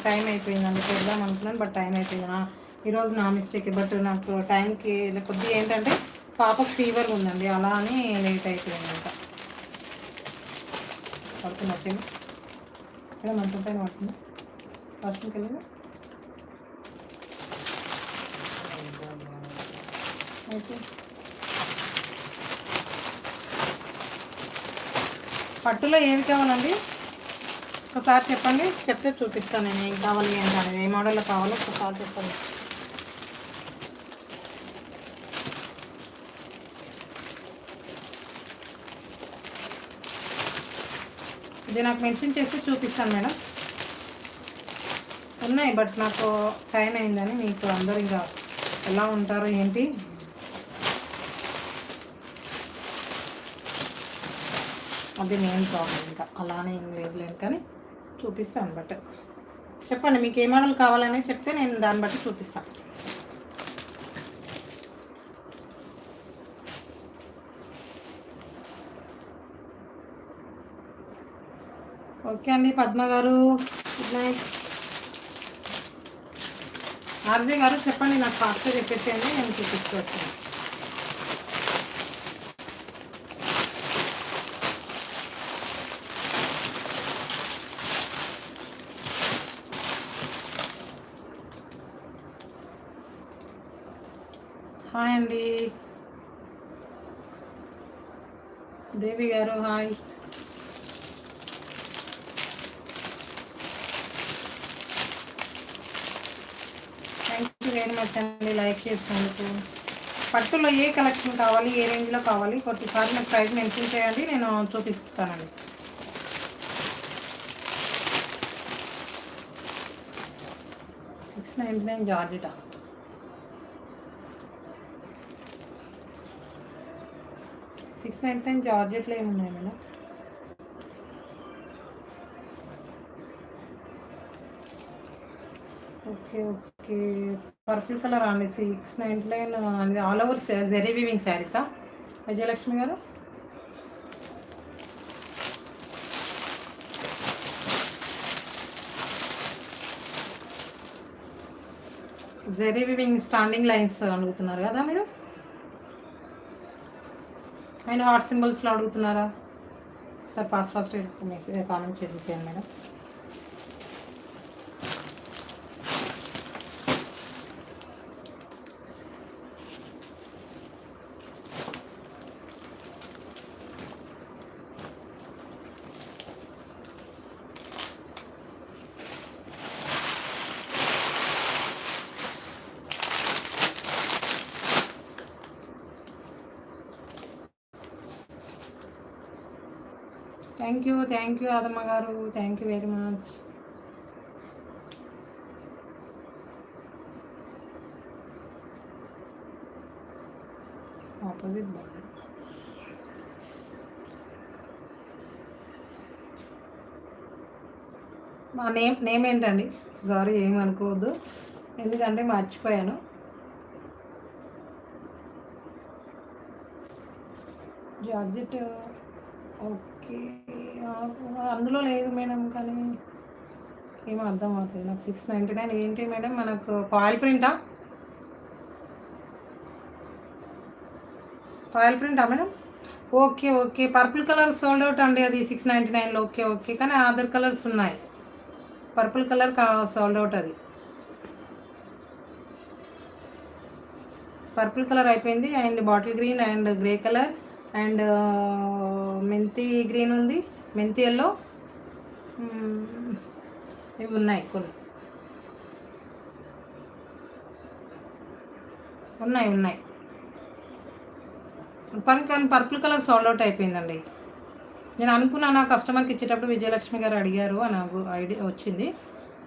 టైం అయిపోయిందండి, పెడదాం అనుకున్నాను బట్ టైం అయిపోయింది. ఈరోజు నా మిస్టేక్, బట్ నాకు టైంకి కొద్దిగా ఏంటంటే పాపకు ఫీవర్ ఉందండి, అలా అని లేట్ అయిపోయింది. ఇంకా పడుతుంది వచ్చింది ఇక్కడ మంచం పైన పడుతుంది, వాష్రూమ్కి వెళ్ళింది. ఓకే, పట్టులో ఏమి కావాలండి ఒకసారి చెప్పండి, చెప్తే చూపిస్తాను నేను ఏం కావాలి ఏంటనేది, ఏ మోడల్లో కావాలో ఒకసారి చెప్పండి. ఇది నాకు మెన్షన్ చేసి చూపిస్తాను మేడం. ఉన్నాయి బట్ నాకు టైం అయిందని, మీకు అందరు ఇంకా ఎలా ఉంటారు ఏంటి, అది మెయిన్ ప్రాబ్లం. ఇంకా అలానే ఏం లేదు కానీ చూపిస్తాను. బట్ చెప్పండి మీకు ఏ మోడల్ కావాలని చెప్తే నేను దాన్ని బట్టి చూపిస్తాను. ఓకే అండి, పద్మ గారు గుడ్ నైట్. ఆర్జే గారు చెప్పండి, నాకు ఫాస్ట్గా చెప్పేసేయండి, నేను చూపించుకొస్తాను. హాయ్ అండి దేవి గారు, హాయ్. వెరీ మచ్ అండి లైక్ చేసినందుకు. పట్టులో ఏ కలెక్షన్ కావాలి, ఏ రేంజ్లో కావాలి, కొద్దిసారి నాకు ప్రైస్ మెన్షన్ చేయండి, నేను చూపిస్తానండి. $699 జార్జెటా? $699 జార్జెట్లో ఏమున్నాయి మేడం? ఓకే పర్పుల్ కలర్ అండి, $699 అండి. ఆల్ ఓవర్ జెరీ వీవింగ్ శారీసా విజయలక్ష్మి గారు? జెరీ వీవింగ్ స్టాండింగ్ లైన్స్ అడుగుతున్నారు కదా మీరు, అండ్ హార్ట్ సింబల్స్లో అడుగుతున్నారా? సార్ ఫాస్ట్ మెసేజ్ కామెంట్ చేసేసాను మేడం. థ్యాంక్ యూ ఆదమ్మ గారు, thank you very much. Opposite border. మా నేమ్ ఏంటండి? సారీ, ఏమనుకోవద్దు, ఎందుకంటే మర్చిపోయాను. జార్జెట్. ఓకే, అందులో లేదు మేడం, కానీ ఏమో అర్థం అవుతుంది నాకు. 699 ఏంటి మేడం? మనకు పాయిల్ ప్రింటా? పాయిల్ ప్రింటా madam? Okay okay, purple colour sold out అండి, అది 699లో. ఓకే ఓకే, కానీ అదర్ కలర్స్ ఉన్నాయి. పర్పుల్ కలర్ సోల్డ్ అవుట్, అది పర్పుల్ కలర్ అయిపోయింది. And bottle green and grey colour and మెంతి గ్రీన్ ఉంది, మెంతి ఎల్లో, ఇవి ఉన్నాయి కొన్ని. ఉన్నాయి కానీ పర్పుల్ కలర్ సోల్డ్ అవుట్ అయిపోయిందండి. నేను అనుకున్నాను, ఆ కస్టమర్కి ఇచ్చేటప్పుడు విజయలక్ష్మి గారు అడిగారు, నాకు ఐడియా వచ్చింది.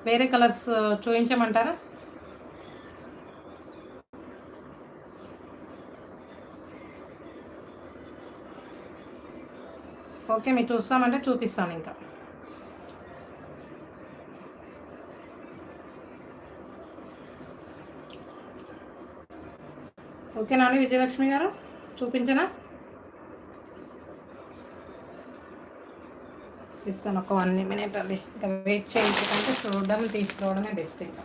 వేరే కలర్స్ చూపించమంటారా? ఓకే, మీరు చూస్తామంటే చూపిస్తాను ఇంకా. ఓకేనా అండి విజయలక్ష్మి గారు, చూపించనా? ఇస్తాను, ఒక 1 minute అండి. ఇంకా వెయిట్ చేయించకంటే చూడడం తీసుకురావడమే బెస్ట్ ఇంకా.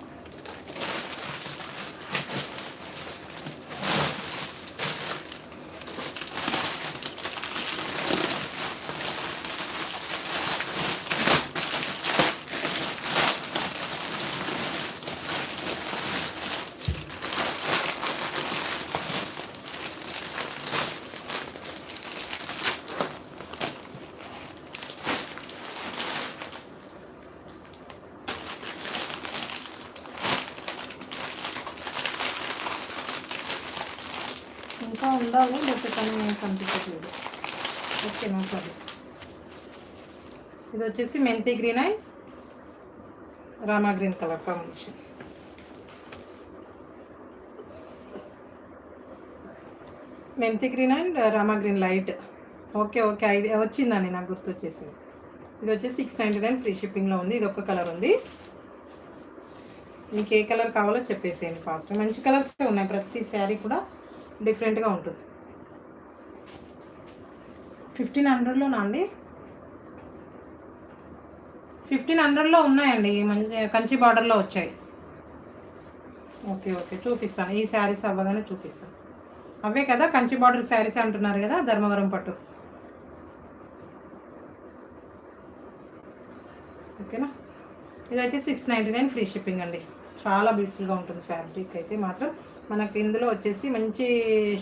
ఇంకా ఉండాలి, బట్ కానీ కనిపించట్లేదు. Okay, no problem. ఇది వచ్చేసి మెంతి green and Rama green colour combination. మెంతి green and Rama green light. Okay okay, idea వచ్చిందండి, నాకు గుర్తొచ్చేసింది. ఇది వచ్చేసి 699 ఫ్రీ షిప్పింగ్లో ఉంది. ఇది ఒక్క కలర్ ఉంది, మీకు ఏ కలర్ కావాలో చెప్పేసేయండి ఫాస్ట్. మంచి కలర్స్ ఉన్నాయి, ప్రతి శారీ కూడా డిఫరెంట్గా ఉంటుంది. 1500లోనా అండి? 1500లో ఉన్నాయండి, మంచి కంచి బార్డర్లో వచ్చాయి. ఓకే ఓకే, చూపిస్తాను. ఈ శారీస్ అవ్వగానే చూపిస్తాను. అవే కదా కంచి బార్డర్ శారీస్ అంటున్నారు కదా, ధర్మవరం పట్టు. ఓకేనా? ఇదైతే 699 ఫ్రీ షిప్పింగ్ అండి. చాలా బ్యూటిఫుల్గా ఉంటుంది ఫ్యాబ్రిక్ అయితే మాత్రం. మనకి ఇందులో వచ్చేసి మంచి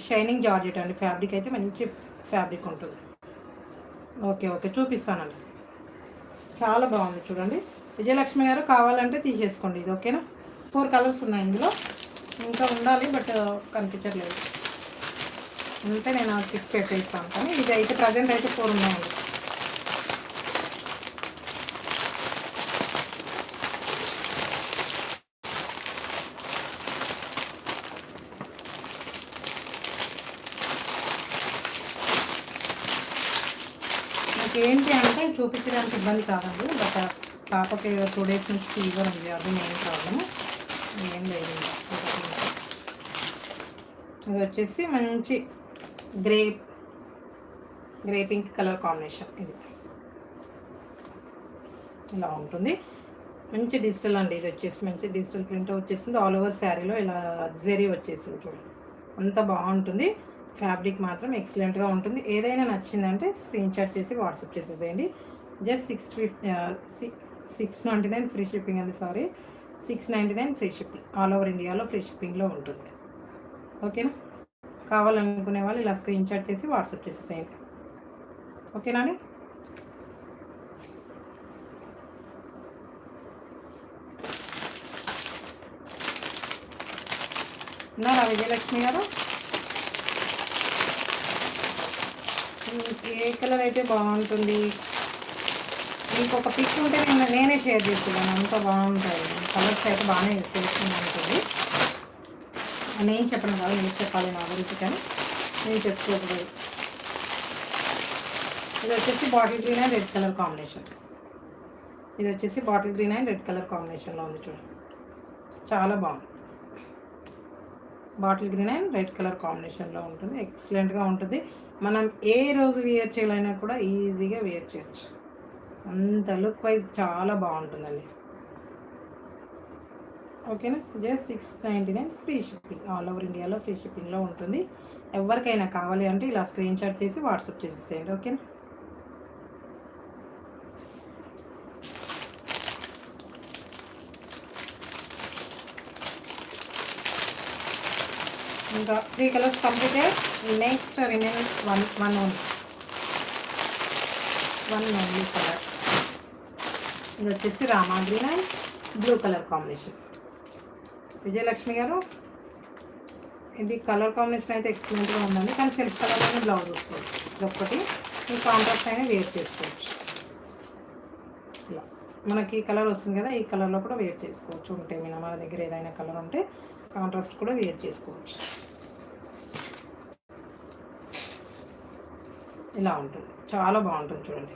షైనింగ్ జార్జెట్ అండి, ఫ్యాబ్రిక్ అయితే మంచి ఫ్యాబ్రిక్ ఉంటుంది. ఓకే ఓకే, చూపిస్తానండి. చాలా బాగుంది చూడండి. విజయలక్ష్మి గారు కావాలంటే తీసేసుకోండి ఇది. ఓకేనా? 4 కలర్స్ ఉన్నాయి ఇందులో, ఇంకా ఉండాలి బట్ కనిపించట్లేదు. అంటే నేను పిక్ పెట్టేస్తాను, కానీ ఇది అయితే ప్రజెంట్ అయితే 4 ఉన్నాయండి. ఏంటి అంటే చూపించడానికి ఇబ్బంది కాదండి, బట్ పాపకి 2 days నుంచి ఫీవర్ ఉంది, అది మెయిన్ ప్రాబ్లమ్. ఏం లేదు. ఇది వచ్చేసి మంచి గ్రే పింక్ కలర్ కాంబినేషన్. ఇది ఇలా ఉంటుంది, మంచి డిజిటల్ అండి. ఇది వచ్చేసి మంచి డిజిటల్ ప్రింట్ వచ్చేసింది. ఆల్ ఓవర్ శారీలో ఇలా జరీ వచ్చేసింది చూడండి, అంత బాగుంటుంది. ఫ్యాబ్రిక్ మాత్రం ఎక్సలెంట్గా ఉంటుంది. ఏదైనా నచ్చిందంటే స్క్రీన్ షాట్ చేసి వాట్సాప్ చేసేసేయండి. జస్ట్ 699 ఫ్రీ షిప్పింగ్ అండి. Sorry, 699 free shipping, all over ఇండియాలో ఫ్రీ షిప్పింగ్లో ఉంటుంది. ఓకేనా? కావాలనుకునే వాళ్ళు ఇలా స్క్రీన్ షాట్ చేసి వాట్సాప్ చేసేసేయండి. ఓకేనా అండి? ఉన్నారా విజయలక్ష్మి గారు? ఏ కలర్ అయితే బాగుంటుంది? ఇంకొక పిక్ ఉంటే నేనే షేర్ చేస్తున్నాను, అంత బాగుంటాయి కలర్స్ అయితే బాగానే సెలెక్షన్ ఉంటుంది. నేను చెప్పడం కాదు, నేను చెప్పాలి నా గురించి, కానీ నేను చెప్పుకోకూడదు. ఇది వచ్చేసి bottle green and red colour combination. ఇది వచ్చేసి bottle green and red colour కాంబినేషన్లో ఉంది చూడండి, చాలా బాగుంది. Bottle green and red colour కాంబినేషన్లో ఉంటుంది, ఎక్సలెంట్గా ఉంటుంది. మనం ఏ రోజు వేర్ చేయాలైనా కూడా ఈజీగా వేర్ చేయొచ్చు, అంత లుక్ వైజ్ చాలా బాగుంటుందండి. ఓకేనా, just 699 free shipping, all over ఇండియాలో ఫ్రీ షిప్పింగ్లో ఉంటుంది. ఎవరికైనా కావాలి అంటే ఇలా స్క్రీన్ షాట్ చేసి వాట్సాప్ చేసేసేయండి. ఓకేనా, ఇంకా 3 colours completed. Next remaining one only colour. ఇది వచ్చేసి Rama green and blue colour combination. Vijayalakshmi గారు, ఇది కలర్ కాంబినేషన్ అయితే ఎక్సలెంట్గా ఉందండి, కానీ సెల్ఫ్ కలర్లోనే బ్లౌజ్ వస్తుంది. ఇది ఒక్కటి ఈ కాంట్రాస్ట్ అయినా వేర్ చేసుకోవచ్చు. ఇలా మనకి కలర్ వస్తుంది కదా, ఈ కలర్లో కూడా వేర్ చేసుకోవచ్చు. ఉంటే మన దగ్గర ఏదైనా కలర్ ఉంటే కాంట్రాస్ట్ కూడా వేర్ చేసుకోవచ్చు. ఇలా ఉంటుంది, చాలా బాగుంటుంది చూడండి.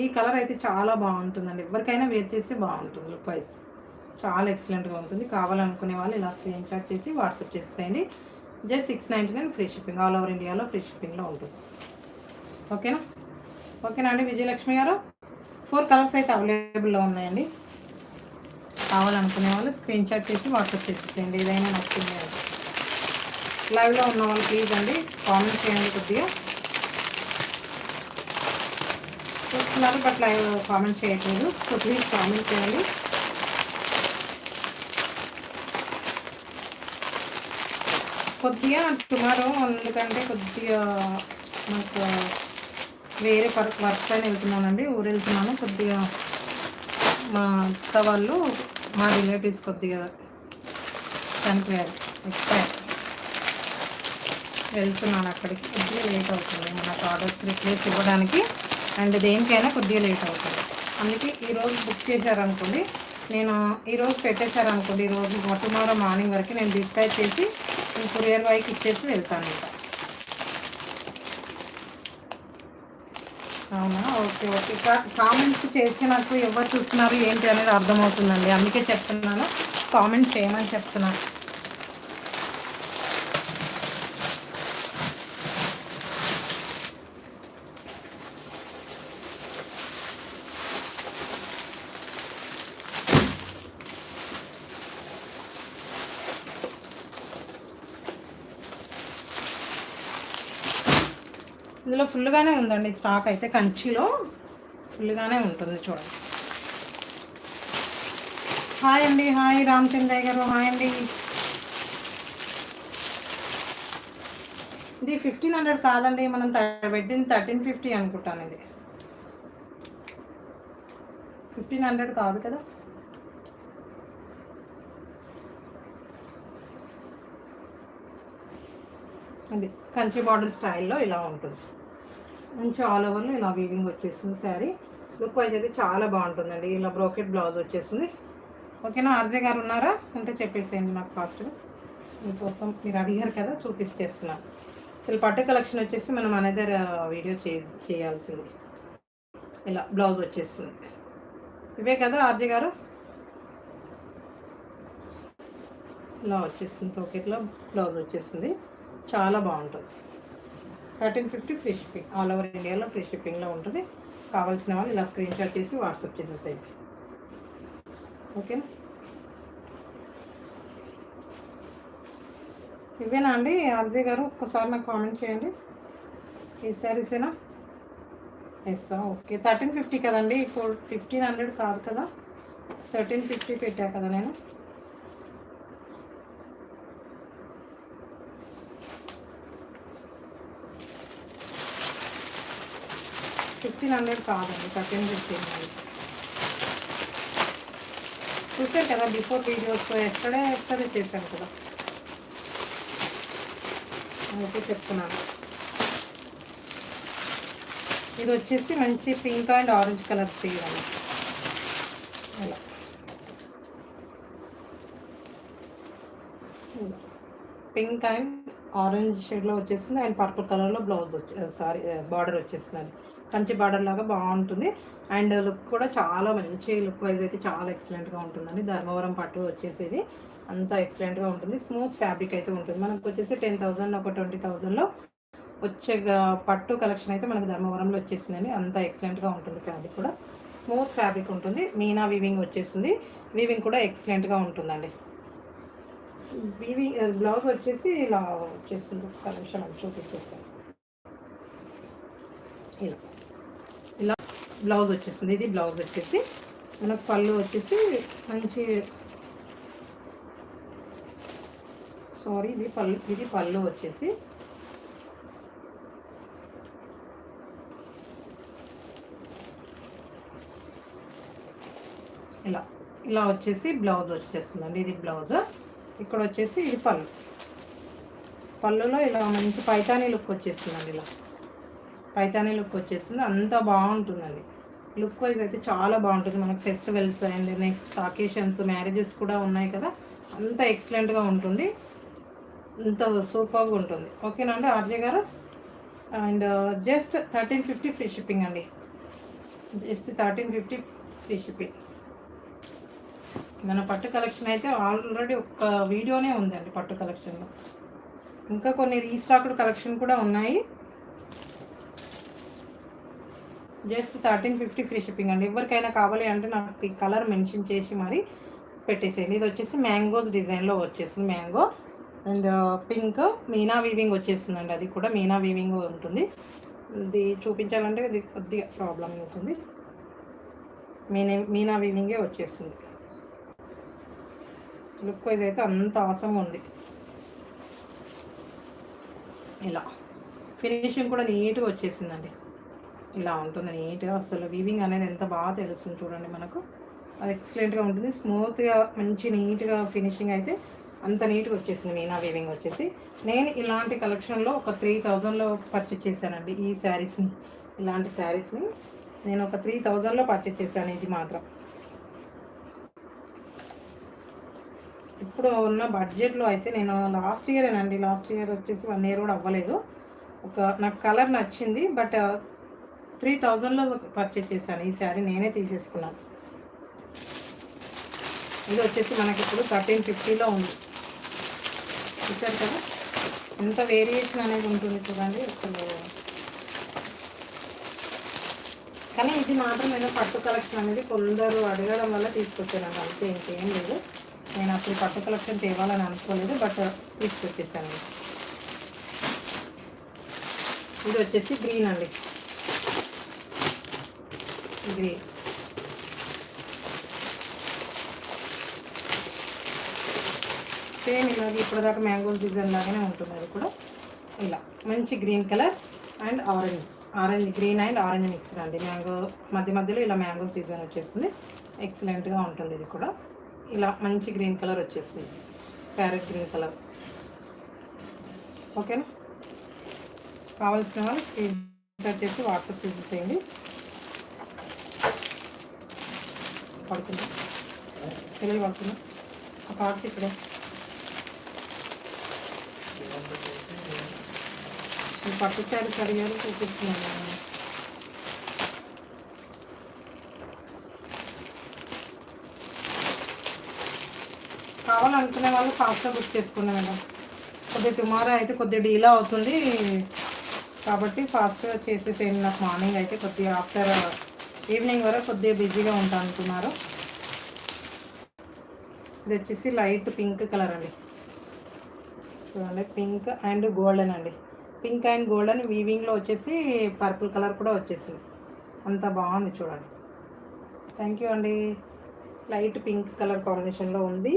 ఈ కలర్ అయితే చాలా బాగుంటుందండి, ఎవరికైనా వేర్ చేస్తే బాగుంటుంది. లుక్ వైజ్ చాలా ఎక్సలెంట్గా ఉంటుంది. కావాలనుకునే వాళ్ళు ఇలా స్క్రీన్ షాట్ చేసి వాట్సాప్ చేసేయండి. Just 699 free shipping, all over ఇండియాలో ఫ్రీ షిప్పింగ్లో ఉంటుంది. ఓకేనా, ఓకేనా అండి విజయలక్ష్మి గారు. 4 కలర్స్ అయితే అవైలబుల్లో ఉన్నాయండి. కావాలనుకునే వాళ్ళు స్క్రీన్ షాట్ చేసి వాట్సాప్ చేసేసేయండి, ఏదైనా నచ్చింది అంటే. లైవ్లో ఉన్న వాళ్ళు ప్లీజ్ అండి కామెంట్ చేయండి. కొద్దిగా చూస్తున్నారు బట్ లైవ్ కామెంట్ చేయట్లేదు, సో ప్లీజ్ కామెంట్ చేయండి. కొద్దిగా టుమారో, ఎందుకంటే కొద్దిగా నాకు వేరే వర్క్ అని వెళ్తున్నానండి, ఊరు వెళ్తున్నాను. కొద్దిగా మా అత్త వాళ్ళు, మా రిలేటివ్స్ కొద్దిగా చనిపోయారు, ఎక్స్పైర్. వెళ్తున్నాను అక్కడికి, కొద్దిగా లేట్ అవుతుంది మనకు ఆర్డర్స్ రిప్లేస్ ఇవ్వడానికి, అండ్ దేనికైనా కొద్దిగా లేట్ అవుతుంది. అందుకే ఈరోజు బుక్ చేశారనుకోండి, నేను ఈరోజు పెట్టేశారనుకోండి, ఈరోజు టుమారో మార్నింగ్ వరకు నేను డిస్పాచ్ చేసి కొరియర్ బాయ్కి ఇచ్చేసి వెళ్తాను ఇంకా. అవునా, ఓకే ఓకే. కామెంట్స్ చేసి నాకు ఎవరు చూస్తున్నారు ఏంటి అనేది అర్థమవుతుందండి, అందుకే చెప్తున్నాను, కామెంట్ చేయమని చెప్తున్నాను. ఇందులో ఫుల్గానే ఉందండి స్టాక్ అయితే, కంచిలో ఫుల్గానే ఉంటుంది చూడండి. హాయ్ అండి, హాయ్ రామచంద్రయ్య గారు, హాయ్ అండి. ఇది 1500 కాదండి, మనం పెట్టింది 1350 అనుకుంటాను. ఇది 1500 కాదు కదా. అది కంచి బార్డర్ స్టైల్లో ఇలా ఉంటుంది, మంచి ఆల్ ఓవర్లో ఇలా వీవింగ్ వచ్చేస్తుంది. శారీ లుక్ వైజ్ అయితే చాలా బాగుంటుందండి. ఇలా బ్రోకెట్ బ్లౌజ్ వచ్చేస్తుంది. ఓకేనా, ఆర్జే గారు ఉన్నారా ఉంటే చెప్పేసేయండి నాకు ఫాస్ట్గా, మీకోసం మీరు అడిగారు కదా చూపిస్తేస్తున్నాను. అసలు పట్టు కలెక్షన్ వచ్చేసి మనం అనదర్ వీడియో చేయాల్సింది. ఇలా బ్లౌజ్ వచ్చేస్తుంది, ఇవే కదా ఆర్జే గారు. ఇలా వచ్చేస్తుంది, బ్రోకెట్లో బ్లౌజ్ వచ్చేస్తుంది, చాలా బాగుంటుంది. 1350 ఫ్రీ షిప్పింగ్, ఆల్ ఓవర్ ఇండియాలో ఫ్రీ షిప్పింగ్లో ఉంటుంది. కావాల్సిన వాళ్ళు ఇలా స్క్రీన్ షాట్ చేసి వాట్సాప్ చేసేసేయండి. ఓకేనా, ఇవేనా అండి ఆర్జే గారు, ఒక్కసారి నాకు కామెంట్ చేయండి. ఈ శారీసేనా? Yes, okay. 1350 కదండి, ఇప్పుడు 1500 కాదు కదా, 1350 పెట్టా కదా నేను. $1500 కాదండి, 1350. చూసారు కదా బిఫోర్ వీడియోస్, ఎక్కడే చేశాను కదా, ఓకే చెప్తున్నాను. ఇది వచ్చేసి మంచి pink and orange colour seed అండి. ఇలా పింక్ అండ్ ఆరెంజ్ షేడ్లో వచ్చేసింది అండ్ పర్పుల్ కలర్లో బ్లౌజ్ బార్డర్ వచ్చేసింది. కంచి బార్డర్ లాగా బాగుంటుంది అండ్ లుక్ కూడా చాలా మంచి లుక్ వైజ్ అయితే చాలా ఎక్సలెంట్గా ఉంటుందండి. ధర్మవరం పట్టు వచ్చేసేది అంతా ఎక్సలెంట్గా ఉంటుంది. స్మూత్ ఫ్యాబ్రిక్ అయితే ఉంటుంది. మనకు వచ్చేసి 10,000 ఒక 20,000లో వచ్చే పట్టు కలెక్షన్ అయితే మనకు ధర్మవరంలో వచ్చేసిందండి. అంతా ఎక్సలెంట్గా ఉంటుంది. ఫ్యాబ్రిక్ కూడా స్మూత్ ఫ్యాబ్రిక్ ఉంటుంది. మీనా వీవింగ్ వచ్చేసింది. వీవింగ్ కూడా ఎక్సలెంట్గా ఉంటుందండి. వీవింగ్ బ్లౌజ్ వచ్చేసి ఇలా వచ్చేస్తుంది. ఒక నిమిషం అని చూపించేస్తాను. ఇలా ఇలా బ్లౌజ్ వచ్చేస్తుంది. ఇది బ్లౌజ్ వచ్చేసి మనకు పళ్ళు వచ్చేసి మంచి ఇది పళ్ళు వచ్చేసి ఇలా ఇలా వచ్చేసి బ్లౌజ్ వచ్చేస్తుందండి. ఇది బ్లౌజ్. ఇక్కడ వచ్చేసి ఇది పళ్ళులో ఇలా మంచి పైతానీ లుక్ వచ్చేస్తుందండి. ఇలా పైతానీ లుక్ వచ్చేస్తుంది. అంత బాగుంటుందండి. లుక్ వైజ్ అయితే చాలా బాగుంటుంది. మనకు festivals and next occasions marriages కూడా ఉన్నాయి కదా, అంత ఎక్సలెంట్గా ఉంటుంది. అంత సూపర్గా ఉంటుంది. ఓకేనా అండి ఆర్జే గారు? అండ్ జస్ట్ 1350 ఫ్రీ షిప్పింగ్ అండి. Just 1350 free shipping. మన పట్టు కలెక్షన్ అయితే ఆల్రెడీ ఒక వీడియోనే ఉందండి పట్టు కలెక్షన్లో. ఇంకా కొన్ని రీస్టాక్డ్ కలెక్షన్ కూడా ఉన్నాయి. జస్ట్ 1350 ఫ్రీ షిప్పింగ్ అండి. ఎవరికైనా కావాలి అంటే నాకు ఈ కలర్ మెన్షన్ చేసి మరి పెట్టేసేయండి. ఇది వచ్చేసి మ్యాంగోస్ డిజైన్లో వచ్చేస్తుంది. Mango and pink Meena weaving వచ్చేస్తుందండి. అది కూడా మీనా వీవింగ్ ఉంటుంది. ఇది చూపించాలంటే ఇది కొద్దిగా ప్రాబ్లం అవుతుంది. మీనా వీవింగే వచ్చేస్తుంది. లుక్ వైజ్ అయితే అంత అవసరం ఉంది. ఇలా ఫినిషింగ్ కూడా నీట్గా వచ్చేసిందండి. ఇలా ఉంటుంది నీట్గా. అసలు వీవింగ్ అనేది ఎంత బాగా తెలుస్తుంది చూడండి మనకు. అది ఎక్సలెంట్గా ఉంటుంది. స్మూత్గా మంచి నీట్గా ఫినిషింగ్ అయితే అంత నీట్గా వచ్చేసింది మీనా వీవింగ్ వచ్చేసి. నేను ఇలాంటి కలెక్షన్లో ఒక 3,000లో పర్చేస్ చేశానండి. ఈ శారీస్ని, ఇలాంటి శారీస్ని నేను ఒక 3,000లో పర్చేస్ చేశాను. ఇది మాత్రం ఇప్పుడు ఉన్న బడ్జెట్లో అయితే నేను లాస్ట్ ఇయర్ వచ్చేసి 1 ఇయర్ కూడా అవ్వలేదు. నాకు కలర్ నచ్చింది బట్ 3,000లో పర్చేస్ చేశాను. ఈ శారీ నేనే తీసేసుకున్నాను. ఇది వచ్చేసి మనకి ఇప్పుడు 1350లో ఉంది. చూసారు కదా ఎంత వేరియేషన్ అనేది ఉంటుంది చూడండి అసలు. కానీ ఇది మాత్రం నేను పట్టు కలెక్షన్ అనేది కొందరు అడగడం వల్ల తీసుకొచ్చాను. అంతే, ఇంకేం లేదు. నేను అసలు పట్టు కలెక్షన్ తేవాలని అనుకోలేదు బట్ తీసుకొచ్చేసాను. ఇది వచ్చేసి గ్రీన్ అండి. గ్రీన్ సేమ్ ఇలాగే ఇప్పటిదాకా మ్యాంగోస్ డిజైన్ లాగానే ఉంటుంది. అది కూడా ఇలా మంచి green colour and orange green and orange mixed అండి. మ్యాంగో మధ్యలో ఇలా మ్యాంగోస్ డిజైన్ వచ్చేస్తుంది. ఎక్సలెంట్గా ఉంటుంది. ఇది కూడా ఇలా మంచి గ్రీన్ కలర్ వచ్చేస్తుంది. Parrot green colour. ఓకేనా? కావాల్సిన వాళ్ళు స్క్రీన్ షాట్ చేసి వాట్సాప్ చేసేసేయండి. పడుతుంది పిల్లలు పడుతున్నా ఆ కార్డ్స్ ఇక్కడే. పట్టు శారీస్ అడిగారు, చూపిస్తున్నాను. కావాలనుకునే వాళ్ళు ఫాస్ట్గా బుక్ చేసుకున్నాం మేడం. కొద్దిగా టుమారో అయితే కొద్దిగా డీలా అవుతుంది కాబట్టి ఫాస్ట్గా చేసేసేయండి. నాకు మార్నింగ్ అయితే కొద్దిగా ఆఫ్టర్ ఈవినింగ్ వరకు కొద్దిగా బిజీగా ఉంటాను అనుకున్నారు. ఇది వచ్చేసి లైట్ పింక్ కలర్ అండి. చూడండి పింక్ అండ్ గోల్డెన్ అండి. పింక్ అండ్ గోల్డెన్ వీవింగ్లో వచ్చేసి పర్పుల్ కలర్ కూడా వచ్చేసింది. అంత బాగుంది చూడండి. థ్యాంక్ యూ అండి. లైట్ పింక్ కలర్ కాంబినేషన్లో ఉంది.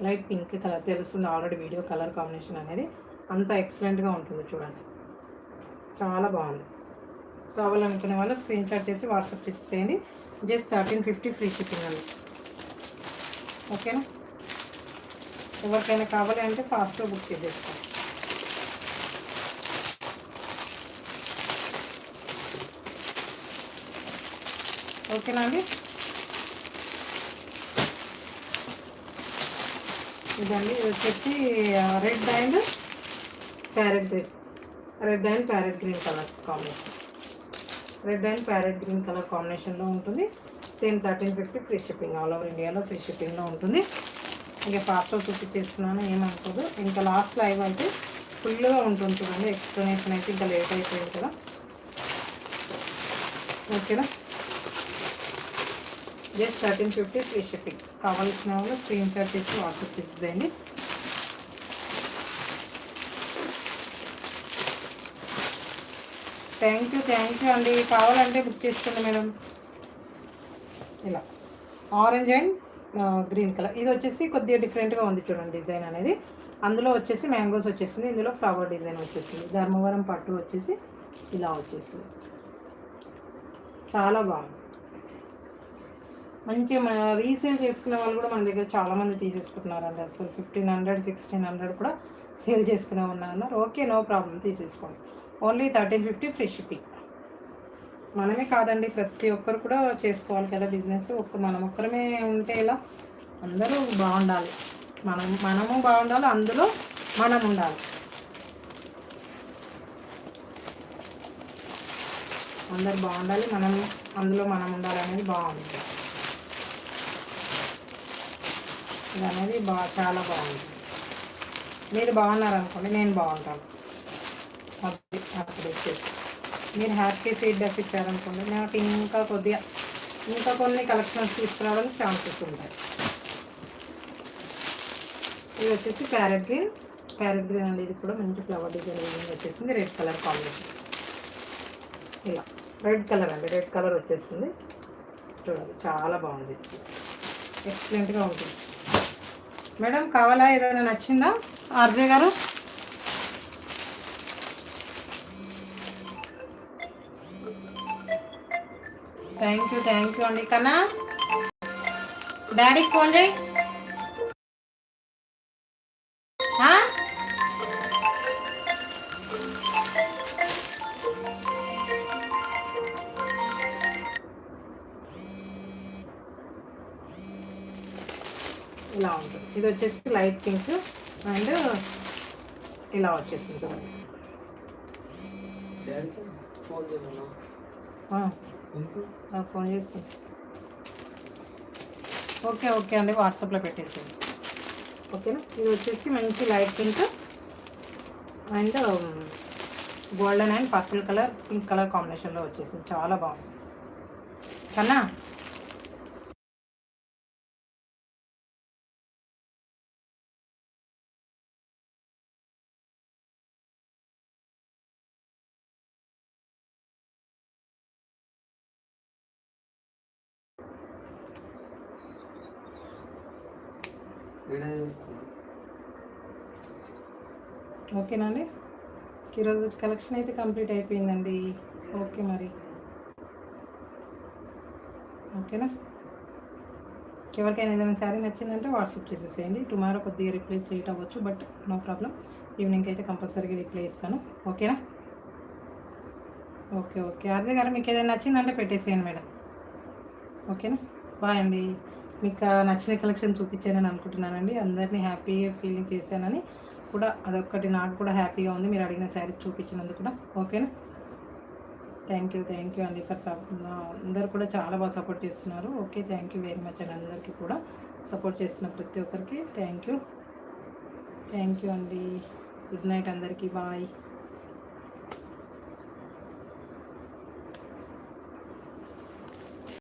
లైట్ పింక్ కలర్ తెలుస్తుంది ఆల్రెడీ వీడియో కలర్ కాంబినేషన్ అనేది. అంత ఎక్సలెంట్గా ఉంటుంది చూడండి. చాలా బాగుంది. కావాలనుకునే వాళ్ళు స్క్రీన్ షాట్ చేసి వాట్సాప్ చేసేయండి. జస్ట్ 1350 ఫ్రీ షిప్పింగ్ అండి. ఓకేనా? ఎవరికైనా కావాలి అంటే ఫాస్ట్గా బుక్ చేసేస్తాం. ఓకేనా అండి. ఇదండి ఇది వచ్చేసి red and parrot green, red and parrot green colour combination, red and parrot green colour కాంబినేషన్లో ఉంటుంది. Same 1350 free shipping, all over ఇండియాలో ఫ్రీ షిప్పింగ్లో ఉంటుంది. ఇంకా ఫాస్ట్గా చూపించేస్తున్నాను, ఏమనుకోదు. ఇంకా లాస్ట్ లైవ్ అయితే ఫుల్గా ఉంటుంది చూడండి. ఎక్స్ప్లెనేషన్ అయితే ఇంకా లేట్ అయిపోయింది కదా, ఓకేనా. Just 1350 free shipping. కావాల్సిన వాళ్ళు స్క్రీన్ షాట్ చేసి వాట్సాప్ చేసేయండి. థ్యాంక్ యూ అండి. కావాలంటే బుక్ చేసుకోండి మేడం. ఇలా ఆరెంజ్ అండ్ గ్రీన్ కలర్, ఇది వచ్చేసి కొద్దిగా డిఫరెంట్గా ఉంది చూడండి డిజైన్ అనేది. అందులో వచ్చేసి మ్యాంగోస్ వచ్చేసింది, ఇందులో ఫ్లవర్ డిజైన్ వచ్చేసింది. ధర్మవరం పట్టు వచ్చేసి ఇలా వచ్చేసింది, చాలా బాగుంది. మంచిగా మన రీసేల్ చేసుకునే వాళ్ళు కూడా మన దగ్గర చాలామంది తీసేసుకుంటున్నారండి. అసలు 1500 1600 కూడా సేల్ చేసుకునే ఉన్నారు. ఓకే, నో ప్రాబ్లం, తీసేసుకోండి. Only 1350 free shipping. మనమే కాదండి, ప్రతి ఒక్కరు కూడా చేసుకోవాలి కదా బిజినెస్. మనం ఒక్కరమే ఉంటే ఎలా? అందరూ బాగుండాలి, మనము బాగుండాలి, అందులో మనం ఉండాలి. అందరు బాగుండాలి, అందులో మనం ఉండాలి అనేది బాగుంది. ఇది అనేది చాలా బాగుంది. మీరు బాగున్నారనుకోండి, నేను బాగుంటాను. అప్పుడు వచ్చేసి మీరు హ్యాపీ ఫీడ్బ్యాక్ ఇచ్చారనుకోండి, నాకు ఇంకా కొన్ని కలెక్షన్స్ తీసుకురావడానికి ఛాన్సెస్ ఉంటాయి. ఇది వచ్చేసి ప్యారెట్ గ్రీన్ అండి. ఇది కూడా మంచి ఫ్లవర్ డిజైన్ వచ్చేసింది. రెడ్ కలర్ కాంబినేషన్, ఇలా రెడ్ కలర్ అండి, రెడ్ కలర్ వచ్చేసింది చూడండి, చాలా బాగుంది, ఎక్సలెంట్గా ఉంటుంది. మేడం కావాలా? ఏదైనా నచ్చిందా ఆర్జే గారు? థ్యాంక్ యూ అండి. కన్నా డాడీకి ఫోన్ చేయి. ఇలా ఉంటుంది. ఇది వచ్చేసి లైట్ పింక్ అండ్ ఇలా వచ్చేసింది చూడండి. ఫోన్ చేస్తుంది. ఓకే అండి, వాట్సాప్లో పెట్టేసేయండి, ఓకేనా. ఇది వచ్చేసి మంచి light pink and golden and purple colour, pink colour కాంబినేషన్లో వచ్చేసింది, చాలా బాగుంది. కన్నా ఓకేనండి. ఈరోజు కలెక్షన్ అయితే కంప్లీట్ అయిపోయిందండి. ఓకే మరి, ఓకేనా. ఎవరికైనా ఏదైనా శారీ నచ్చిందంటే వాట్సాప్ చేసేసేయండి. టుమారో కొద్దిగా రిప్లేస్ లేట్ అవ్వచ్చు, బట్ నో ప్రాబ్లం. ఈవినింగ్ అయితే కంపల్సరీగా రిప్లై ఇస్తాను, ఓకేనా. ఓకే ఆర్జే గారు, మీకు ఏదైనా నచ్చిందంటే పెట్టేసేయండి మేడం, ఓకేనా. బాయ్ అండి. మీకు నచ్చిన కలెక్షన్ చూపించానని అనుకుంటున్నానండి. అందరినీ హ్యాపీగా ఫీలింగ్ చేశానని కూడా అదొక్కటి నాకు కూడా హ్యాపీగా ఉంది, మీరు అడిగిన శారీస్ చూపించినందుకు కూడా, ఓకేనా. థ్యాంక్ యూ అండి ఫర్ అందరు కూడా చాలా బాగా సపోర్ట్ చేస్తున్నారు. Okay, thank you very much అండి. అందరికీ కూడా సపోర్ట్ చేస్తున్న ప్రతి ఒక్కరికి థ్యాంక్ యూ అండి. గుడ్ నైట్ అందరికీ, బాయ్.